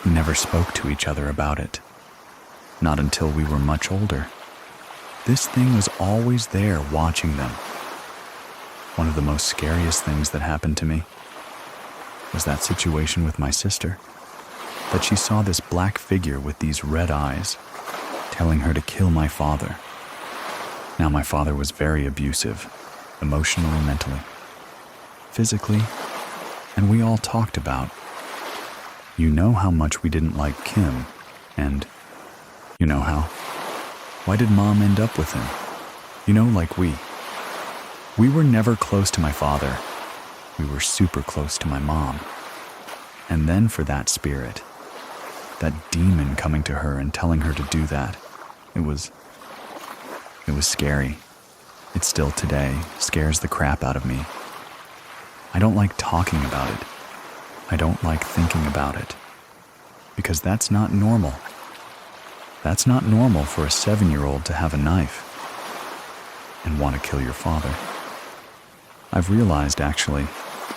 We never spoke to each other about it. Not until we were much older. This thing was always there watching them. One of the most scariest things that happened to me was that situation with my sister, that she saw this black figure with these red eyes telling her to kill my father. Now, my father was very abusive, emotionally, mentally, physically, and we all talked about, you know how much we didn't like Kim, and you know how. Why did Mom end up with him? You know, like we were never close to my father. We were super close to my mom. And then for that spirit, that demon coming to her and telling her to do that, it was scary. It still today scares the crap out of me. I don't like talking about it. I don't like thinking about it. Because that's not normal. That's not normal for a 7-year-old to have a knife and want to kill your father. I've realized, actually,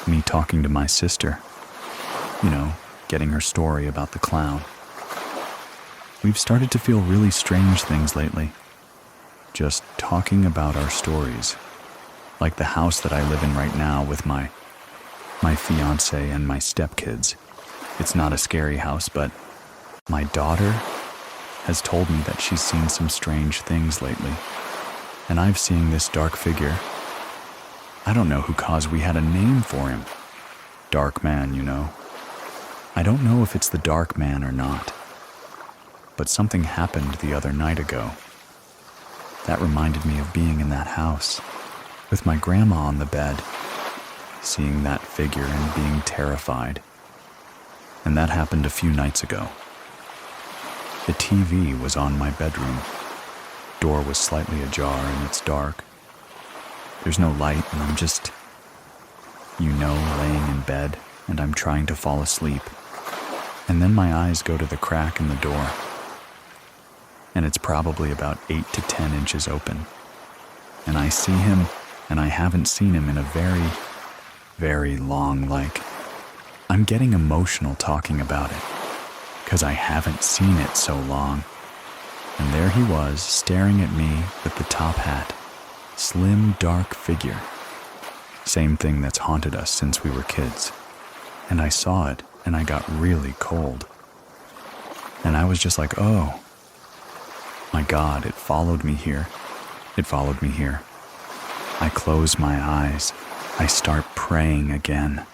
me talking to my sister, you know, getting her story about the clown. We've started to feel really strange things lately. Just talking about our stories like the house that I live in right now with my fiance and my stepkids. It's not a scary house, but my daughter has told me that she's seen some strange things lately. And I've seen this dark figure. I don't know who caused we had a name for him. Dark man, you know. I don't know if it's the dark man or not. But something happened the other night ago. That reminded me of being in that house, with my grandma on the bed, seeing that figure and being terrified. And that happened a few nights ago. The TV was on my bedroom. Door was slightly ajar and it's dark. There's no light and I'm just, laying in bed and I'm trying to fall asleep. And then my eyes go to the crack in the door. And it's probably about 8 to 10 inches open. And I see him, and I haven't seen him in a very, very long, I'm getting emotional talking about it, because I haven't seen it so long. And there he was, staring at me with the top hat. Slim, dark figure. Same thing that's haunted us since we were kids. And I saw it, and I got really cold. And I was just like, oh, my God, it followed me here. It followed me here. I close my eyes. I start praying again.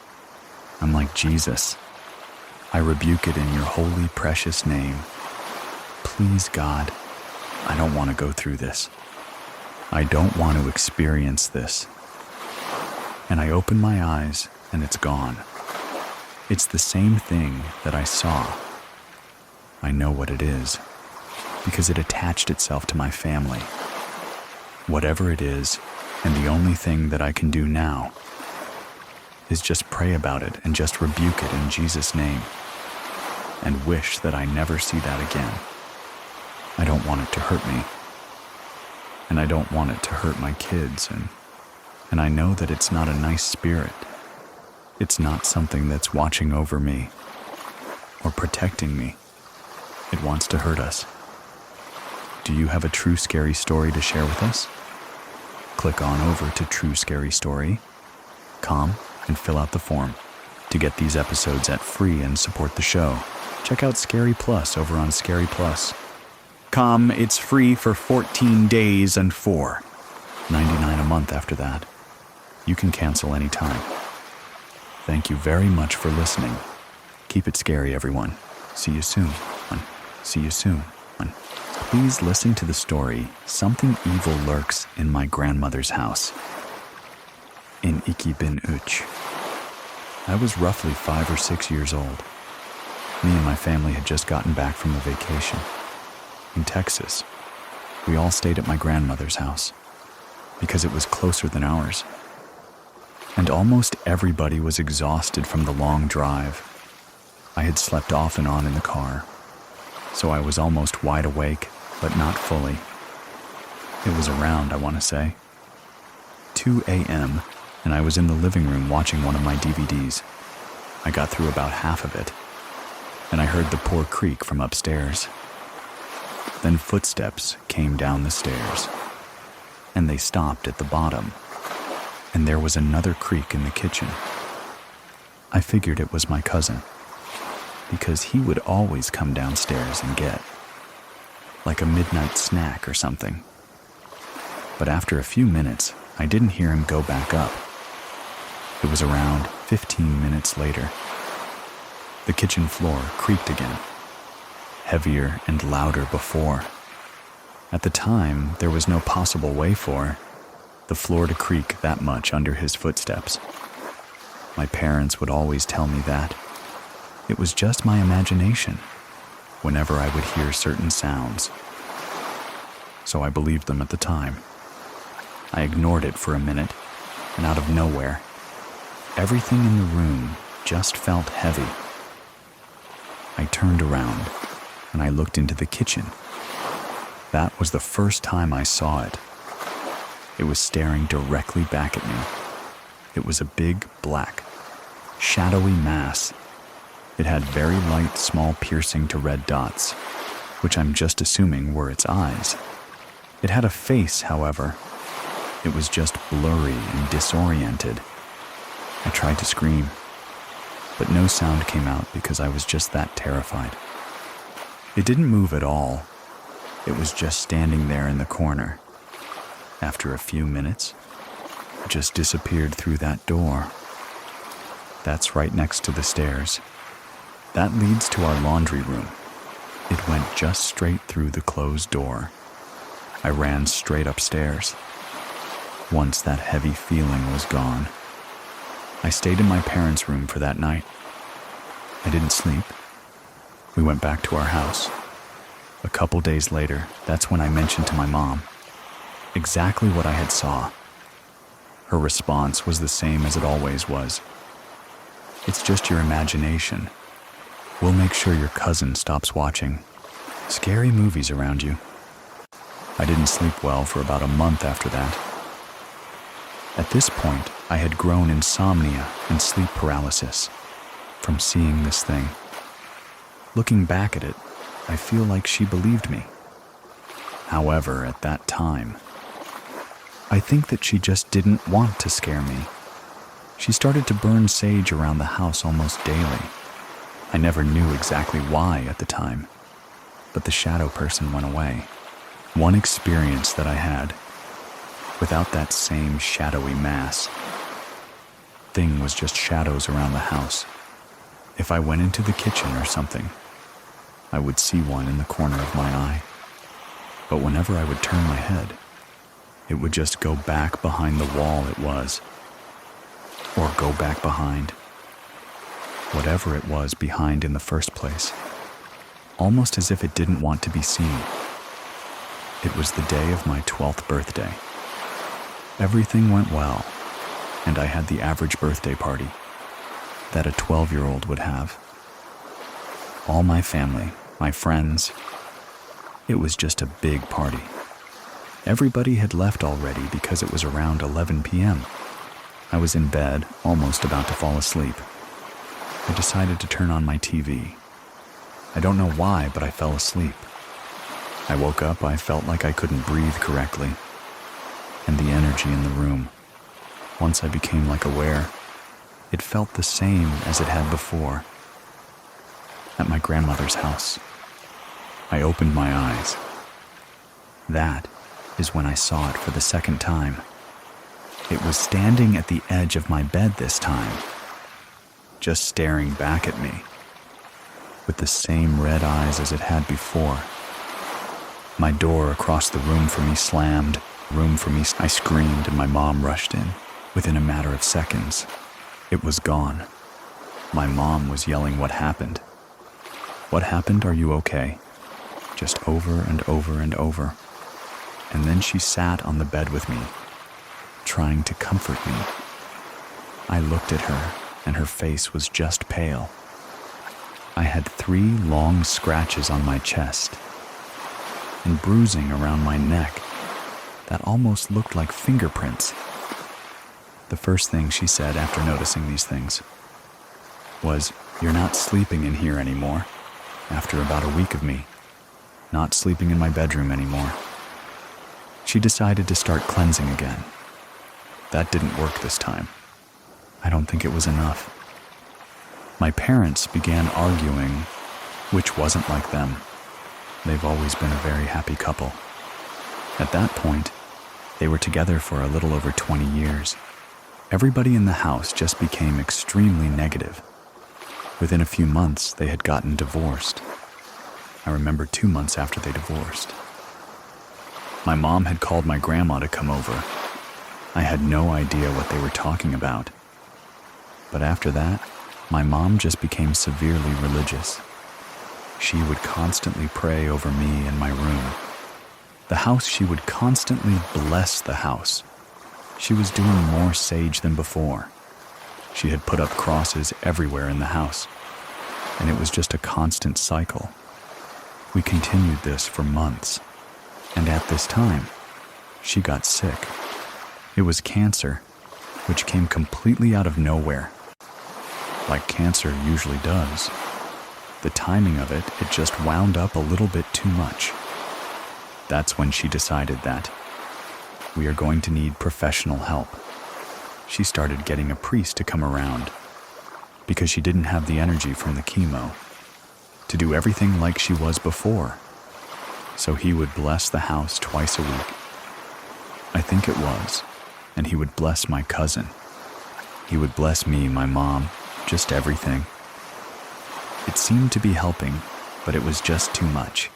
I'm like, Jesus, I rebuke it in your holy, precious name. Please, God, I don't want to go through this. I don't want to experience this. And I open my eyes, and it's gone. It's the same thing that I saw. I know what it is, because it attached itself to my family. Whatever it is, and the only thing that I can do now is just pray about it and just rebuke it in Jesus' name and wish that I never see that again. I don't want it to hurt me, and I don't want it to hurt my kids, and I know that it's not a nice spirit. It's not something that's watching over me or protecting me. It wants to hurt us. Do you have a true scary story to share with us? Click on over to True Scary Story, and fill out the form. To get these episodes at free and support the show, check out Scary Plus over on Scary Plus. It's free for 14 days and $4.99 a month after that. You can cancel anytime. Thank you very much for listening. Keep it scary, everyone. See you soon. See you soon. Please listen to the story, Something Evil Lurks in My Grandmother's House. In Iki Bin Uch. I was roughly 5 or 6 years old. Me and my family had just gotten back from a vacation. In Texas, we all stayed at my grandmother's house because it was closer than ours. And almost everybody was exhausted from the long drive. I had slept off and on in the car, so I was almost wide awake, but not fully. It was around, I want to say, 2 a.m., and I was in the living room watching one of my DVDs. I got through about half of it, and I heard the poor creak from upstairs. Then footsteps came down the stairs, and they stopped at the bottom, and there was another creak in the kitchen. I figured it was my cousin, because he would always come downstairs and get, like a midnight snack or something. But after a few minutes, I didn't hear him go back up. It was around 15 minutes later. The kitchen floor creaked again, heavier and louder before. At the time, there was no possible way for the floor to creak that much under his footsteps. My parents would always tell me that it was just my imagination whenever I would hear certain sounds. So I believed them at the time. I ignored it for a minute, and out of nowhere, everything in the room just felt heavy. I turned around, and I looked into the kitchen. That was the first time I saw it. It was staring directly back at me. It was a big, black, shadowy mass. It had very light, small piercing to red dots, which I'm just assuming were its eyes. It had a face, however, It was just blurry and disoriented. I tried to scream, but no sound came out because I was just that terrified. It didn't move at all. It was just standing there in the corner. After a few minutes, it just disappeared through that door. That's right next to the stairs. That leads to our laundry room. It went just straight through the closed door. I ran straight upstairs. Once that heavy feeling was gone, I stayed in my parents' room for that night. I didn't sleep. We went back to our house. A couple days later, that's when I mentioned to my mom exactly what I had saw. Her response was the same as it always was. It's just your imagination. We'll make sure your cousin stops watching scary movies around you. I didn't sleep well for about a month after that. At this point, I had grown insomnia and sleep paralysis from seeing this thing. Looking back at it, I feel like she believed me. However, at that time, I think that she just didn't want to scare me. She started to burn sage around the house almost daily. I never knew exactly why at the time, but the shadow person went away. One experience that I had, without that same shadowy mass, thing was just shadows around the house. If I went into the kitchen or something, I would see one in the corner of my eye. But whenever I would turn my head, it would just go back behind the wall it was, or go back behind whatever it was behind in the first place, almost as if it didn't want to be seen. It was the day of my 12th birthday. Everything went well, and I had the average birthday party that a 12-year-old would have. All my family, my friends, it was just a big party. Everybody had left already because it was around 11 p.m. I was in bed, almost about to fall asleep. I decided to turn on my TV. I don't know why, but I fell asleep. I woke up, I felt like I couldn't breathe correctly. And the energy in the room, once I became aware, it felt the same as it had before. At my grandmother's house, I opened my eyes. That is when I saw it for the second time. It was standing at the edge of my bed this time, just staring back at me, with the same red eyes as it had before. My door across the room from me slammed. I screamed and my mom rushed in. Within a matter of seconds, it was gone. My mom was yelling, "What happened? What happened? Are you okay?" Just over and over and over. And then she sat on the bed with me, trying to comfort me. I looked at her, and her face was just pale. I had 3 long scratches on my chest and bruising around my neck that almost looked like fingerprints. The first thing she said after noticing these things was, "You're not sleeping in here anymore," after about a week of me not sleeping in my bedroom anymore. She decided to start cleansing again. That didn't work this time. I don't think it was enough. My parents began arguing, which wasn't like them. They've always been a very happy couple. At that point, they were together for a little over 20 years. Everybody in the house just became extremely negative. Within a few months, they had gotten divorced. I remember 2 months after they divorced. My mom had called my grandma to come over. I had no idea what they were talking about. But after that, my mom just became severely religious. She would constantly pray over me in my room. The house, she would constantly bless the house. She was doing more sage than before. She had put up crosses everywhere in the house, and it was just a constant cycle. We continued this for months, and at this time, she got sick. It was cancer, which came completely out of nowhere, like cancer usually does. The timing of it just wound up a little bit too much. That's when she decided that We are going to need professional help. She started getting a priest to come around because she didn't have the energy from the chemo to do everything like she was before. So he would bless the house twice a week. I think it was. And he would bless my cousin. He would bless me, my mom, just everything. It seemed to be helping, but it was just too much.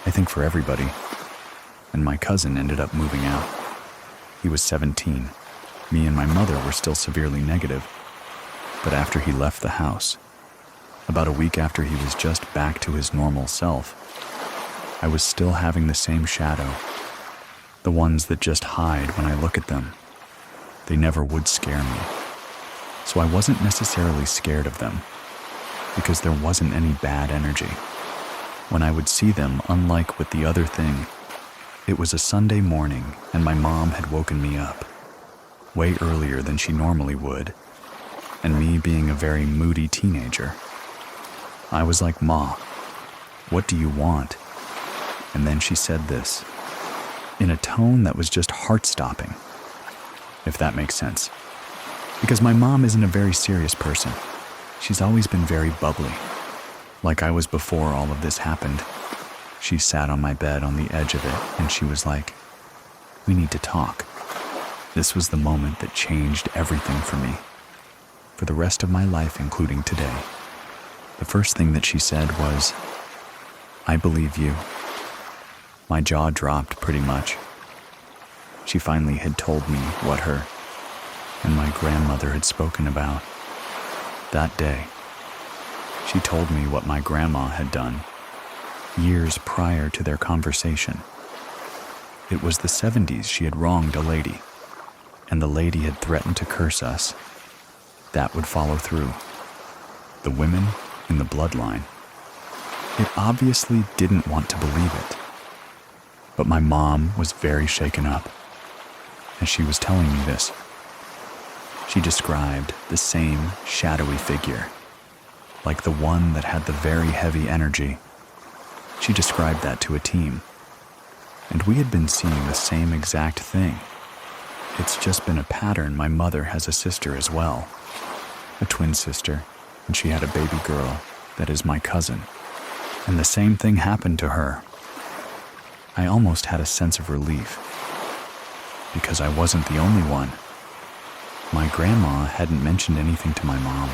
I think for everybody. And my cousin ended up moving out. He was 17. Me and my mother were still severely negative. But after he left the house, about a week after he was just back to his normal self, I was still having the same shadow. The ones that just hide when I look at them. They never would scare me. So I wasn't necessarily scared of them, because there wasn't any bad energy. When I would see them, unlike with the other thing, it was a Sunday morning and my mom had woken me up, way earlier than she normally would, and me being a very moody teenager. I was like, "Ma, what do you want?" And then she said this, in a tone that was just heart-stopping, if that makes sense. Because my mom isn't a very serious person. She's always been very bubbly. Like I was before all of this happened. She sat on my bed on the edge of it, and she was like, "We need to talk." This was the moment that changed everything for me, for the rest of my life, including today. The first thing that she said was, "I believe you." My jaw dropped pretty much. She finally had told me what her and my grandmother had spoken about. That day, she told me what my grandma had done years prior to their conversation. It was the 70s. She had wronged a lady, and the lady had threatened to curse us. That would follow through. The women in the bloodline. It obviously didn't want to believe it. But my mom was very shaken up as she was telling me this. She described the same shadowy figure, like the one that had the very heavy energy. She described that to a team, and we had been seeing the same exact thing. It's just been a pattern. My mother has a sister as well, a twin sister, and she had a baby girl that is my cousin, and the same thing happened to her. I almost had a sense of relief, because I wasn't the only one. My grandma hadn't mentioned anything to my mom,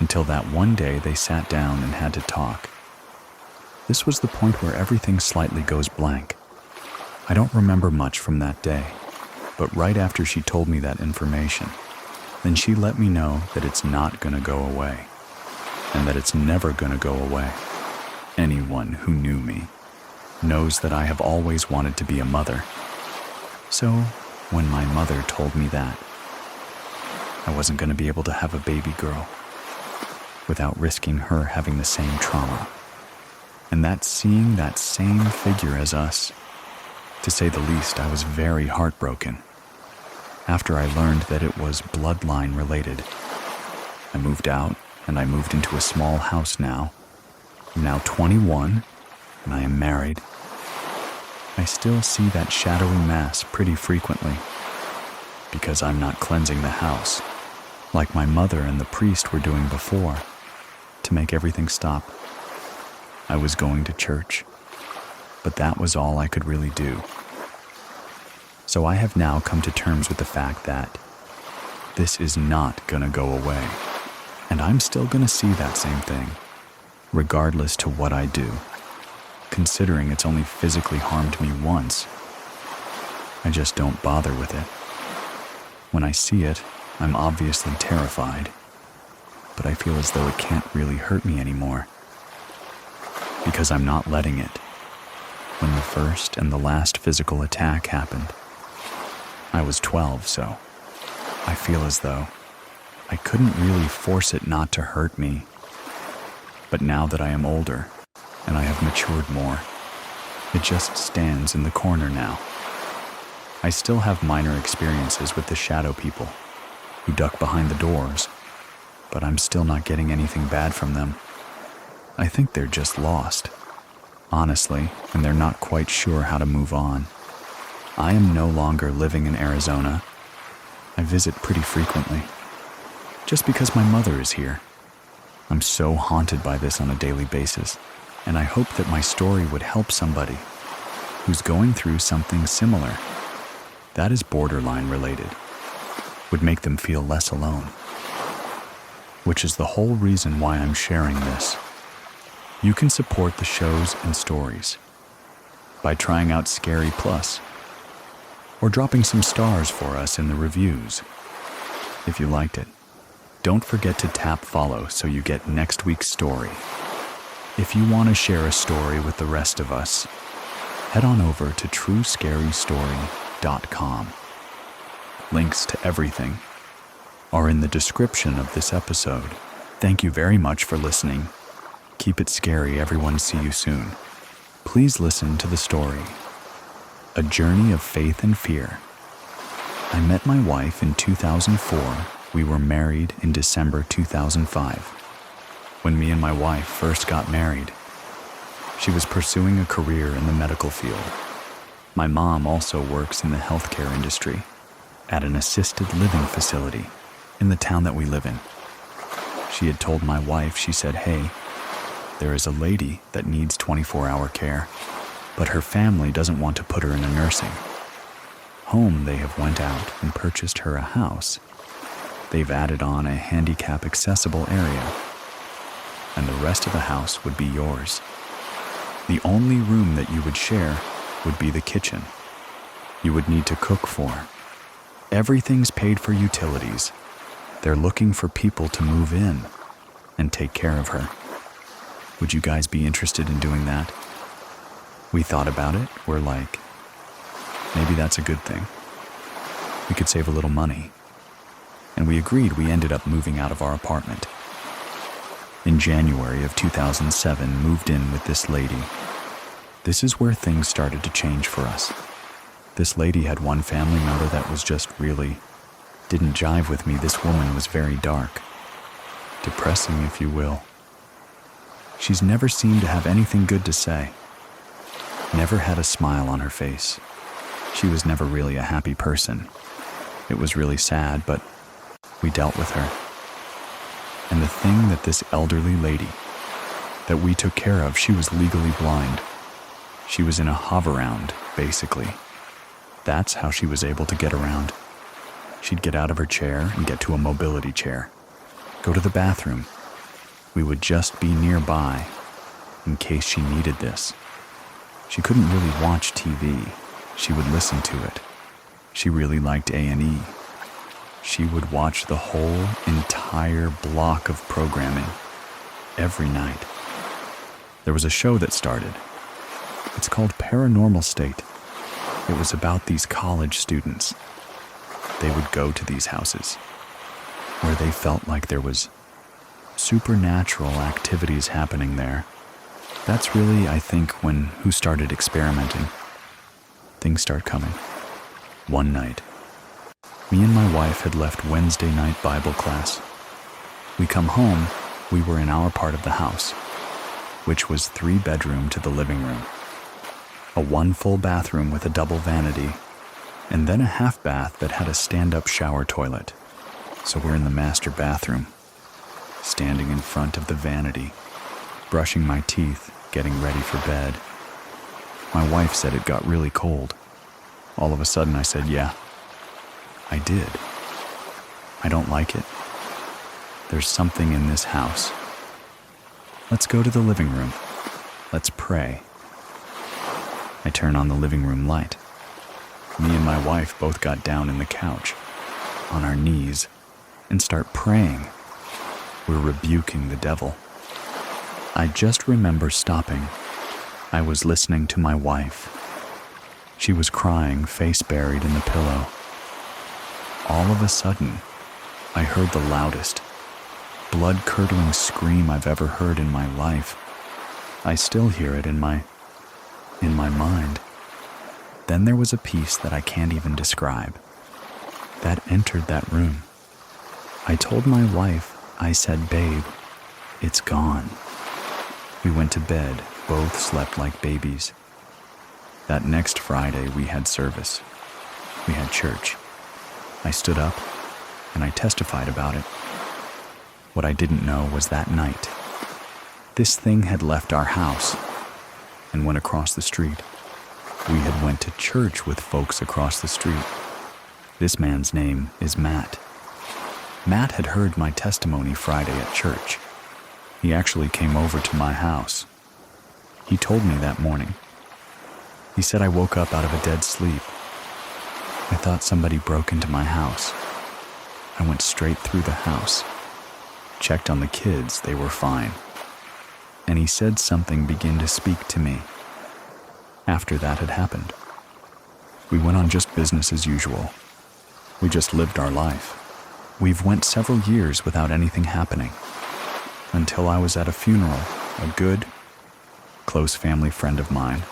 until that one day they sat down and had to talk. This was the point where everything slightly goes blank. I don't remember much from that day, but right after she told me that information, then she let me know that it's not gonna go away, and that it's never gonna go away. Anyone who knew me knows that I have always wanted to be a mother. So, when my mother told me that, I wasn't going to be able to have a baby girl without risking her having the same trauma. And that seeing that same figure as us, to say the least, I was very heartbroken. After I learned that it was bloodline related, I moved out and I moved into a small house now. I'm now 21. And I am married. I still see that shadowy mass pretty frequently because I'm not cleansing the house like my mother and the priest were doing before to make everything stop. I was going to church, but that was all I could really do. So I have now come to terms with the fact that this is not gonna go away, and I'm still gonna see that same thing, regardless to what I do. Considering it's only physically harmed me once, I just don't bother with it. When I see it, I'm obviously terrified, but I feel as though it can't really hurt me anymore, because I'm not letting it. When the first and the last physical attack happened, I was 12, so I feel as though I couldn't really force it not to hurt me. But now that I am older, and I have matured more, it just stands in the corner now. I still have minor experiences with the shadow people who duck behind the doors, but I'm still not getting anything bad from them. I think they're just lost, honestly, and they're not quite sure how to move on. I am no longer living in Arizona. I visit pretty frequently, just because my mother is here. I'm so haunted by this on a daily basis, and I hope that my story would help somebody who's going through something similar that is borderline related, would make them feel less alone. Which is the whole reason why I'm sharing this. You can support the shows and stories by trying out Scary Plus or dropping some stars for us in the reviews if you liked it. Don't forget to tap follow so you get next week's story. If you want to share a story with the rest of us, head on over to truescarystory.com. Links to everything are in the description of this episode. Thank you very much for listening. Keep it scary, everyone. See you soon. Please listen to the story, A Journey of Faith and Fear. I met my wife in 2004. We were married in December 2005. When me and my wife first got married, she was pursuing a career in the medical field. My mom also works in the healthcare industry at an assisted living facility in the town that we live in. She had told my wife, she said, "Hey, there is a lady that needs 24-hour care, but her family doesn't want to put her in a nursing home. They have went out and purchased her a house. They've added on a handicap accessible area, and the rest of the house would be yours. The only room that you would share would be the kitchen. You would need to cook for. Everything's paid for utilities. They're looking for people to move in and take care of her. Would you guys be interested in doing that?" We thought about it. We're like, maybe that's a good thing. We could save a little money. And we agreed. We ended up moving out of our apartment. In January of 2007, moved in with this lady. This is where things started to change for us. This lady had one family member that was just really didn't jive with me. This woman was very dark, depressing, if you will. She's never seemed to have anything good to say. Never had a smile on her face. She was never really a happy person. It was really sad, but we dealt with her. And the thing that this elderly lady that we took care of, she was legally blind. She was in a hover-round, basically. That's how she was able to get around. She'd get out of her chair and get to a mobility chair, go to the bathroom. We would just be nearby in case she needed this. She couldn't really watch TV. She would listen to it. She really liked A&E. She would watch the whole entire block of programming every night. There was a show that started. It's called Paranormal State. It was about these college students. They would go to these houses where they felt like there was supernatural activities happening there. That's really, I think, who started experimenting. Things start coming. One night, me and my wife had left Wednesday night Bible class. We come home, we were in our part of the house, which was 3-bedroom to the living room. A 1 full bathroom with a double vanity, and then a half bath that had a stand-up shower toilet. So we're in the master bathroom, standing in front of the vanity, brushing my teeth, getting ready for bed. My wife said it got really cold. All of a sudden I said, "Yeah, I did. I don't like it. There's something in this house. Let's go to the living room. Let's pray." I turn on the living room light. Me and my wife both got down in the couch, on our knees, and start praying. We're rebuking the devil. I just remember stopping. I was listening to my wife. She was crying, face buried in the pillow. All of a sudden, I heard the loudest, blood-curdling scream I've ever heard in my life. I still hear it in my mind. Then there was a peace that I can't even describe that entered that room. I told my wife, I said, "Babe, it's gone." We went to bed, both slept like babies. That next Friday, we had service. We had church. I stood up, and I testified about it. What I didn't know was that night, this thing had left our house and went across the street. We had went to church with folks across the street. This man's name is Matt. Matt had heard my testimony Friday at church. He actually came over to my house. He told me that morning. He said I woke up out of a dead sleep. I thought somebody broke into my house. I went straight through the house, checked on the kids, they were fine. And he said something began to speak to me. After that had happened, we went on just business as usual. We just lived our life. We've went several years without anything happening, until I was at a funeral. A good, close family friend of mine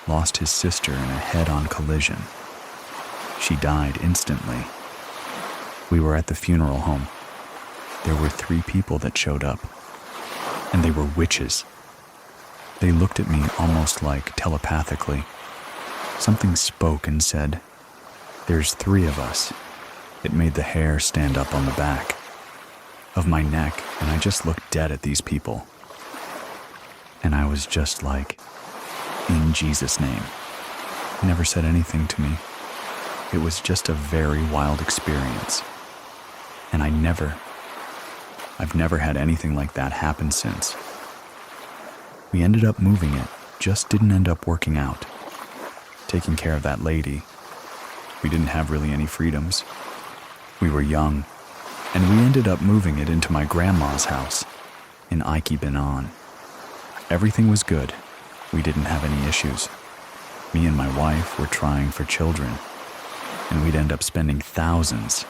lost his sister in a head-on collision. She died instantly. We were at the funeral home. There were 3 people that showed up, and they were witches. They looked at me almost like telepathically. Something spoke and said, "There's 3 of us." It made the hair stand up on the back of my neck, and I just looked dead at these people. And I was just like, in Jesus' name. He never said anything to me. It was just a very wild experience. And I've never had anything like that happen since. We ended up moving it, just didn't end up working out. Taking care of that lady, we didn't have really any freedoms. We were young, and we ended up moving it into my grandma's house in Ike-Benon. Everything was good. We didn't have any issues. Me and my wife were trying for children, and we'd end up spending thousands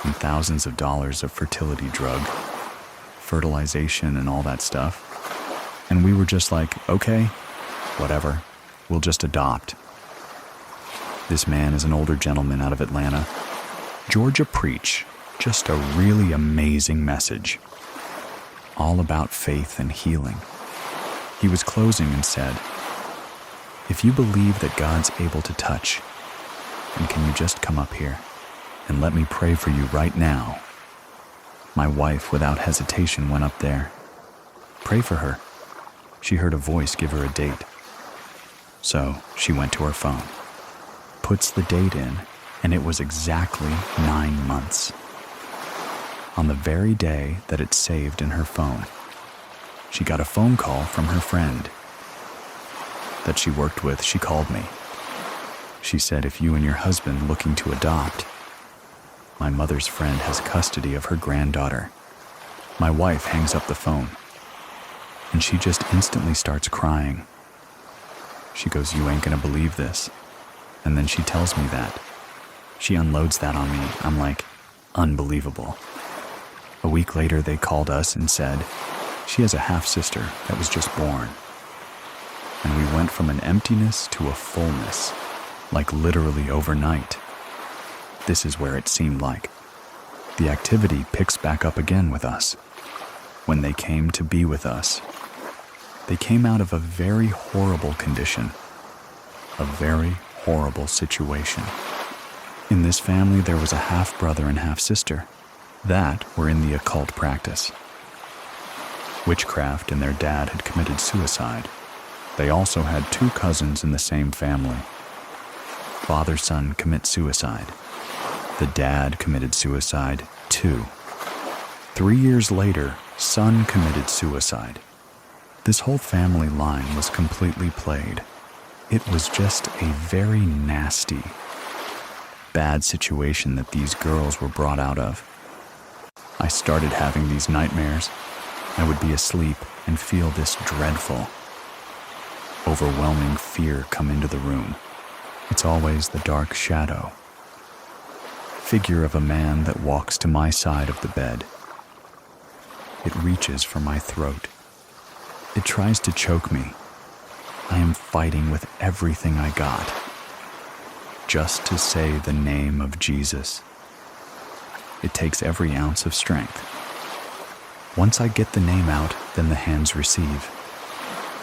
and thousands of dollars of fertility drug, fertilization, and all that stuff. And we were just like, okay, whatever, we'll just adopt. This man is an older gentleman out of Atlanta. Georgia preach, just a really amazing message, all about faith and healing. He was closing and said, "If you believe that God's able to touch, then can you just come up here and let me pray for you right now?" My wife, without hesitation, went up there. Pray for her. She heard a voice give her a date. So she went to her phone, puts the date in, and it was exactly 9 months. On the very day that it's saved in her phone, she got a phone call from her friend that she worked with. She called me. She said, "If you and your husband looking to adopt, my mother's friend has custody of her granddaughter." My wife hangs up the phone, and she just instantly starts crying. She goes, "You ain't gonna believe this." And then she tells me that. She unloads that on me. I'm like, unbelievable. A week later, they called us and said, she has a half-sister that was just born. And we went from an emptiness to a fullness, like literally overnight. This is where it seemed like the activity picks back up again with us. When they came to be with us, they came out of a very horrible condition, a very horrible situation. In this family, there was a half-brother and half-sister that were in the occult practice. Witchcraft, and their dad had committed suicide. They also had 2 cousins in the same family. Father-son commit suicide. The dad committed suicide too. 3 years later, son committed suicide. This whole family line was completely played. It was just a very nasty, bad situation that these girls were brought out of. I started having these nightmares. I would be asleep and feel this dreadful, overwhelming fear come into the room. It's always the dark shadow, figure of a man that walks to my side of the bed. It reaches for my throat. It tries to choke me. I am fighting with everything I got, just to say the name of Jesus. It takes every ounce of strength. Once I get the name out, then the hands receive.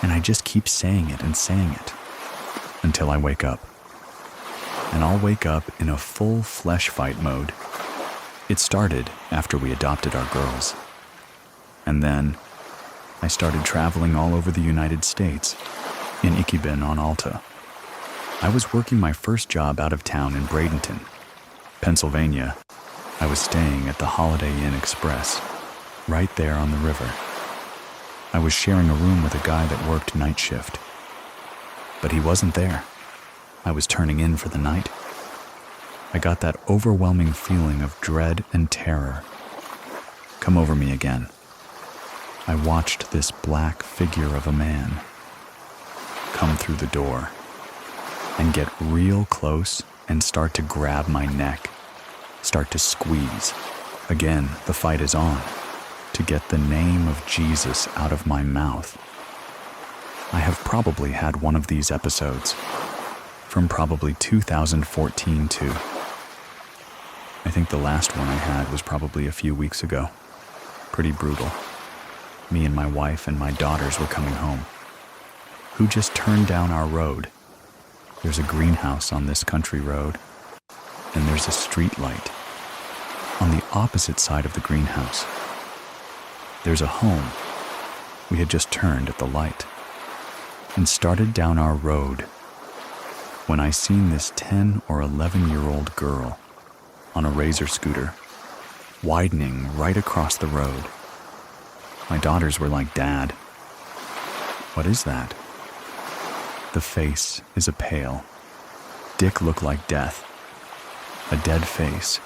And I just keep saying it and saying it. until I wake up. And I'll wake up in a full flesh fight mode. It started after we adopted our girls. And then I started traveling all over the United States, in Ikibin on Alta. I was working my first job out of town in Bradenton, Pennsylvania. I was staying at the Holiday Inn Express, right there on the river. I was sharing a room with a guy that worked night shift. But he wasn't there. I was turning in for the night. I got that overwhelming feeling of dread and terror come over me again. I watched this black figure of a man come through the door and get real close and start to grab my neck, start to squeeze. Again, the fight is on to get the name of Jesus out of my mouth. I have probably had one of these episodes from probably 2014 too. I think the last one I had was probably a few weeks ago. Pretty brutal. Me and my wife and my daughters were coming home. Who just turned down our road? There's a greenhouse on this country road, and there's a street light. On the opposite side of the greenhouse, there's a home. We had just turned at the light and started down our road when I seen this 10 or 11-year-old girl on a Razor scooter widening right across the road. My daughters were like, "Dad, what is that?" The face is a pale. Dick looked like death. A dead face,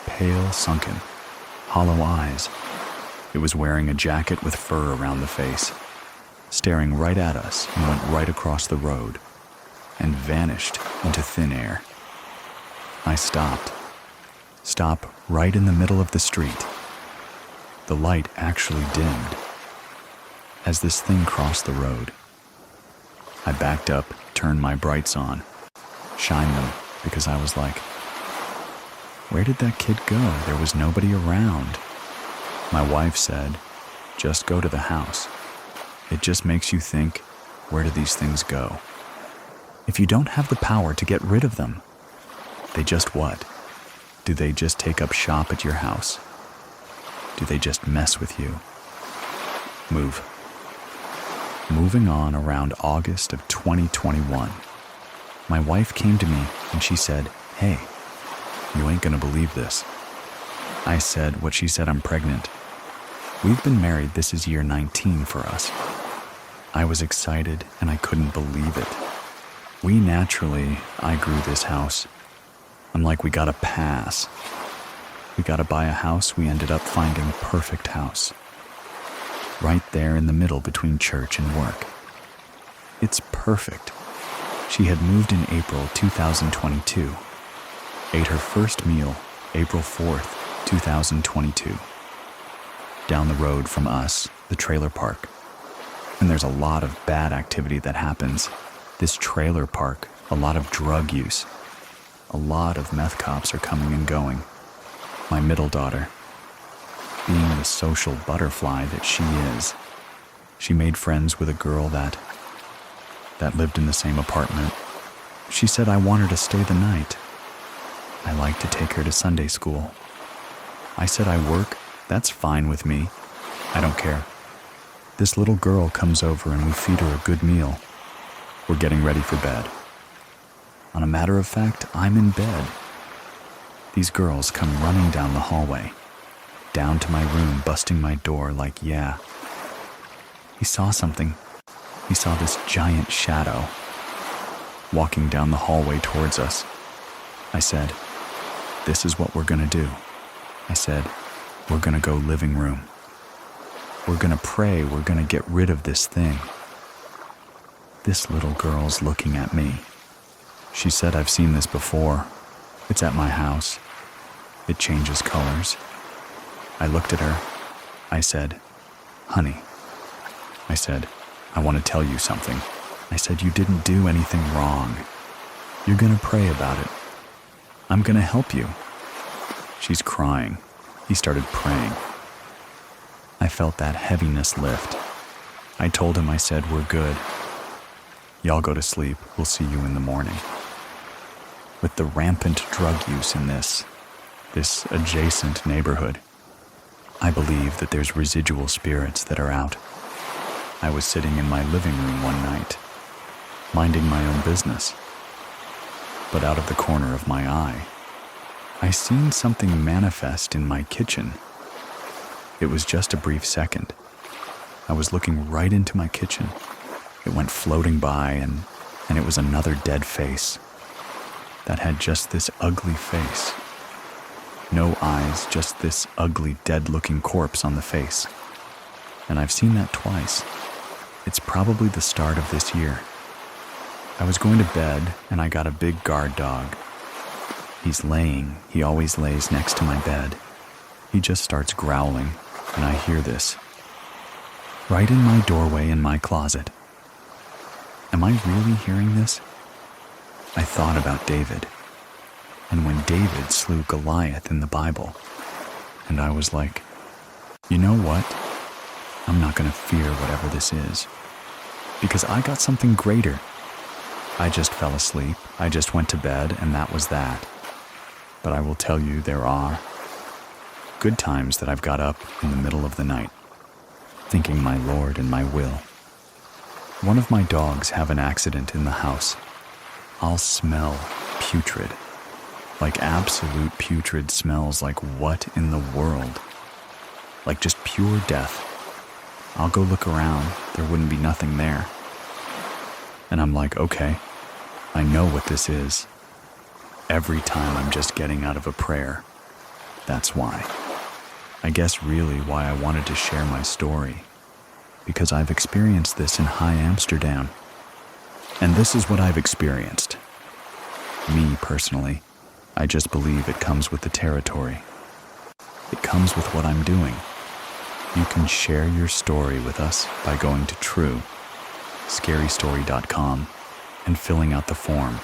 pale, sunken, hollow eyes. It was wearing a jacket with fur around the face, staring right at us and went right across the road and vanished into thin air. I stopped. Stop right in the middle of the street. The light actually dimmed as this thing crossed the road. I backed up, turned my brights on, shined them, because I was like, where did that kid go? There was nobody around. My wife said, just go to the house. It just makes you think, where do these things go? If you don't have the power to get rid of them, they just what? Do they just take up shop at your house? Do they just mess with you? Move. Moving on around August of 2021, my wife came to me and she said, "Hey, you ain't gonna believe this." I said what she said, "I'm pregnant." We've been married, this is year 19 for us. I was excited and I couldn't believe it. I grew this house. I'm like, we gotta pass. We gotta buy a house. We ended up finding a perfect house. Right there in the middle between church and work. It's perfect. She had moved in April 2022. Ate her first meal April 4th, 2022. Down the road from us, the trailer park. And there's a lot of bad activity that happens. This trailer park, a lot of drug use. A lot of meth cops are coming and going. My middle daughter, being the social butterfly that she is, she made friends with a girl that lived in the same apartment. She said, "I want her to stay the night. I like to take her to Sunday school." I said, "I work. That's fine with me. I don't care." This little girl comes over and we feed her a good meal. We're getting ready for bed. On a matter of fact, I'm in bed. These girls come running down the hallway, down to my room, busting my door like, yeah. He saw something. He saw this giant shadow walking down the hallway towards us. I said, "This is what we're gonna do." I said, "We're gonna go living room. We're gonna pray. We're gonna get rid of this thing." This little girl's looking at me. She said, "I've seen this before. It's at my house. It changes colors." I looked at her. I said, "Honey," I said, "I want to tell you something." I said, "You didn't do anything wrong. You're gonna pray about it. I'm gonna help you." She's crying. He started praying. I felt that heaviness lift. I told him, I said, "We're good. Y'all go to sleep. We'll see you in the morning. With the rampant drug use in this adjacent neighborhood, I believe that there's residual spirits that are out. I was sitting in my living room one night, minding my own business. But out of the corner of my eye, I seen something manifest in my kitchen. It was just a brief second. I was looking right into my kitchen. It went floating by, and it was another dead face that had just this ugly face. No eyes, just this ugly, dead-looking corpse on the face. And I've seen that twice. It's probably the start of this year. I was going to bed, and I got a big guard dog. He always lays next to my bed. He just starts growling, and I hear this. Right in my doorway in my closet. Am I really hearing this? I thought about David, and when David slew Goliath in the Bible, and I was like, you know what? I'm not going to fear whatever this is, because I got something greater. I just fell asleep, I just went to bed, and that was that. But I will tell you, there are good times that I've got up in the middle of the night, thinking my Lord and my will. One of my dogs have an accident in the house. I'll smell putrid. Like absolute putrid smells, like what in the world? Like just pure death. I'll go look around, there wouldn't be nothing there. And I'm like, okay, I know what this is. Every time I'm just getting out of a prayer. That's why. I guess really why I wanted to share my story. Because I've experienced this in High Amsterdam. And this is what I've experienced. Me, personally, I just believe it comes with the territory. It comes with what I'm doing. You can share your story with us by going to truescarystory.com and filling out the form.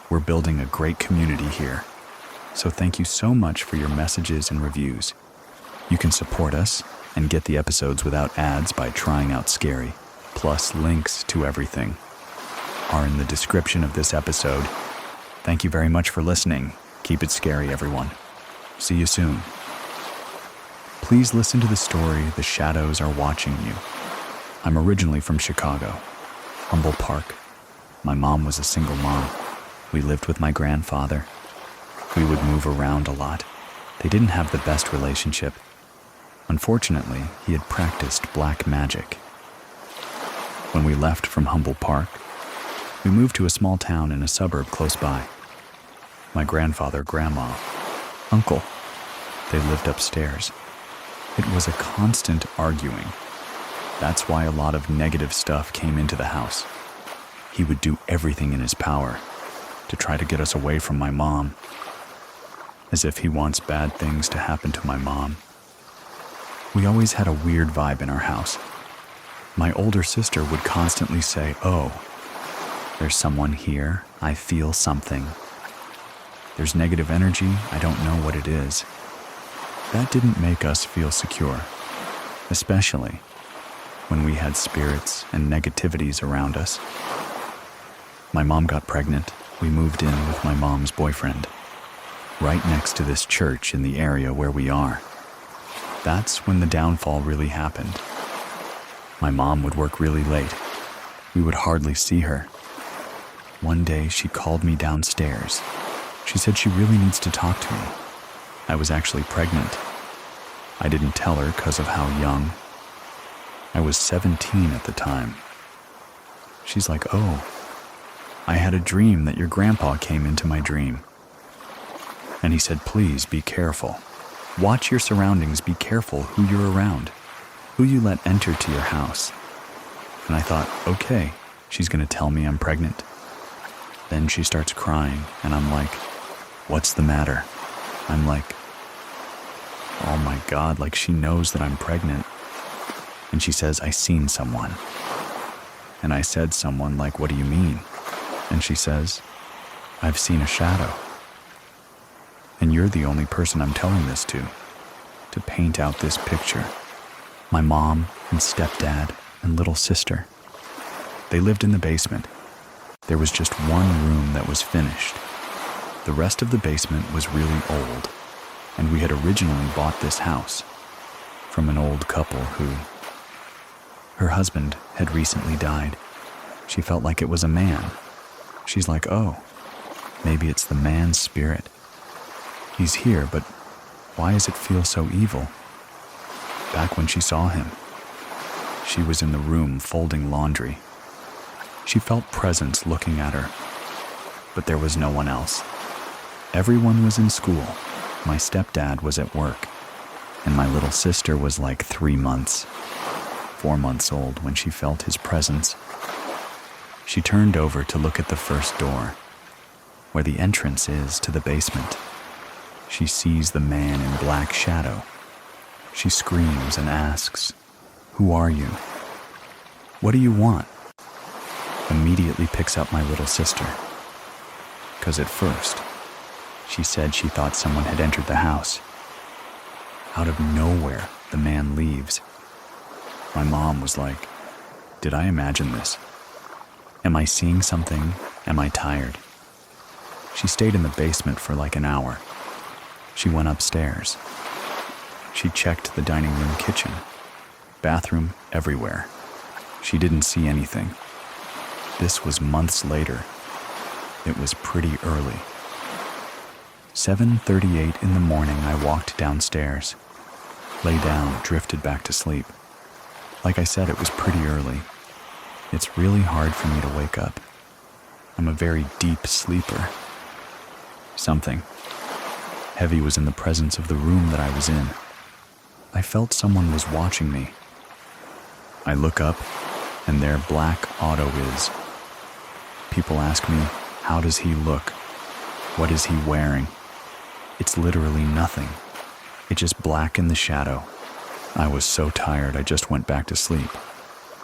We're building a great community here, so thank you so much for your messages and reviews. You can support us and get the episodes without ads by trying out Scary, plus links to everything are in the description of this episode. Thank you very much for listening. Keep it scary, everyone. See you soon. Please listen to the story, The Shadows Are Watching You. I'm originally from Chicago, Humboldt Park. My mom was a single mom. We lived with my grandfather. We would move around a lot. They didn't have the best relationship. Unfortunately, he had practiced black magic. When we left from Humboldt Park, we moved to a small town in a suburb close by. My grandfather, grandma, uncle, they lived upstairs. It was a constant arguing. That's why a lot of negative stuff came into the house. He would do everything in his power to try to get us away from my mom, as if he wants bad things to happen to my mom. We always had a weird vibe in our house. My older sister would constantly say, "Oh, there's someone here. I feel something. There's negative energy. I don't know what it is." That didn't make us feel secure, especially when we had spirits and negativities around us. My mom got pregnant. We moved in with my mom's boyfriend, right next to this church in the area where we are. That's when the downfall really happened. My mom would work really late. We would hardly see her. One day she called me downstairs. She said she really needs to talk to me. I was actually pregnant. I didn't tell her because of how young. I was 17 at the time. She's like, "Oh, I had a dream that your grandpa came into my dream. And he said, please be careful. Watch your surroundings, be careful who you're around, who you let enter to your house." And I thought, okay, she's going to tell me I'm pregnant. Then she starts crying, and I'm like, what's the matter? I'm like, oh my God, like she knows that I'm pregnant. And she says, I seen someone. And I said, someone, like, what do you mean? And she says, I've seen a shadow. And you're the only person I'm telling this to paint out this picture. My mom and stepdad and little sister. They lived in the basement. There was just one room that was finished. The rest of the basement was really old, and we had originally bought this house from an old couple who, her husband had recently died. She felt like it was a man. She's like, oh, maybe it's the man's spirit. He's here, but why does it feel so evil? Back when she saw him, she was in the room folding laundry. She felt presence looking at her, but there was no one else. Everyone was in school. My stepdad was at work, and my little sister was like 4 months old when she felt his presence. She turned over to look at the first door, where the entrance is to the basement. She sees the man in black shadow. She screams and asks, "Who are you? What do you want?" Immediately picks up my little sister. 'Cause at first, she said she thought someone had entered the house. Out of nowhere, the man leaves. My mom was like, did I imagine this? Am I seeing something? Am I tired? She stayed in the basement for like an hour. She went upstairs. She checked the dining room, kitchen, bathroom, everywhere. She didn't see anything. This was months later. It was pretty early. 7:38 in the morning, I walked downstairs, lay down, drifted back to sleep. Like I said, it was pretty early. It's really hard for me to wake up. I'm a very deep sleeper. Something heavy was in the presence of the room that I was in. I felt someone was watching me. I look up, and there Black Otto is. People ask me, how does he look? What is he wearing? It's literally nothing. It's just black in the shadow. I was so tired, I just went back to sleep.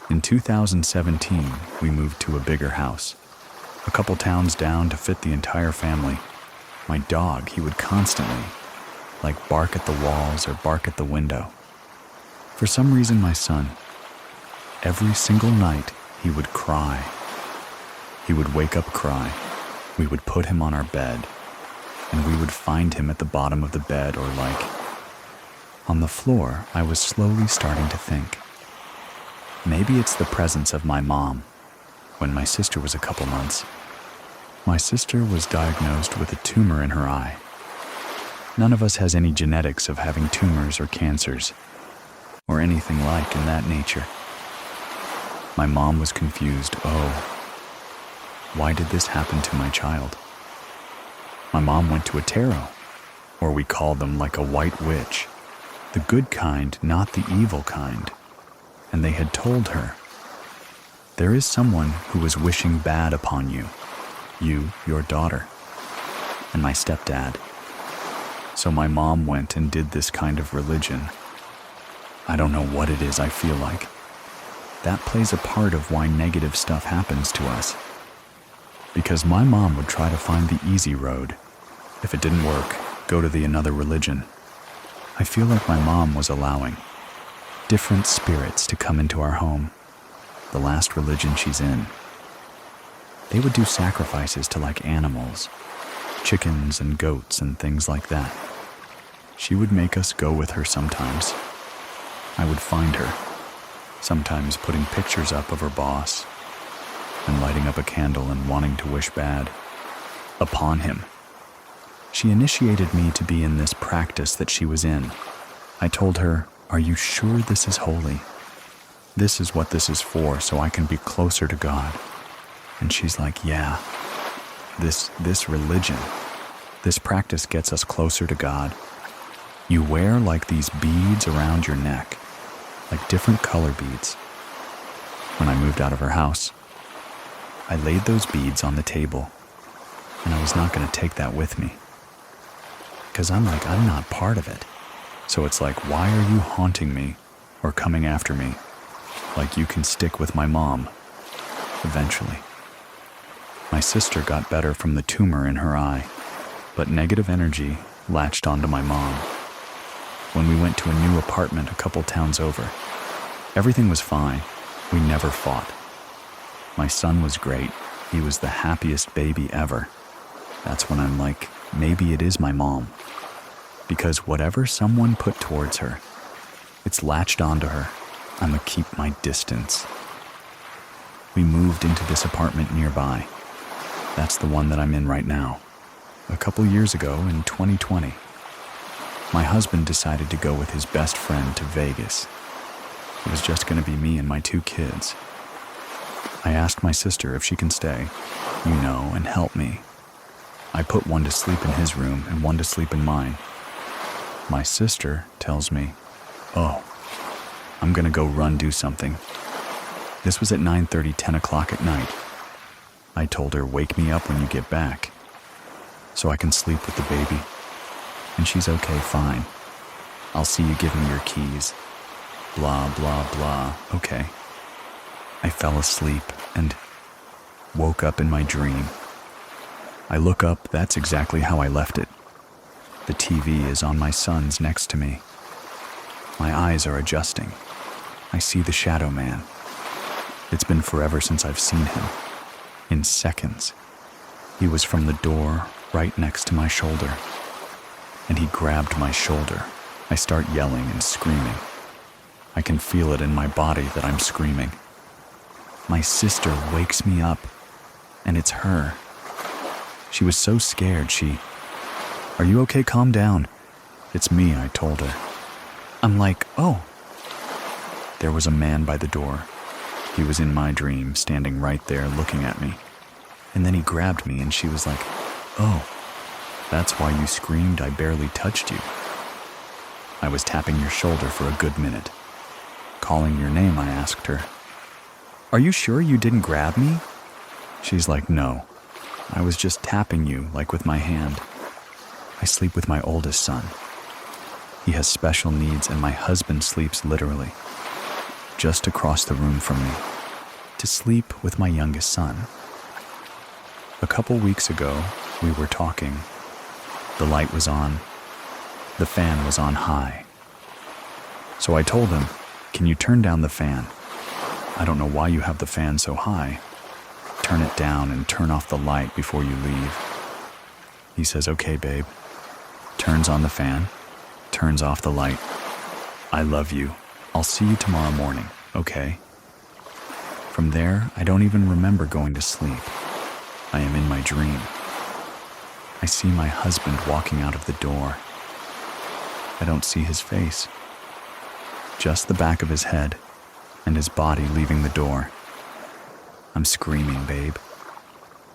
In 2017, we moved to a bigger house, a couple towns down to fit the entire family. My dog, he would constantly, bark at the walls or bark at the window. For some reason, my son, every single night, he would cry. He would wake up, cry. We would put him on our bed, and we would find him at the bottom of the bed or on the floor. I was slowly starting to think, maybe it's the presence of my mom. When my sister was a couple months, my sister was diagnosed with a tumor in her eye. None of us has any genetics of having tumors or cancers, or anything in that nature. My mom was confused. Oh, why did this happen to my child? My mom went to a tarot, or we called them like a white witch, the good kind, not the evil kind. And they had told her, there is someone who is wishing bad upon you, your daughter, and my stepdad. So my mom went and did this kind of religion. I don't know what it is, I feel like. That plays a part of why negative stuff happens to us. Because my mom would try to find the easy road. If it didn't work, go to the another religion. I feel like my mom was allowing different spirits to come into our home. The last religion she's in, they would do sacrifices to animals, chickens and goats and things like that. She would make us go with her sometimes. I would find her, sometimes putting pictures up of her boss and lighting up a candle and wanting to wish bad upon him. She initiated me to be in this practice that she was in. I told her, are you sure this is holy? This is what this is for, so I can be closer to God. And she's like, yeah, this religion, this practice gets us closer to God. You wear these beads around your neck, different color beads. When I moved out of her house, I laid those beads on the table, and I was not going to take that with me. Because I'm not part of it. So it's why are you haunting me or coming after me? You can stick with my mom. Eventually. My sister got better from the tumor in her eye, but negative energy latched onto my mom. When we went to a new apartment a couple towns over, everything was fine. We never fought. My son was great. He was the happiest baby ever. That's when I'm like, maybe it is my mom. Because whatever someone put towards her, it's latched onto her. I'ma keep my distance. We moved into this apartment nearby. That's the one that I'm in right now. A couple years ago in 2020, my husband decided to go with his best friend to Vegas. It was just gonna be me and my 2 kids. I asked my sister if she can stay, and help me. I put one to sleep in his room and one to sleep in mine. My sister tells me, "Oh, I'm gonna go do something." This was at 9:30, 10 o'clock at night. I told her, "Wake me up when you get back so I can sleep with the baby." And she's okay, fine. "I'll see you give me your keys." Blah, blah, blah. Okay. I fell asleep and woke up in my dream. I look up, that's exactly how I left it. The TV is on my son's next to me. My eyes are adjusting. I see the shadow man. It's been forever since I've seen him. In seconds. He was from the door right next to my shoulder. And he grabbed my shoulder. I start yelling and screaming. I can feel it in my body that I'm screaming. My sister wakes me up, and it's her. She was so scared, "Are you okay? Calm down." "It's me," I told her. I'm like, "Oh." There was a man by the door. He was in my dream, standing right there looking at me. And then he grabbed me and she was like, "Oh, that's why you screamed. I barely touched you." I was tapping your shoulder for a good minute. Calling your name, I asked her, "Are you sure you didn't grab me?" She's like, "No, I was just tapping you, like with my hand." I sleep with my oldest son. He has special needs and my husband sleeps literally just across the room from me to sleep with my youngest son. A couple weeks ago, we were talking. The light was on. The fan was on high. So I told him, "Can you turn down the fan? I don't know why you have the fan so high. Turn it down and turn off the light before you leave." He says, "Okay, babe." Turns on the fan, turns off the light. "I love you. I'll see you tomorrow morning, okay?" From there, I don't even remember going to sleep. I am in my dream. I see my husband walking out of the door. I don't see his face. Just the back of his head and his body leaving the door. I'm screaming, "Babe,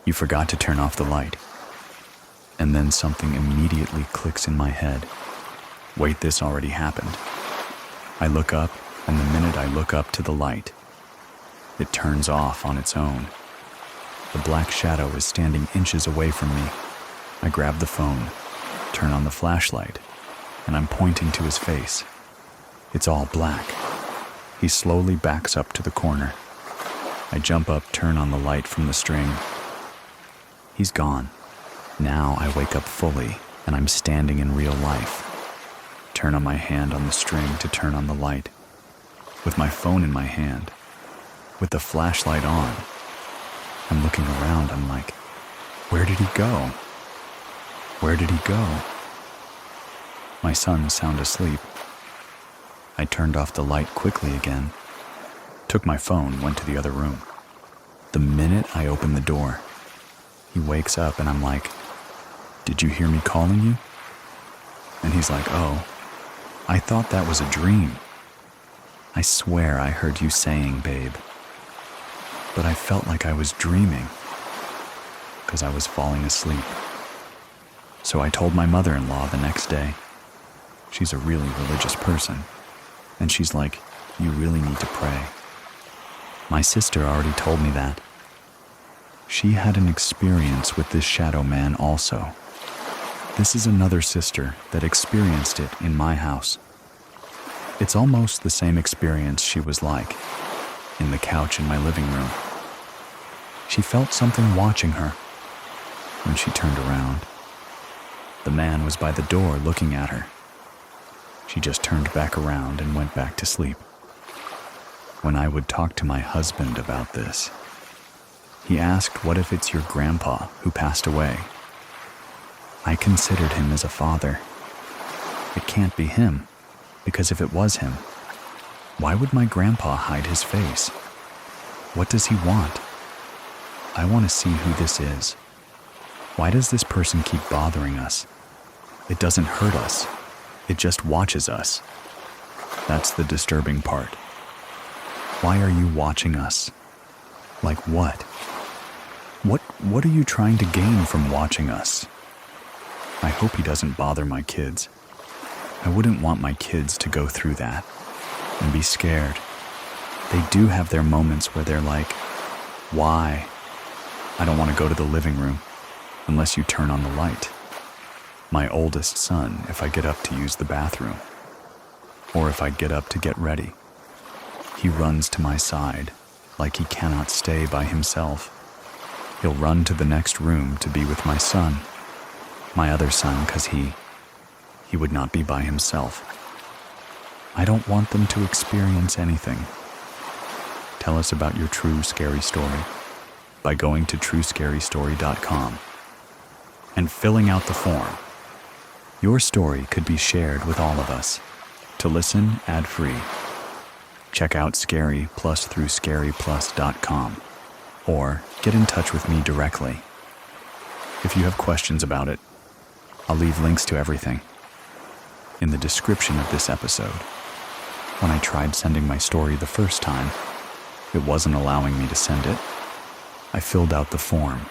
you forgot to turn off the light." And then something immediately clicks in my head. Wait, this already happened. I look up, and the minute I look up to the light, it turns off on its own. The black shadow is standing inches away from me. I grab the phone, turn on the flashlight, and I'm pointing to his face. It's all black. He slowly backs up to the corner. I jump up, turn on the light from the string. He's gone. Now I wake up fully, and I'm standing in real life. Turn on my hand on the string to turn on the light. With my phone in my hand, with the flashlight on, I'm looking around. I'm like, where did he go? Where did he go? My son's sound asleep. I turned off the light quickly again, took my phone, went to the other room. The minute I open the door, he wakes up and I'm like, "Did you hear me calling you?" And he's like, "Oh, I thought that was a dream. I swear I heard you saying, babe. But I felt like I was dreaming because I was falling asleep." So I told my mother-in-law the next day. She's a really religious person. And she's like, "You really need to pray." My sister already told me that. She had an experience with this shadow man also. This is another sister that experienced it in my house. It's almost the same experience she was like, in the couch in my living room. She felt something watching her. When she turned around, the man was by the door looking at her. She just turned back around and went back to sleep. When I would talk to my husband about this, He asked, "What if it's your grandpa who passed away?" I considered him as a father. It can't be him, because if it was him, why would my grandpa hide his face? What does he want? I want to see who this is. Why does this person keep bothering us? It doesn't hurt us. It just watches us. That's the disturbing part. Why are you watching us? Like what? What are you trying to gain from watching us? I hope he doesn't bother my kids. I wouldn't want my kids to go through that and be scared. They do have their moments where they're like, why? I don't want to go to the living room unless you turn on the light. My oldest son, if I get up to use the bathroom, or if I get up to get ready, he runs to my side like he cannot stay by himself. He'll run to the next room to be with my son, my other son, because he would not be by himself. I don't want them to experience anything. Tell us about your true scary story by going to truescarystory.com and filling out the form. Your story could be shared with all of us. To listen ad-free, check out Scary Plus through scaryplus.com or get in touch with me directly. If you have questions about it, I'll leave links to everything in the description of this episode. When I tried sending my story the first time, it wasn't allowing me to send it. I filled out the form,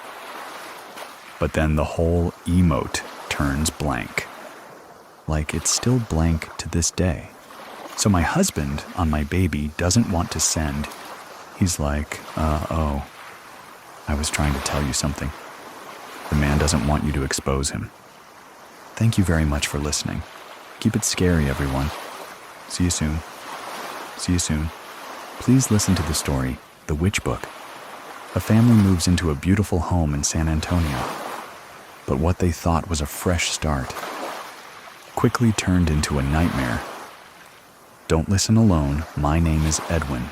but then the whole emote turns blank. Like it's still blank to this day. So my husband on my baby doesn't want to send. He's like, oh, I was trying to tell you something. The man doesn't want you to expose him. Thank you very much for listening. Keep it scary, everyone. See you soon. See you soon. Please listen to the story, The Witch Book. A family moves into a beautiful home in San Antonio, but what they thought was a fresh start quickly turned into a nightmare. Don't listen alone. My name is Edwin,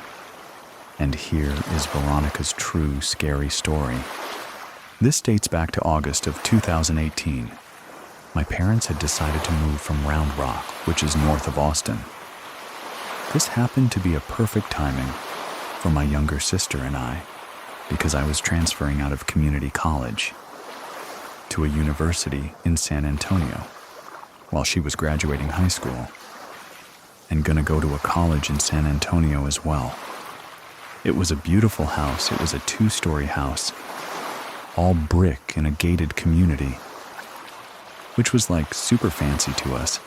and here is Veronica's true scary story. This dates back to August of 2018. My parents had decided to move from Round Rock, which is north of Austin. This happened to be a perfect timing for my younger sister and I, because I was transferring out of community college to a university in San Antonio while she was graduating high school and gonna go to a college in San Antonio as well. It was a beautiful house. It was a 2-story house, all brick in a gated community, which was like super fancy to us.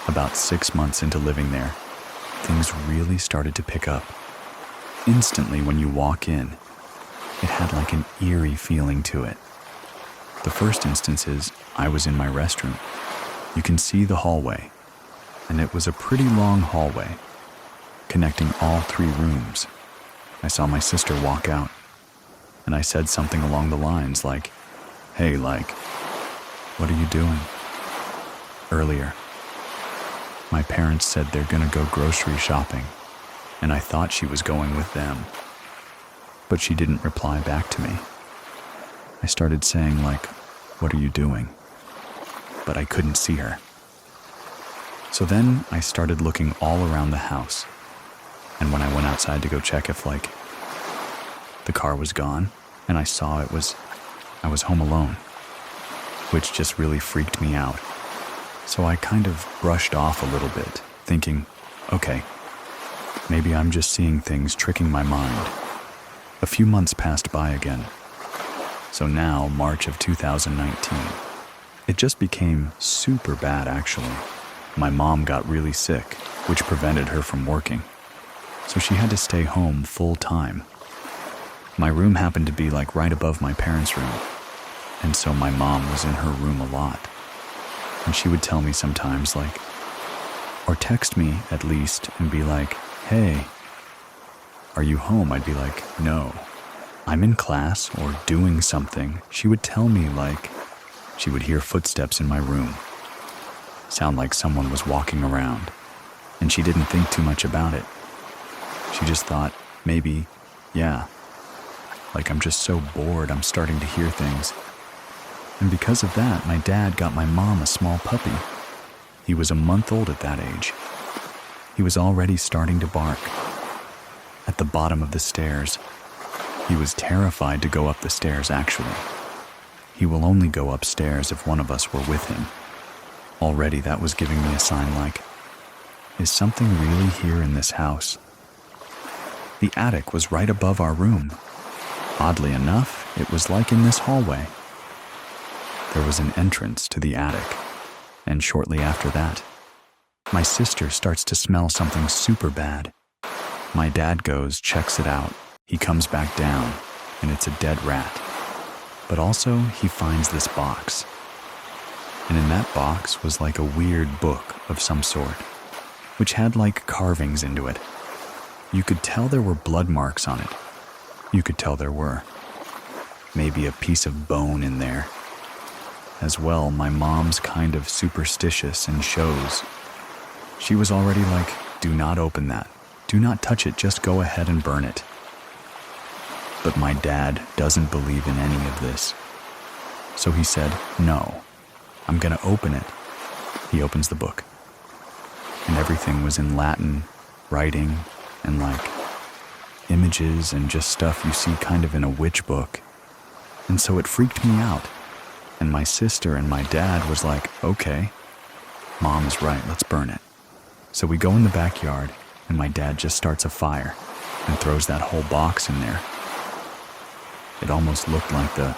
About 6 months into living there, things really started to pick up. Instantly when you walk in, it had like an eerie feeling to it. The first instance is I was in my restroom. You can see the hallway, and it was a pretty long hallway connecting all 3 rooms. I saw my sister walk out, and I said something along the lines like, "Hey, what are you doing?" Earlier, my parents said they're gonna go grocery shopping, and I thought she was going with them, but she didn't reply back to me. I started saying "What are you doing?" but I couldn't see her. So then I started looking all around the house, and when I went outside to go check if the car was gone, and I saw I was home alone, which just really freaked me out. So I kind of brushed off a little bit, thinking, okay, maybe I'm just seeing things tricking my mind. A few months passed by again. So now, March of 2019, it just became super bad actually. My mom got really sick, which prevented her from working. So she had to stay home full time. My room happened to be right above my parents' room, and so my mom was in her room a lot. And she would tell me sometimes or text me at least and be like, "Hey, are you home?" I'd be like, "No, I'm in class or doing something." She would tell me she would hear footsteps in my room, sound like someone was walking around, and she didn't think too much about it. She just thought, maybe, yeah, Like I'm just so bored I'm starting to hear things. And because of that, my dad got my mom a small puppy. He was a month old at that age. He was already starting to bark. At the bottom of the stairs, he was terrified to go up the stairs, actually. He will only go upstairs if one of us were with him. Already that was giving me a sign like, is something really here in this house? The attic was right above our room. Oddly enough, it was like in this hallway. There was an entrance to the attic, and shortly after that, my sister starts to smell something super bad. My dad goes, checks it out. He comes back down, and it's a dead rat. But also, he finds this box. And in that box was like a weird book of some sort, which had like carvings into it. You could tell there were blood marks on it. You could tell there were. Maybe a piece of bone in there. As well, my mom's kind of superstitious and shows. She was already like, do not open that. Do not touch it, just go ahead and burn it. But my dad doesn't believe in any of this. So he said, no, I'm gonna open it. He opens the book. And everything was in Latin, writing, and like images and just stuff you see kind of in a witch book. And so it freaked me out. And my sister and my dad was like, okay, Mom is right, let's burn it. So we go in the backyard, and my dad just starts a fire and throws that whole box in there. It almost looked like the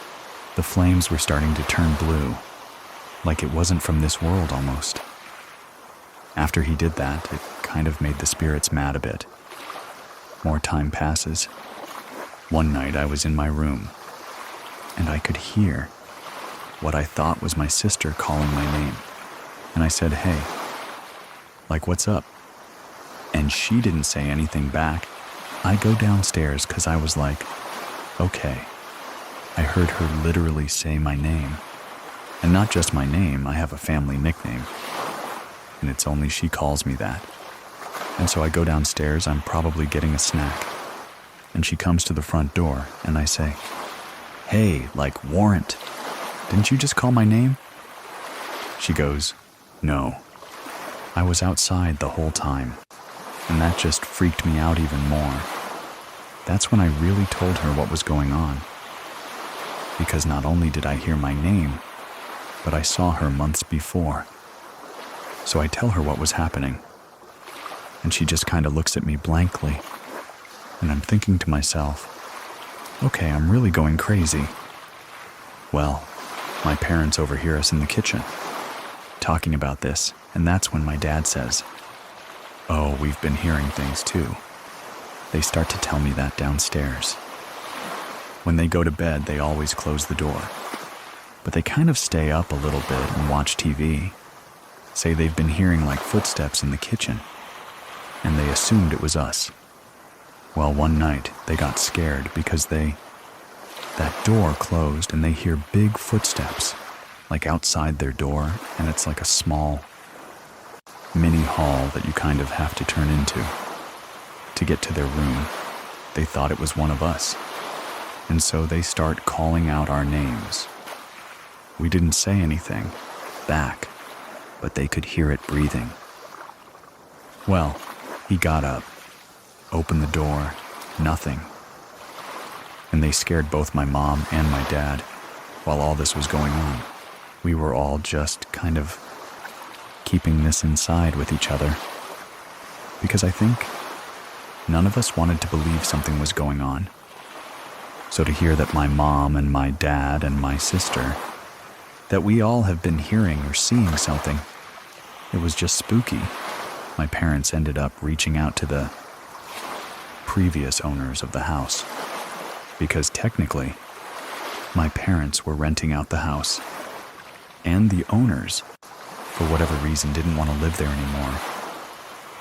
flames were starting to turn blue, like it wasn't from this world almost. After he did that, it kind of made the spirits mad a bit. More time passes. One night I was in my room, and I could hear what I thought was my sister calling my name. And I said, hey, like, what's up? And she didn't say anything back. I go downstairs because I was like, okay. I heard her literally say my name. And not just my name, I have a family nickname. And it's only she calls me that. And so I go downstairs, I'm probably getting a snack. And she comes to the front door, and I say, hey, like, Warrant, didn't you just call my name? She goes, no. I was outside the whole time, and that just freaked me out even more. That's when I really told her what was going on. Because not only did I hear my name, but I saw her months before. So I tell her what was happening, and she just kind of looks at me blankly, and I'm thinking to myself, okay, I'm really going crazy. Well, my parents overhear us in the kitchen, talking about this, and that's when my dad says, oh, we've been hearing things too. They start to tell me that downstairs. When they go to bed, they always close the door, but they kind of stay up a little bit and watch TV. Say they've been hearing like footsteps in the kitchen, and they assumed it was us. Well, one night they got scared because that door closed and they hear big footsteps, like outside their door, and it's like a small mini hall that you kind of have to turn into to get to their room. They thought it was one of us, and so they start calling out our names. We didn't say anything back, but they could hear it breathing. Well, he got up, opened the door, nothing. And they scared both my mom and my dad while all this was going on. We were all just kind of keeping this inside with each other, because I think none of us wanted to believe something was going on. So to hear that my mom and my dad and my sister, that we all have been hearing or seeing something, it was just spooky. My parents ended up reaching out to the previous owners of the house, because technically, my parents were renting out the house, and the owners, for whatever reason, didn't want to live there anymore.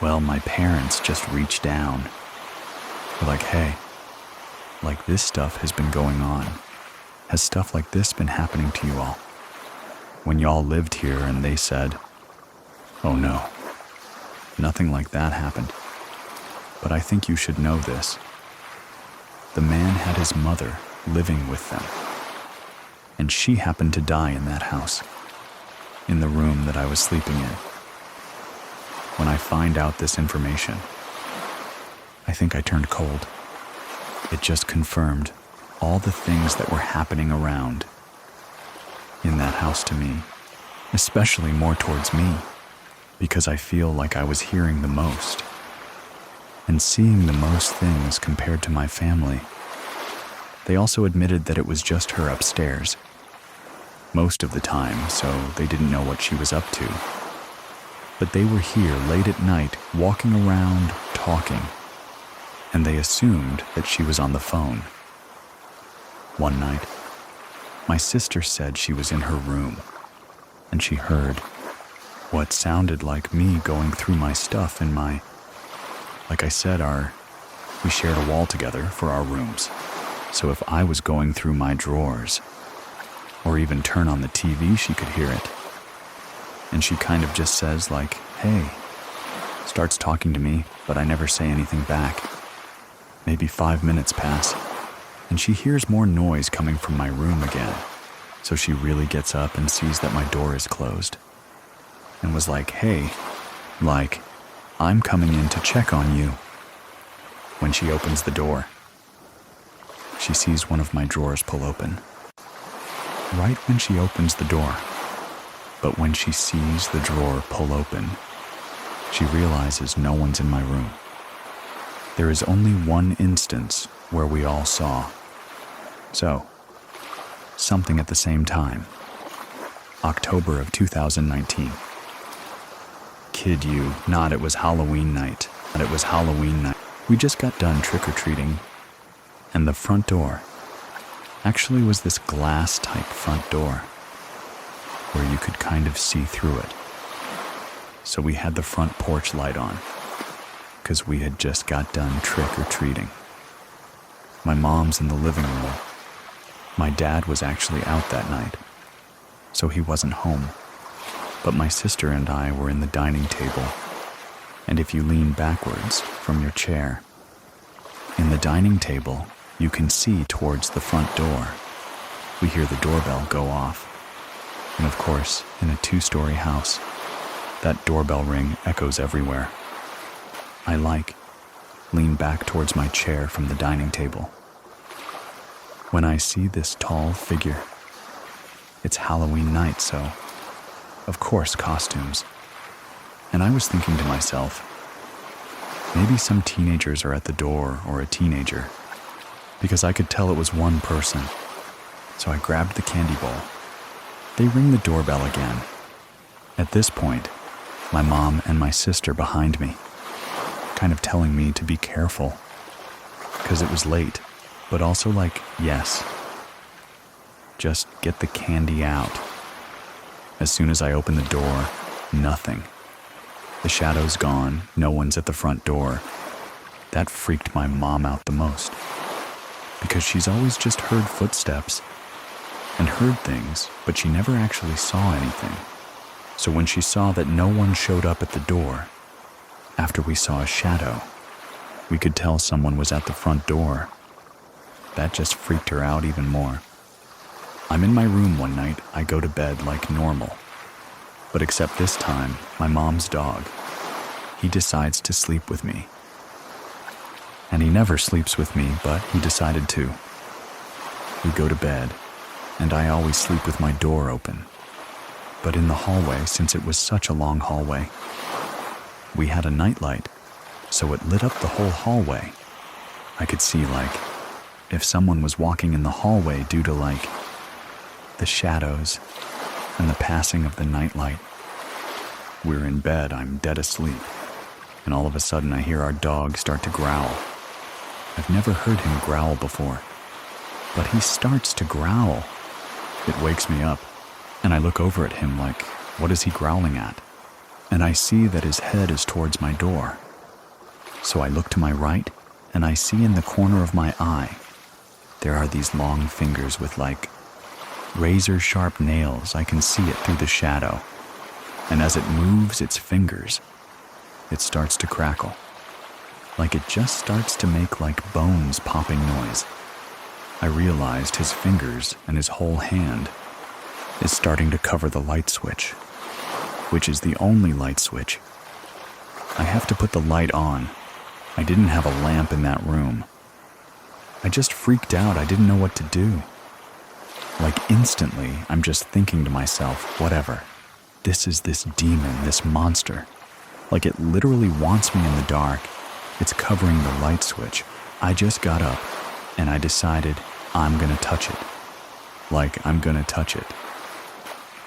Well, my parents just reached down. They're like, hey, like this stuff has been going on. Has stuff like this been happening to you all? When y'all lived here, and they said, oh no, nothing like that happened. But I think you should know this. the man had his mother living with them. And she happened to die in that house, in the room that I was sleeping in. When I find out this information, I think I turned cold. It just confirmed all the things that were happening around in that house to me, especially more towards me, because I feel like I was hearing the most and seeing the most things compared to my family. They also admitted that it was just her upstairs most of the time, so they didn't know what she was up to. But they were here late at night, walking around, talking, and they assumed that she was on the phone. One night, my sister said she was in her room, and she heard what sounded like me going through my stuff in my, like I said, we shared a wall together for our rooms. So if I was going through my drawers, or even turn on the TV, she could hear it. And she kind of just says like, hey, starts talking to me, but I never say anything back. Maybe 5 minutes pass, and she hears more noise coming from my room again. So she really gets up and sees that my door is closed, and was like, hey, like, I'm coming in to check on you. When she opens the door, she sees one of my drawers pull open. Right when she opens the door, but when she sees the drawer pull open, she realizes no one's in my room. There is only one instance where we all saw. So, something at the same time. October of 2019. Kid you not, it was Halloween night. We just got done trick-or-treating, and the front door actually was this glass-type front door where you could kind of see through it. So we had the front porch light on because we had just got done trick-or-treating. My mom's in the living room. My dad was actually out that night, so he wasn't home. But my sister and I were in the dining table, and if you lean backwards from your chair, in the dining table, you can see towards the front door. We hear the doorbell go off. And of course, in a 2-story house, that doorbell ring echoes everywhere. I lean back towards my chair from the dining table. When I see this tall figure, it's Halloween night, so of course costumes. And I was thinking to myself, maybe some teenagers are at the door or a teenager, because I could tell it was one person. So I grabbed the candy bowl. They ring the doorbell again. At this point, my mom and my sister behind me, kind of telling me to be careful, because it was late, but also like, yes, just get the candy out. As soon as I open the door, nothing. The shadow's gone, no one's at the front door. That freaked my mom out the most, because she's always just heard footsteps and heard things, but she never actually saw anything. So when she saw that no one showed up at the door, after we saw a shadow, we could tell someone was at the front door. That just freaked her out even more. I'm in my room one night, I go to bed like normal. But except this time, my mom's dog, he decides to sleep with me. And he never sleeps with me, but he decided to. We go to bed, and I always sleep with my door open. But in the hallway, since it was such a long hallway, we had a nightlight, so it lit up the whole hallway. I could see, like, if someone was walking in the hallway due to, like, the shadows and the passing of the nightlight. We're in bed, I'm dead asleep, and all of a sudden I hear our dog start to growl. I've never heard him growl before, but he starts to growl. It wakes me up, and I look over at him like, what is he growling at? And I see that his head is towards my door. So I look to my right, and I see in the corner of my eye, there are these long fingers with like razor-sharp nails. I can see it through the shadow. And as it moves its fingers, it starts to crackle. like it just starts to make like bones popping noise. I realized his fingers and his whole hand is starting to cover the light switch, which is the only light switch. I have to put the light on. I didn't have a lamp in that room. I just freaked out. I didn't know what to do. Like instantly, I'm just thinking to myself, whatever. This is this demon, this monster. Like it literally wants me in the dark. It's covering the light switch. I just got up and I decided I'm gonna touch it. Like I'm gonna touch it.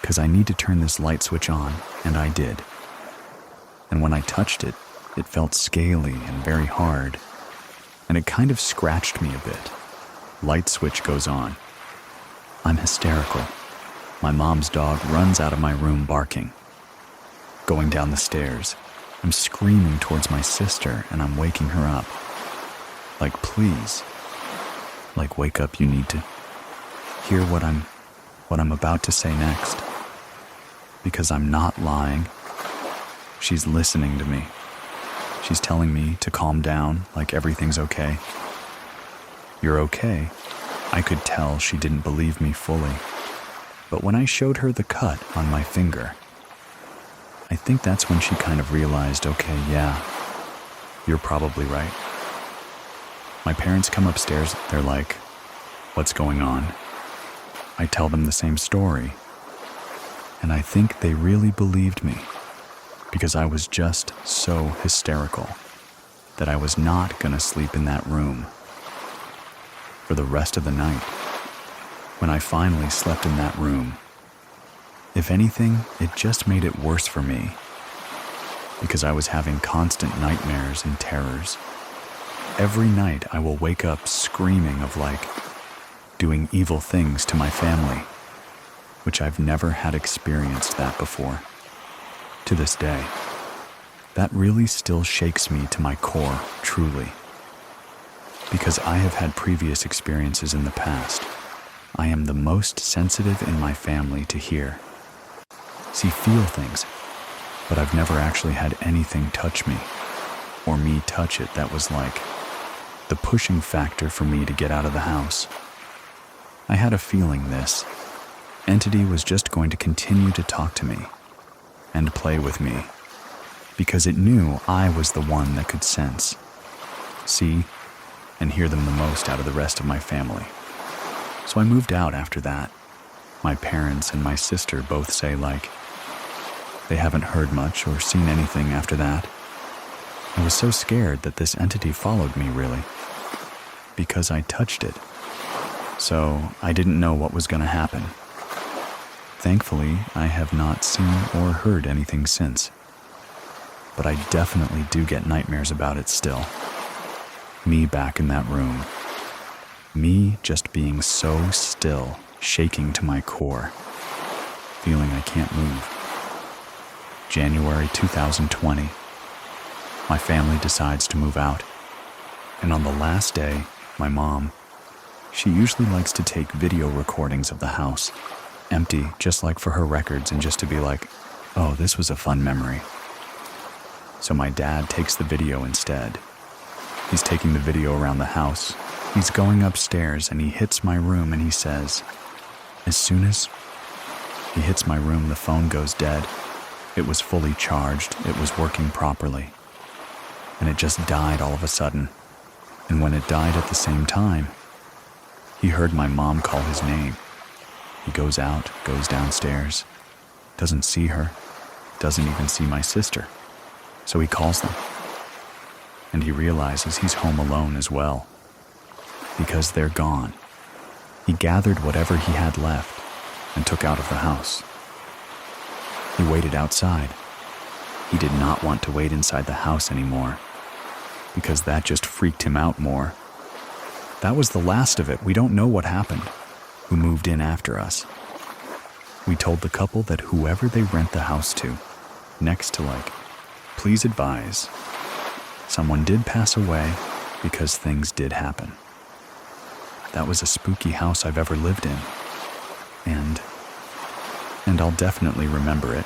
'Cause I need to turn this light switch on, and I did. And when I touched it, it felt scaly and very hard, and it kind of scratched me a bit. Light switch goes on. I'm hysterical. My mom's dog runs out of my room barking. Going down the stairs, I'm screaming towards my sister, and I'm waking her up. Like, please. Like, wake up, you need to hear what I'm about to say next. Because I'm not lying. She's listening to me. She's telling me to calm down, like everything's okay. You're okay. I could tell she didn't believe me fully. But when I showed her the cut on my finger, I think that's when she kind of realized, okay, yeah, you're probably right. My parents come upstairs, they're like, what's going on? I tell them the same story. And I think they really believed me because I was just so hysterical that I was not gonna sleep in that room for the rest of the night. When I finally slept in that room, if anything, it just made it worse for me because I was having constant nightmares and terrors. Every night I will wake up screaming of like doing evil things to my family, which I've never had experienced that before. To this day, that really still shakes me to my core, truly. Because I have had previous experiences in the past. I am the most sensitive in my family to hear, see, feel things, but I've never actually had anything touch me, or me touch it that was like the pushing factor for me to get out of the house. I had a feeling this entity was just going to continue to talk to me and play with me because it knew I was the one that could sense, see, and hear them the most out of the rest of my family. So I moved out after that. My parents and my sister both say like they haven't heard much or seen anything after that. I was so scared that this entity followed me really because I touched it. So I didn't know what was going to happen. Thankfully, I have not seen or heard anything since. But I definitely do get nightmares about it still. Me back in that room. Me just being so still, shaking to my core, feeling I can't move. January 2020. My family decides to move out. And on the last day, my mom, she usually likes to take video recordings of the house, empty, just like for her records and just to be like, oh, this was a fun memory. So my dad takes the video instead. He's taking the video around the house. He's going upstairs and he hits my room and he says, as soon as he hits my room, the phone goes dead. It was fully charged. It was working properly. And it just died all of a sudden. And when it died at the same time, he heard my mom call his name. He goes out, goes downstairs, doesn't see her, doesn't even see my sister. So he calls them. And he realizes he's home alone as well, because they're gone. He gathered whatever he had left and took out of the house. He waited outside. He did not want to wait inside the house anymore, because that just freaked him out more. That was the last of it. We don't know what happened, who moved in after us. We told the couple that whoever they rent the house to, next to like, please advise, someone did pass away because things did happen. That was a spooky house I've ever lived in. And I'll definitely remember it.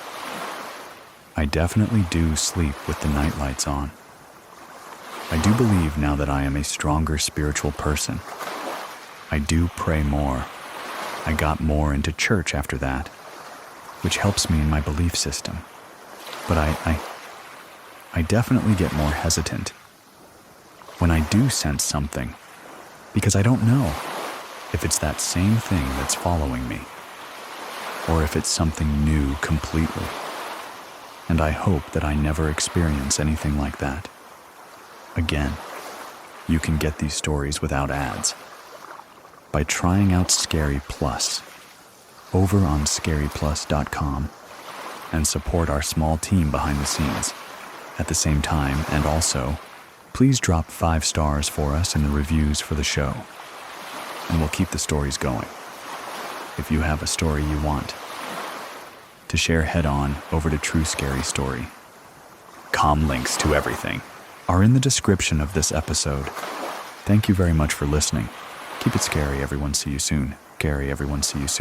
I definitely do sleep with the night lights on. I do believe now that I am a stronger spiritual person. I do pray more. I got more into church after that, which helps me in my belief system. But I definitely get more hesitant when I do sense something, because I don't know if it's that same thing that's following me, or if it's something new completely. And I hope that I never experience anything like that. Again, you can get these stories without ads by trying out Scary Plus over on scaryplus.com and support our small team behind the scenes. At the same time, and also, please drop 5 stars for us in the reviews for the show, and we'll keep the stories going. If you have a story you want to share, head on over to True Scary Story. Links to everything are in the description of this episode. Thank you very much for listening. Keep it scary, everyone. See you soon. Gary, everyone. See you soon.